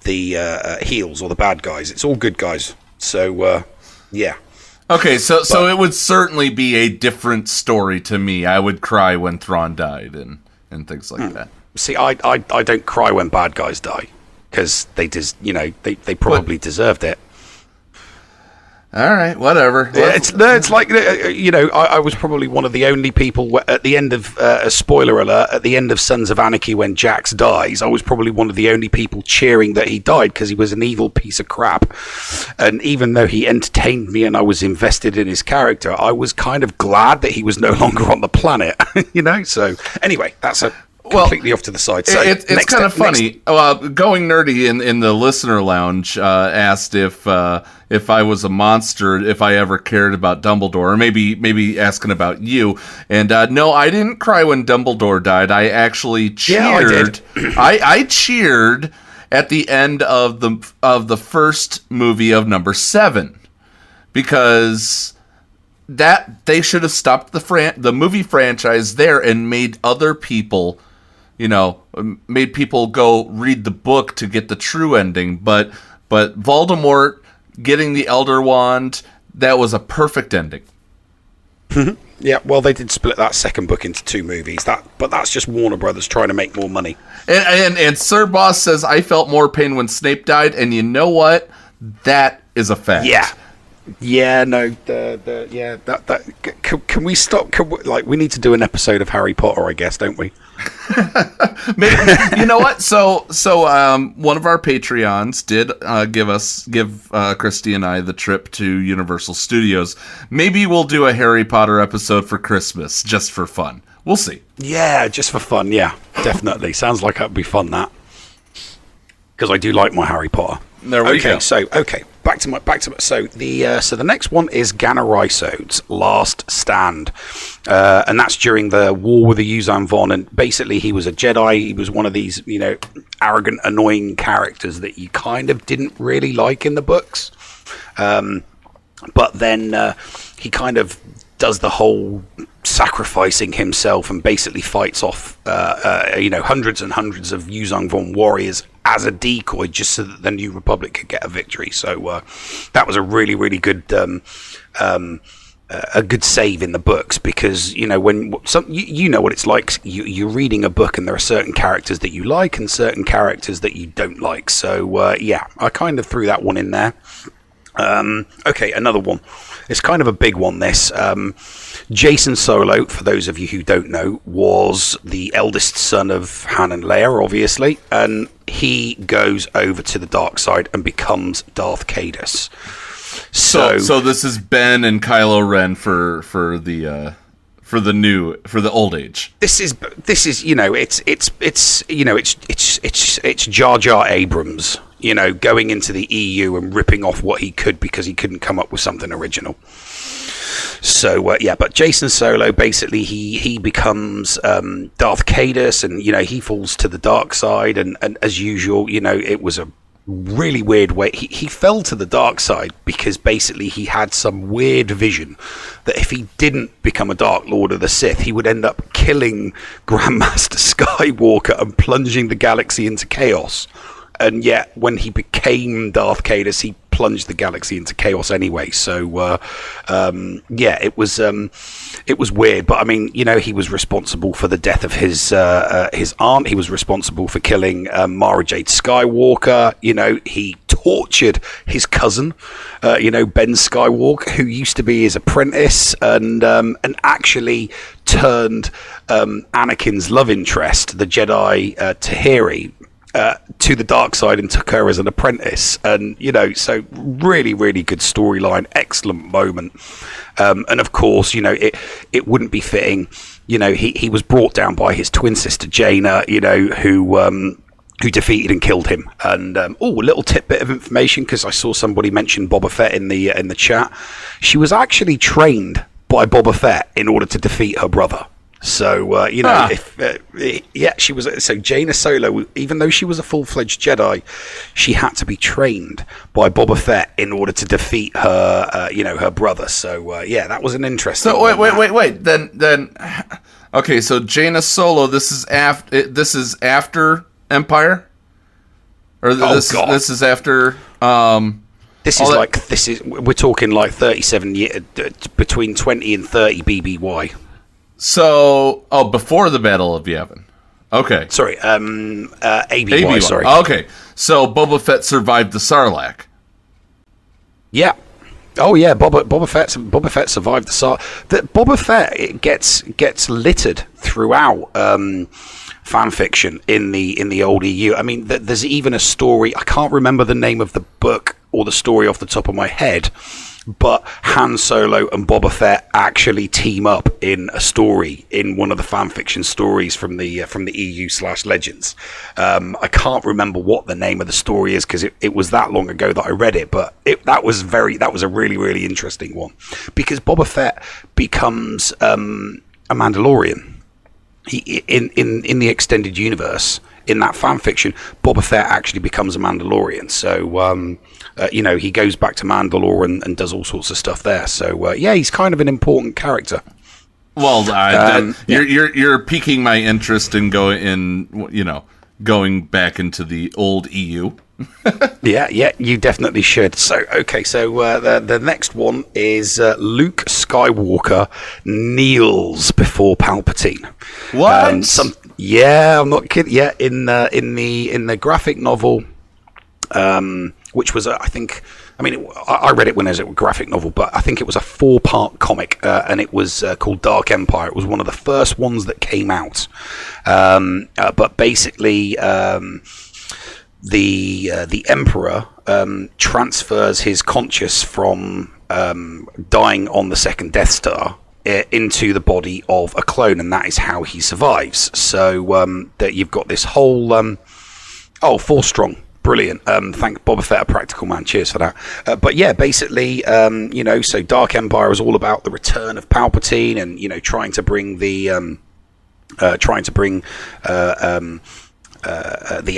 the heels or the bad guys. It's all good guys. So yeah. Okay, so it would certainly be a different story to me. I would cry when Thrawn died and things like that. See, I don't cry when bad guys die because they probably deserved it. All right, whatever. It's like I was probably one of the only people at the end of spoiler alert, at the end of Sons of Anarchy when Jax dies. I was probably one of the only people cheering that he died because he was an evil piece of crap. And even though he entertained me and I was invested in his character, I was kind of glad that he was no longer on the planet. So anyway, that's completely off to the side. So it's kind of funny. Going nerdy in the listener lounge asked if I was a monster, if I ever cared about Dumbledore, or maybe asking about you. And no, I didn't cry when Dumbledore died. I actually cheered. Yeah, I did. I cheered at the end of the first movie of number 7 because that they should have stopped the movie franchise there and made other people. Made people go read the book to get the true ending. But Voldemort getting the Elder Wand, that was a perfect ending. Yeah, well, they did split that second book into 2 movies. But that's just Warner Brothers trying to make more money. And Sir Boss says, I felt more pain when Snape died, and you know what? That is a fact. Yeah, no, can we stop? We need to do an episode of Harry Potter, I guess, don't we? Maybe, you know what? So one of our Patreons did give Christy and I the trip to Universal Studios. Maybe we'll do a Harry Potter episode for Christmas, just for fun. We'll see. Yeah, just for fun. Yeah, definitely. Sounds like that'd be fun. That because I do like my Harry Potter. There we go. So back to the next one is Ganna Rhysode's Last Stand, and that's during the war with the Yuuzhan Vong, and basically he was a Jedi. He was one of these arrogant, annoying characters that you kind of didn't really like in the books, but then he kind of does the whole sacrificing himself and basically fights off hundreds and hundreds of Yuuzhan Vong warriors as a decoy just so that the New Republic could get a victory. So that was a really, really good a good save in the books because when you know what it's like, you're reading a book and there are certain characters that you like and certain characters that you don't like. So I kind of threw that one in there. Okay, another one. It's kind of a big one, this. Jason Solo, for those of you who don't know, was the eldest son of Han and Leia, obviously, and he goes over to the dark side and becomes Darth Caedus. So this is Ben and Kylo Ren for the old age. This is it's Jar Jar Abrams, going into the EU and ripping off what he could because he couldn't come up with something original. So but Jason Solo basically he becomes Darth Caedus, and he falls to the dark side, and as usual, it was a really weird way. He fell to the dark side because basically he had some weird vision that if he didn't become a Dark Lord of the Sith, he would end up killing Grandmaster Skywalker and plunging the galaxy into chaos. And yet, when he became Darth Caedus, he plunged the galaxy into chaos anyway. So, it was weird. But I mean, he was responsible for the death of his aunt. He was responsible for killing Mara Jade Skywalker. He tortured his cousin, Ben Skywalker, who used to be his apprentice, and actually turned Anakin's love interest, the Jedi Tahiri, to the dark side and took her as an apprentice. And, so really, really good storyline, excellent moment. And of course, it wouldn't be fitting. He was brought down by his twin sister, Jaina, who defeated and killed him. And a little tidbit of information, because I saw somebody mention Boba Fett in the chat. She was actually trained by Boba Fett in order to defeat her brother. So she was. So Jaina Solo, even though she was a full-fledged Jedi, she had to be trained by Boba Fett in order to defeat her, her brother. So that was an interesting. So wait. Then, okay. So Jaina Solo, this is after Empire, or this is after. We're talking like 37 years, between 20 and 30 BBY. So, before the Battle of Yavin. Okay. Sorry, ABY, sorry. Okay, so Boba Fett survived the Sarlacc. Yeah. Oh yeah, Boba Fett survived the Sarlacc. Boba Fett, it gets littered throughout fan fiction in the old EU. I mean, there's even a story. I can't remember the name of the book or the story off the top of my head, but Han Solo and Boba Fett actually team up in a story in one of the fan fiction stories from the EU/Legends. I can't remember what the name of the story is because it was that long ago that I read it, but that was a really, really interesting one, because Boba Fett becomes a Mandalorian. In the extended universe, in that fan fiction, Boba Fett actually becomes a Mandalorian. So, he goes back to Mandalore and does all sorts of stuff there. So, he's kind of an important character. Well, you're piquing my interest in going back into the old EU. yeah, you definitely should. So, okay, the next one is Luke Skywalker kneels before Palpatine. What? I'm not kidding. Yeah, in the graphic novel, which was I read it when it was a graphic novel, but I think it was a 4-part comic, and it was called Dark Empire. It was one of the first ones that came out. But basically, the Emperor transfers his conscious from dying on the second Death Star into the body of a clone, and that is how he survives. So that you've got this whole 4 strong. Brilliant. Thank Boba Fett, a practical man. Cheers for that. But yeah, basically, so Dark Empire is all about the return of Palpatine and, trying to bring the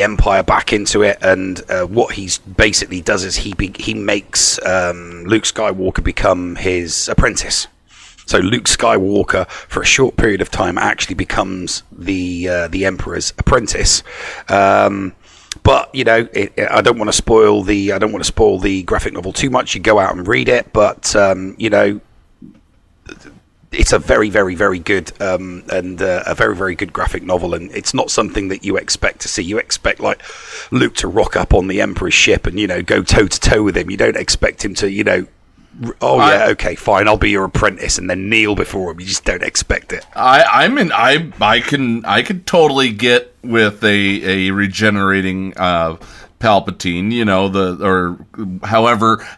Empire back into it. And what he's basically does is he makes Luke Skywalker become his apprentice. So Luke Skywalker, for a short period of time, actually becomes the Emperor's apprentice. But I don't want to spoil the graphic novel too much. You go out and read it, but it's a very, very, very good and a very, very good graphic novel, and it's not something that you expect to see. You expect like Luke to rock up on the Emperor's ship and go toe to toe with him. You don't expect him to okay, fine, I'll be your apprentice, and then kneel before him. You just don't expect it. I can totally get with a regenerating Palpatine, or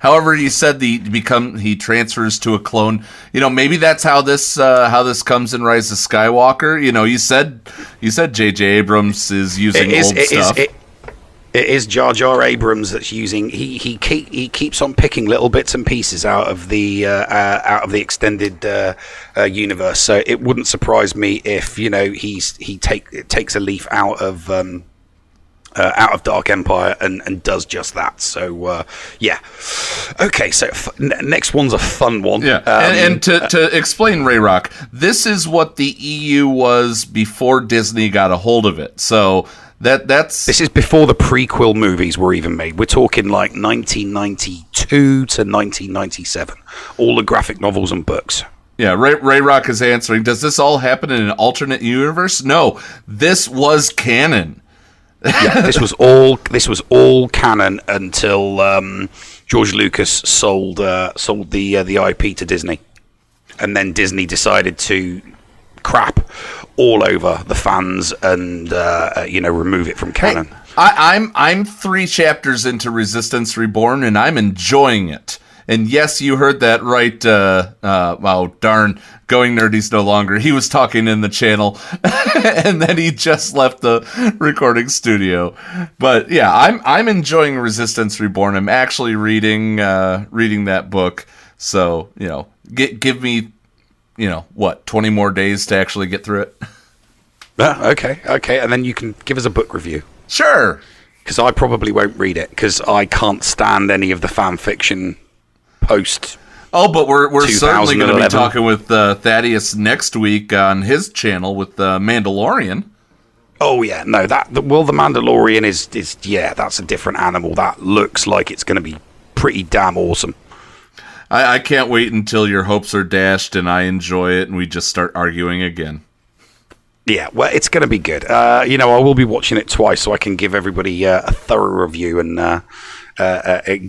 however you said he transfers to a clone. Maybe that's how this comes in Rise of Skywalker. You said J.J. Abrams is using old stuff. It is Jar Jar Abrams that's using. He keeps on picking little bits and pieces out of the extended universe. So it wouldn't surprise me if he takes a leaf out of Dark Empire and does just that. So yeah. Okay. So next one's a fun one. Yeah. And to explain, Rayrock, this is what the EU was before Disney got a hold of it. So. This is before the prequel movies were even made. We're talking like 1992 to 1997. All the graphic novels and books. Yeah, Ray Rock is answering. Does this all happen in an alternate universe? No, this was canon. Yeah, this was all canon until George Lucas sold the IP to Disney, and then Disney decided to crap all over the fans and remove it from canon. I'm 3 chapters into Resistance Reborn, and I'm enjoying it. And yes, you heard that right. Oh, darn. Going Nerdy's no longer. He was talking in the channel, and then he just left the recording studio. But yeah, I'm enjoying Resistance Reborn. I'm actually reading that book. So, give me, 20 more days to actually get through it. Okay. And then you can give us a book review. Sure. Because I probably won't read it, because I can't stand any of the fan fiction post. Oh, but we're certainly going to be talking with Thaddeus next week on his channel with Mandalorian. Oh yeah, no, the Mandalorian is that's a different animal. That looks like it's going to be pretty damn awesome. I can't wait until your hopes are dashed and I enjoy it and we just start arguing again. Yeah, well, it's going to be good. I will be watching it twice so I can give everybody a thorough review and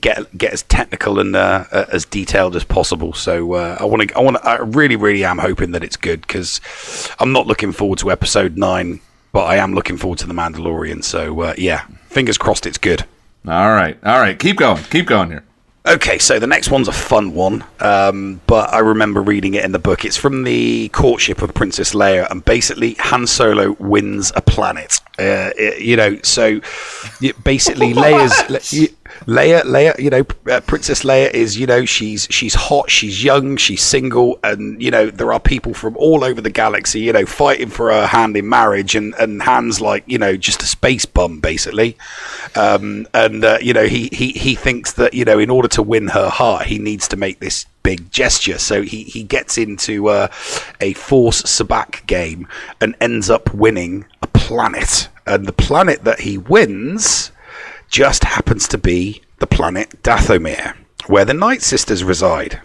get as technical and as detailed as possible. So I really, really am hoping that it's good, because I'm not looking forward to episode 9, but I am looking forward to The Mandalorian. So fingers crossed it's good. All right. Keep going here. Okay, so the next one's a fun one, but I remember reading it in the book. It's from the courtship of Princess Leia, and basically Han Solo wins a planet. So basically Leia, Princess Leia is, she's hot, she's young, she's single, and there are people from all over the galaxy, fighting for her hand in marriage, and Han's like, just a space bum basically, he thinks that in order to win her heart, he needs to make this big gesture. So he gets into a Force sabacc game and ends up winning a planet. And the planet that he wins just happens to be the planet Dathomir, where the Night Sisters reside.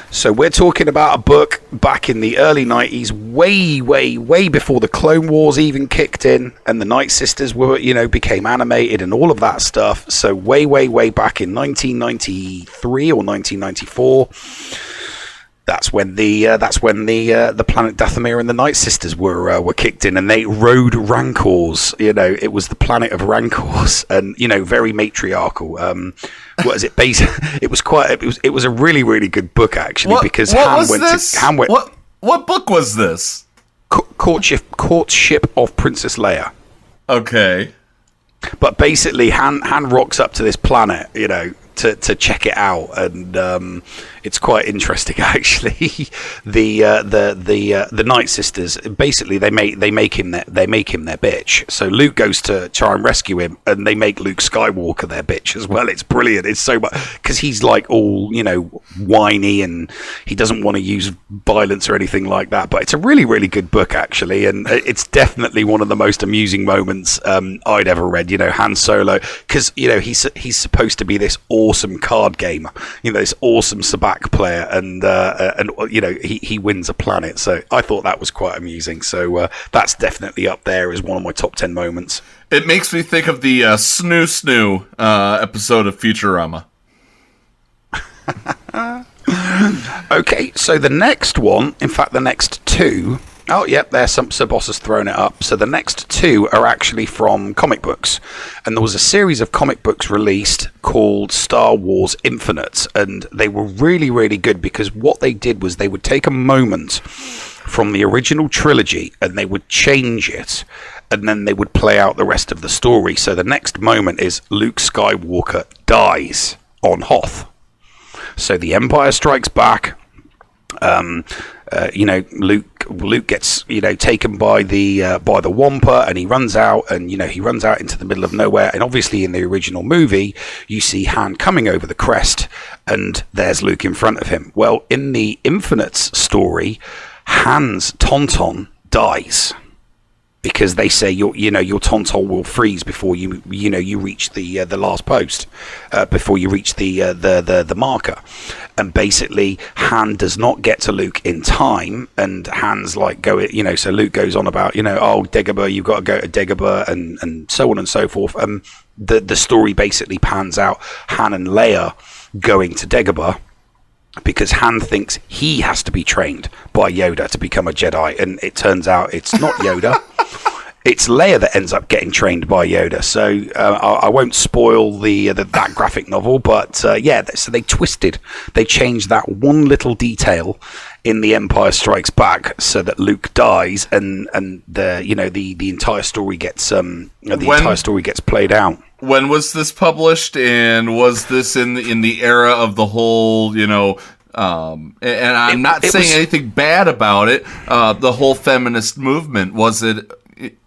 So we're talking about a book back in the early 90s, way, way, way before the Clone Wars even kicked in, and the Night Sisters were, became animated and all of that stuff. So way, way, way back in 1993 or 1994. That's when the planet Dathomir and the Night Sisters were kicked in, and they rode Rancors. It was the planet of Rancors, and very matriarchal. What is it based? It was a really, really good book actually, because what book was this? Courtship of Princess Leia. Okay, but basically Han rocks up to this planet, to check it out, and it's quite interesting actually. The Night Sisters basically they make him their bitch. So Luke goes to try and rescue him, and they make Luke Skywalker their bitch as well. It's brilliant. It's so much because he's like all whiny, and he doesn't want to use violence or anything like that. But it's a really, really good book actually, and it's definitely one of the most amusing moments I'd ever read. Han Solo, because he's supposed to be this awesome card gamer, this awesome sabacc player, and he wins a planet. So I thought that was quite amusing. So that's definitely up there as one of my top 10 moments. It makes me think of the Snoo episode of Futurama. Okay, so the next one, in fact the next two, oh yep, there's Sir Boss has thrown it up. So the next two are actually from comic books, and there was a series of comic books released called Star Wars Infinite, and they were really, really good, because what they did was they would take a moment from the original trilogy and they would change it, and then they would play out the rest of the story. So the next moment is Luke Skywalker dies on Hoth. So the Empire strikes back. Luke gets taken by the Wampa, and he runs out, and he runs out into the middle of nowhere. And obviously in the original movie you see Han coming over the crest, and there's Luke in front of him. Well, in the Infinite story, Han's Tauntaun dies, because they say your Tauntaun will freeze before you reach the last post, before you reach the marker. And basically Han does not get to Luke in time, and Han's like so Luke goes on about Dagobah, you've got to go to Dagobah, and so on and so forth. The story basically pans out Han and Leia going to Dagobah, because Han thinks he has to be trained by Yoda to become a Jedi, and it turns out it's not Yoda. it's Leia that ends up getting trained by Yoda. So I won't spoil that graphic novel, but so they changed that one little detail in The Empire Strikes Back so that Luke dies, and the entire story gets entire story gets played out. When was this published, and was this in the era of the whole, and I'm not saying anything bad about it, the whole feminist movement? Was it,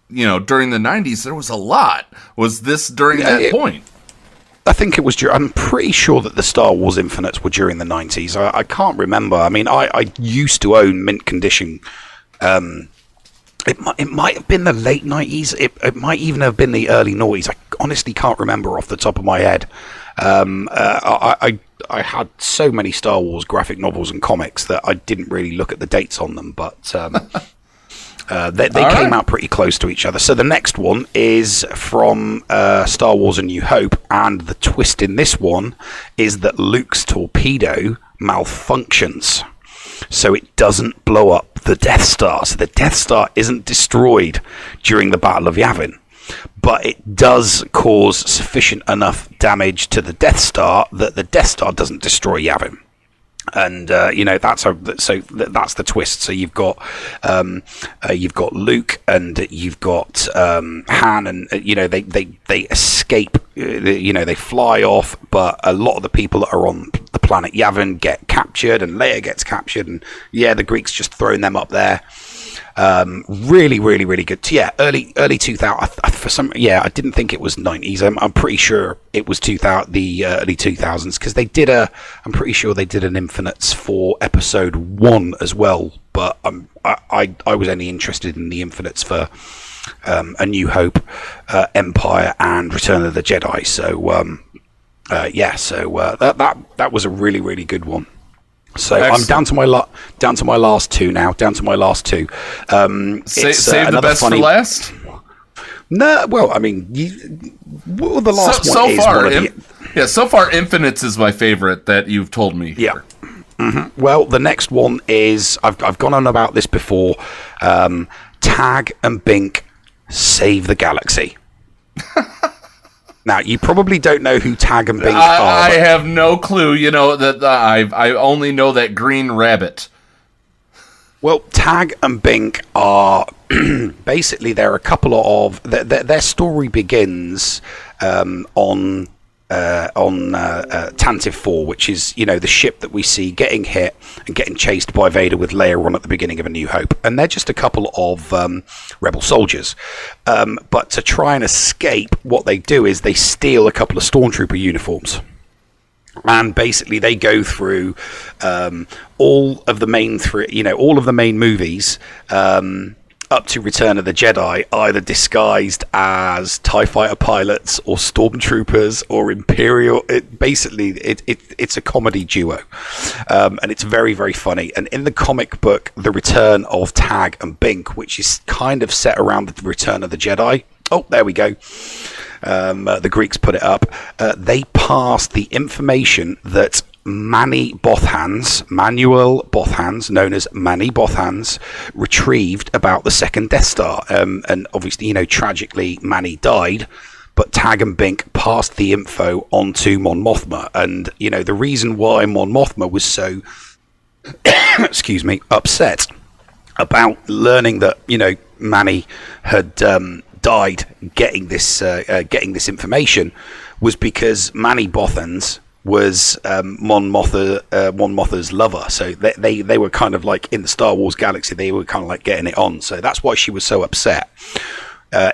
during the 90s? There was a lot. Was this during that point? I think it was. I'm pretty sure that the Star Wars Infinites were during the 90s. I can't remember. I mean, I used to own mint condition. It might have been the late 90s. It might even have been the early noughties. I honestly can't remember off the top of my head. I had so many Star Wars graphic novels and comics that I didn't really look at the dates on them, but they came out pretty close to each other. So the next one is from Star Wars A New Hope, and the twist in this one is that Luke's torpedo malfunctions. So it doesn't blow up the Death Star. So the Death Star isn't destroyed during the Battle of Yavin, but it does cause sufficient enough damage to the Death Star that the Death Star doesn't destroy Yavin. And that's the twist. So you've got Luke, and you've got Han, and they escape. They fly off, but a lot of the people that are on the planet Yavin get captured, and Leia gets captured, and the Greeks just throwing them up there. Really, really, really good. Early 2000. I didn't think it was 90s. I'm pretty sure it was the early 2000s, because they did I'm pretty sure they did an Infinites for episode 1 as well. But I was only interested in the Infinites for A New Hope, Empire, and Return of the Jedi. So that was a really, really good one. So excellent. I'm down to my last two now. Save the best for last. No, well, I mean, the last one so is far. One of So far, Infinites is my favorite that you've told me. Yeah. Mm-hmm. Well, the next one is I've gone on about this before. Tag and Bink save the galaxy. Now, you probably don't know who Tag and Bink are. I have no clue. That I only know that green rabbit. Well, Tag and Bink are basically, they're a couple of their story begins on Tantive 4, which is the ship that we see getting hit and getting chased by Vader with Leia on at the beginning of A New Hope, and they're just a couple of rebel soldiers. But to try and escape, what they do is they steal a couple of stormtrooper uniforms. And basically, they go through all of the main movies up to Return of the Jedi, either disguised as TIE fighter pilots or stormtroopers or Imperial. It's a comedy duo, and it's very, very funny. And in the comic book, The Return of Tag and Bink, which is kind of set around the Return of the Jedi. Oh, there we go. The Greeks put it up. They passed the information that Manuel Bothans, known as Manny Bothans, retrieved about the second Death Star. And obviously, tragically, Manny died, but Tag and Bink passed the info on to Mon Mothma. And, the reason why Mon Mothma was so, upset about learning that, Manny had died getting this information was because Manny Bothans was Mon Mothma's lover. So they were kind of like in the Star Wars galaxy, they were kind of like getting it on. So that's why she was so upset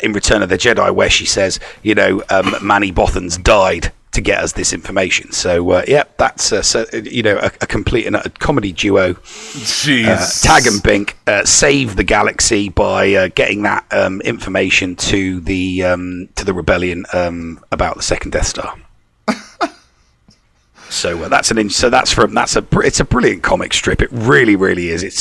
in Return of the Jedi, where she says, Manny Bothans died to get us this information. So that's a complete and a comedy duo. Jeez. Tag and Bink save the galaxy by getting that information to the rebellion about the second Death Star. So it's a brilliant comic strip. It really, really is. It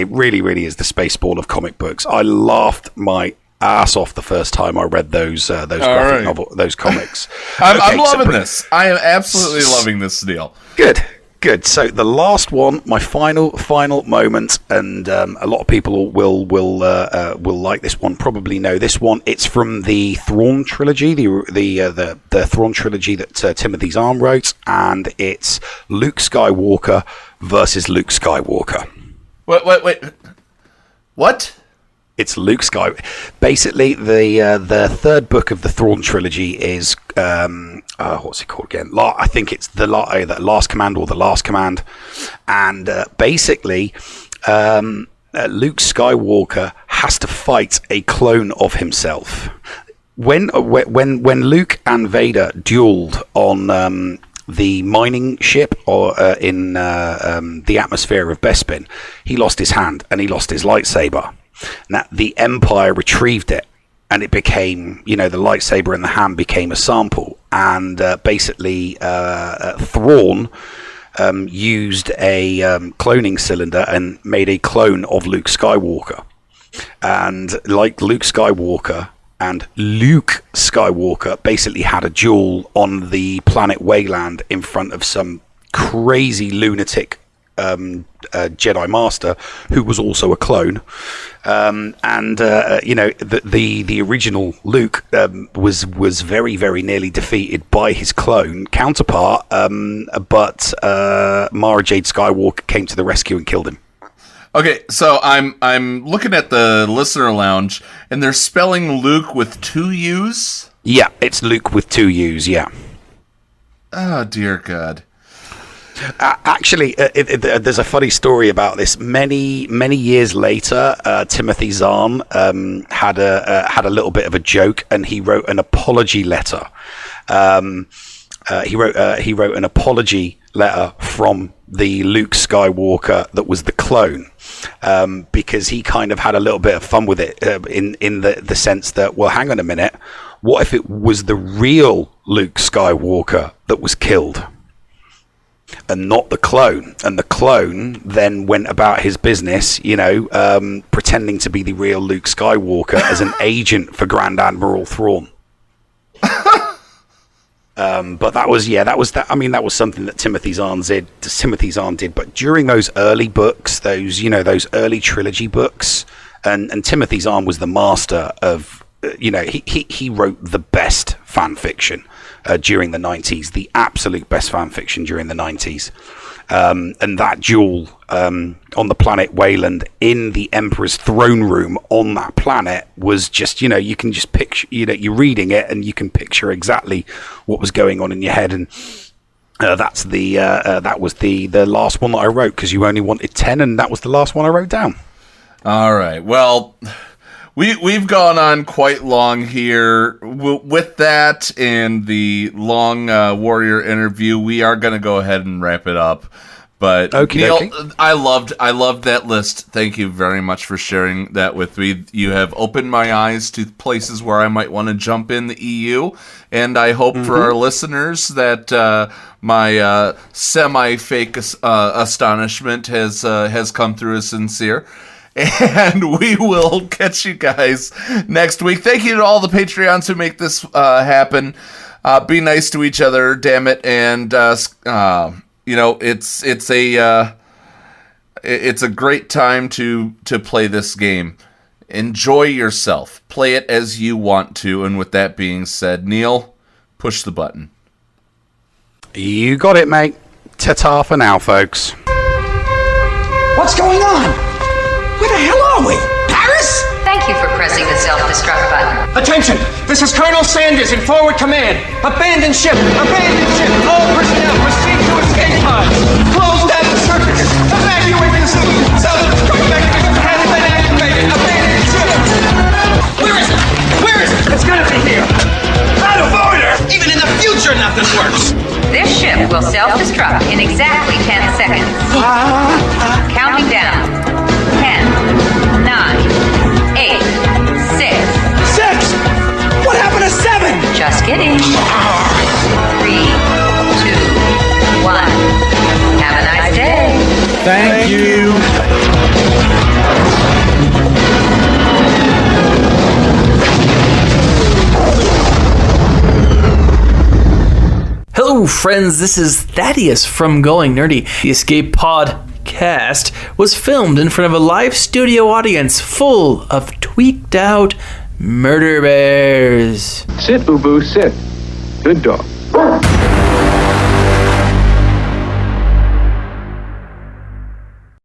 really, really is the Spaceball of comic books. I laughed my ass off the first time I read those comics. I'm loving this. I am absolutely loving this deal. Good. Good. So the last one, my final moment, and a lot of people will like this one. Probably know this one. It's from the Thrawn trilogy, the Thrawn trilogy that Timothy Zahn wrote, and it's Luke Skywalker versus Luke Skywalker. Wait. What? It's Luke Skywalker. Basically, the third book of the Thrawn trilogy is what's it called again? I think it's the Last Command or the Last Command, and basically, Luke Skywalker has to fight a clone of himself. When Luke and Vader dueled on the mining ship or in the atmosphere of Bespin, he lost his hand and he lost his lightsaber. Now the Empire retrieved it, and it became, the lightsaber in the hand became a sample, and basically Thrawn used a cloning cylinder and made a clone of Luke Skywalker. And like Luke Skywalker and Luke Skywalker basically had a duel on the planet Wayland in front of some crazy lunatic Jedi Master who was also a clone, the original Luke was very, very nearly defeated by his clone counterpart, but Mara Jade Skywalker came to the rescue and killed him. Okay, so I'm looking at the listener lounge, and they're spelling Luke with 2 U's? Yeah, it's Luke with 2 U's, yeah. Oh, dear God. Actually, there's a funny story about this. Many years later, Timothy Zahn had a little bit of a joke, and he wrote an apology letter. He wrote an apology letter from the Luke Skywalker that was the clone, because he kind of had a little bit of fun with it in the sense that, well, hang on a minute, what if it was the real Luke Skywalker that was killed? And not the clone. And the clone then went about his business, pretending to be the real Luke Skywalker as an agent for Grand Admiral Thrawn. But that was something that Timothy Zahn did. But during those early books, those early trilogy books, and Timothy Zahn was the master of, he wrote the best fan fiction during the 90s, the absolute best fan fiction during the 90s. And that duel on the planet Wayland in the Emperor's throne room on that planet was just, you can just picture, you're reading it and you can picture exactly what was going on in your head. And that was the last one that I wrote, because you only wanted 10, and that was the last one I wrote down. All right. Well, we've gone on quite long here. With that and the long Warrior interview, we are going to go ahead and wrap it up. But Neil, I loved that list. Thank you very much for sharing that with me. You have opened my eyes to places where I might want to jump in the EU, and I hope for our listeners that my semi-fake astonishment has come through as sincere. And we will catch you guys next week. Thank you to all the Patreons who make this happen. Be nice to each other, damn it. And it's a great time to play this game. Enjoy yourself. Play it as you want to. And with that being said, Neil, push the button. You got it, mate. Ta-ta for now, folks. What's going on? Where the hell are we? Paris? Thank you for pressing the self-destruct button. Attention! This is Colonel Sanders in forward command. Abandon ship! Abandon ship! All personnel proceed to escape pods. Close down the circuits. Evacuate the city. Self-destruct mechanism has been activated. Abandon ship! Where is it? Where is it? It's gonna be here. Out of order! Even in the future, nothing works. This ship will self-destruct in exactly 10 seconds. Counting down. 10, 9, 8, 6. 6? What happened to 7? Just kidding. 3, 2, 1. Have a nice day. Thank you. Hello Hello, friends. This is Thaddeus from Going Nerdy. The Escape Podcast was filmed in front of a live studio audience full of tweaked out murder bears. Sit, Boo Boo, sit. Good dog.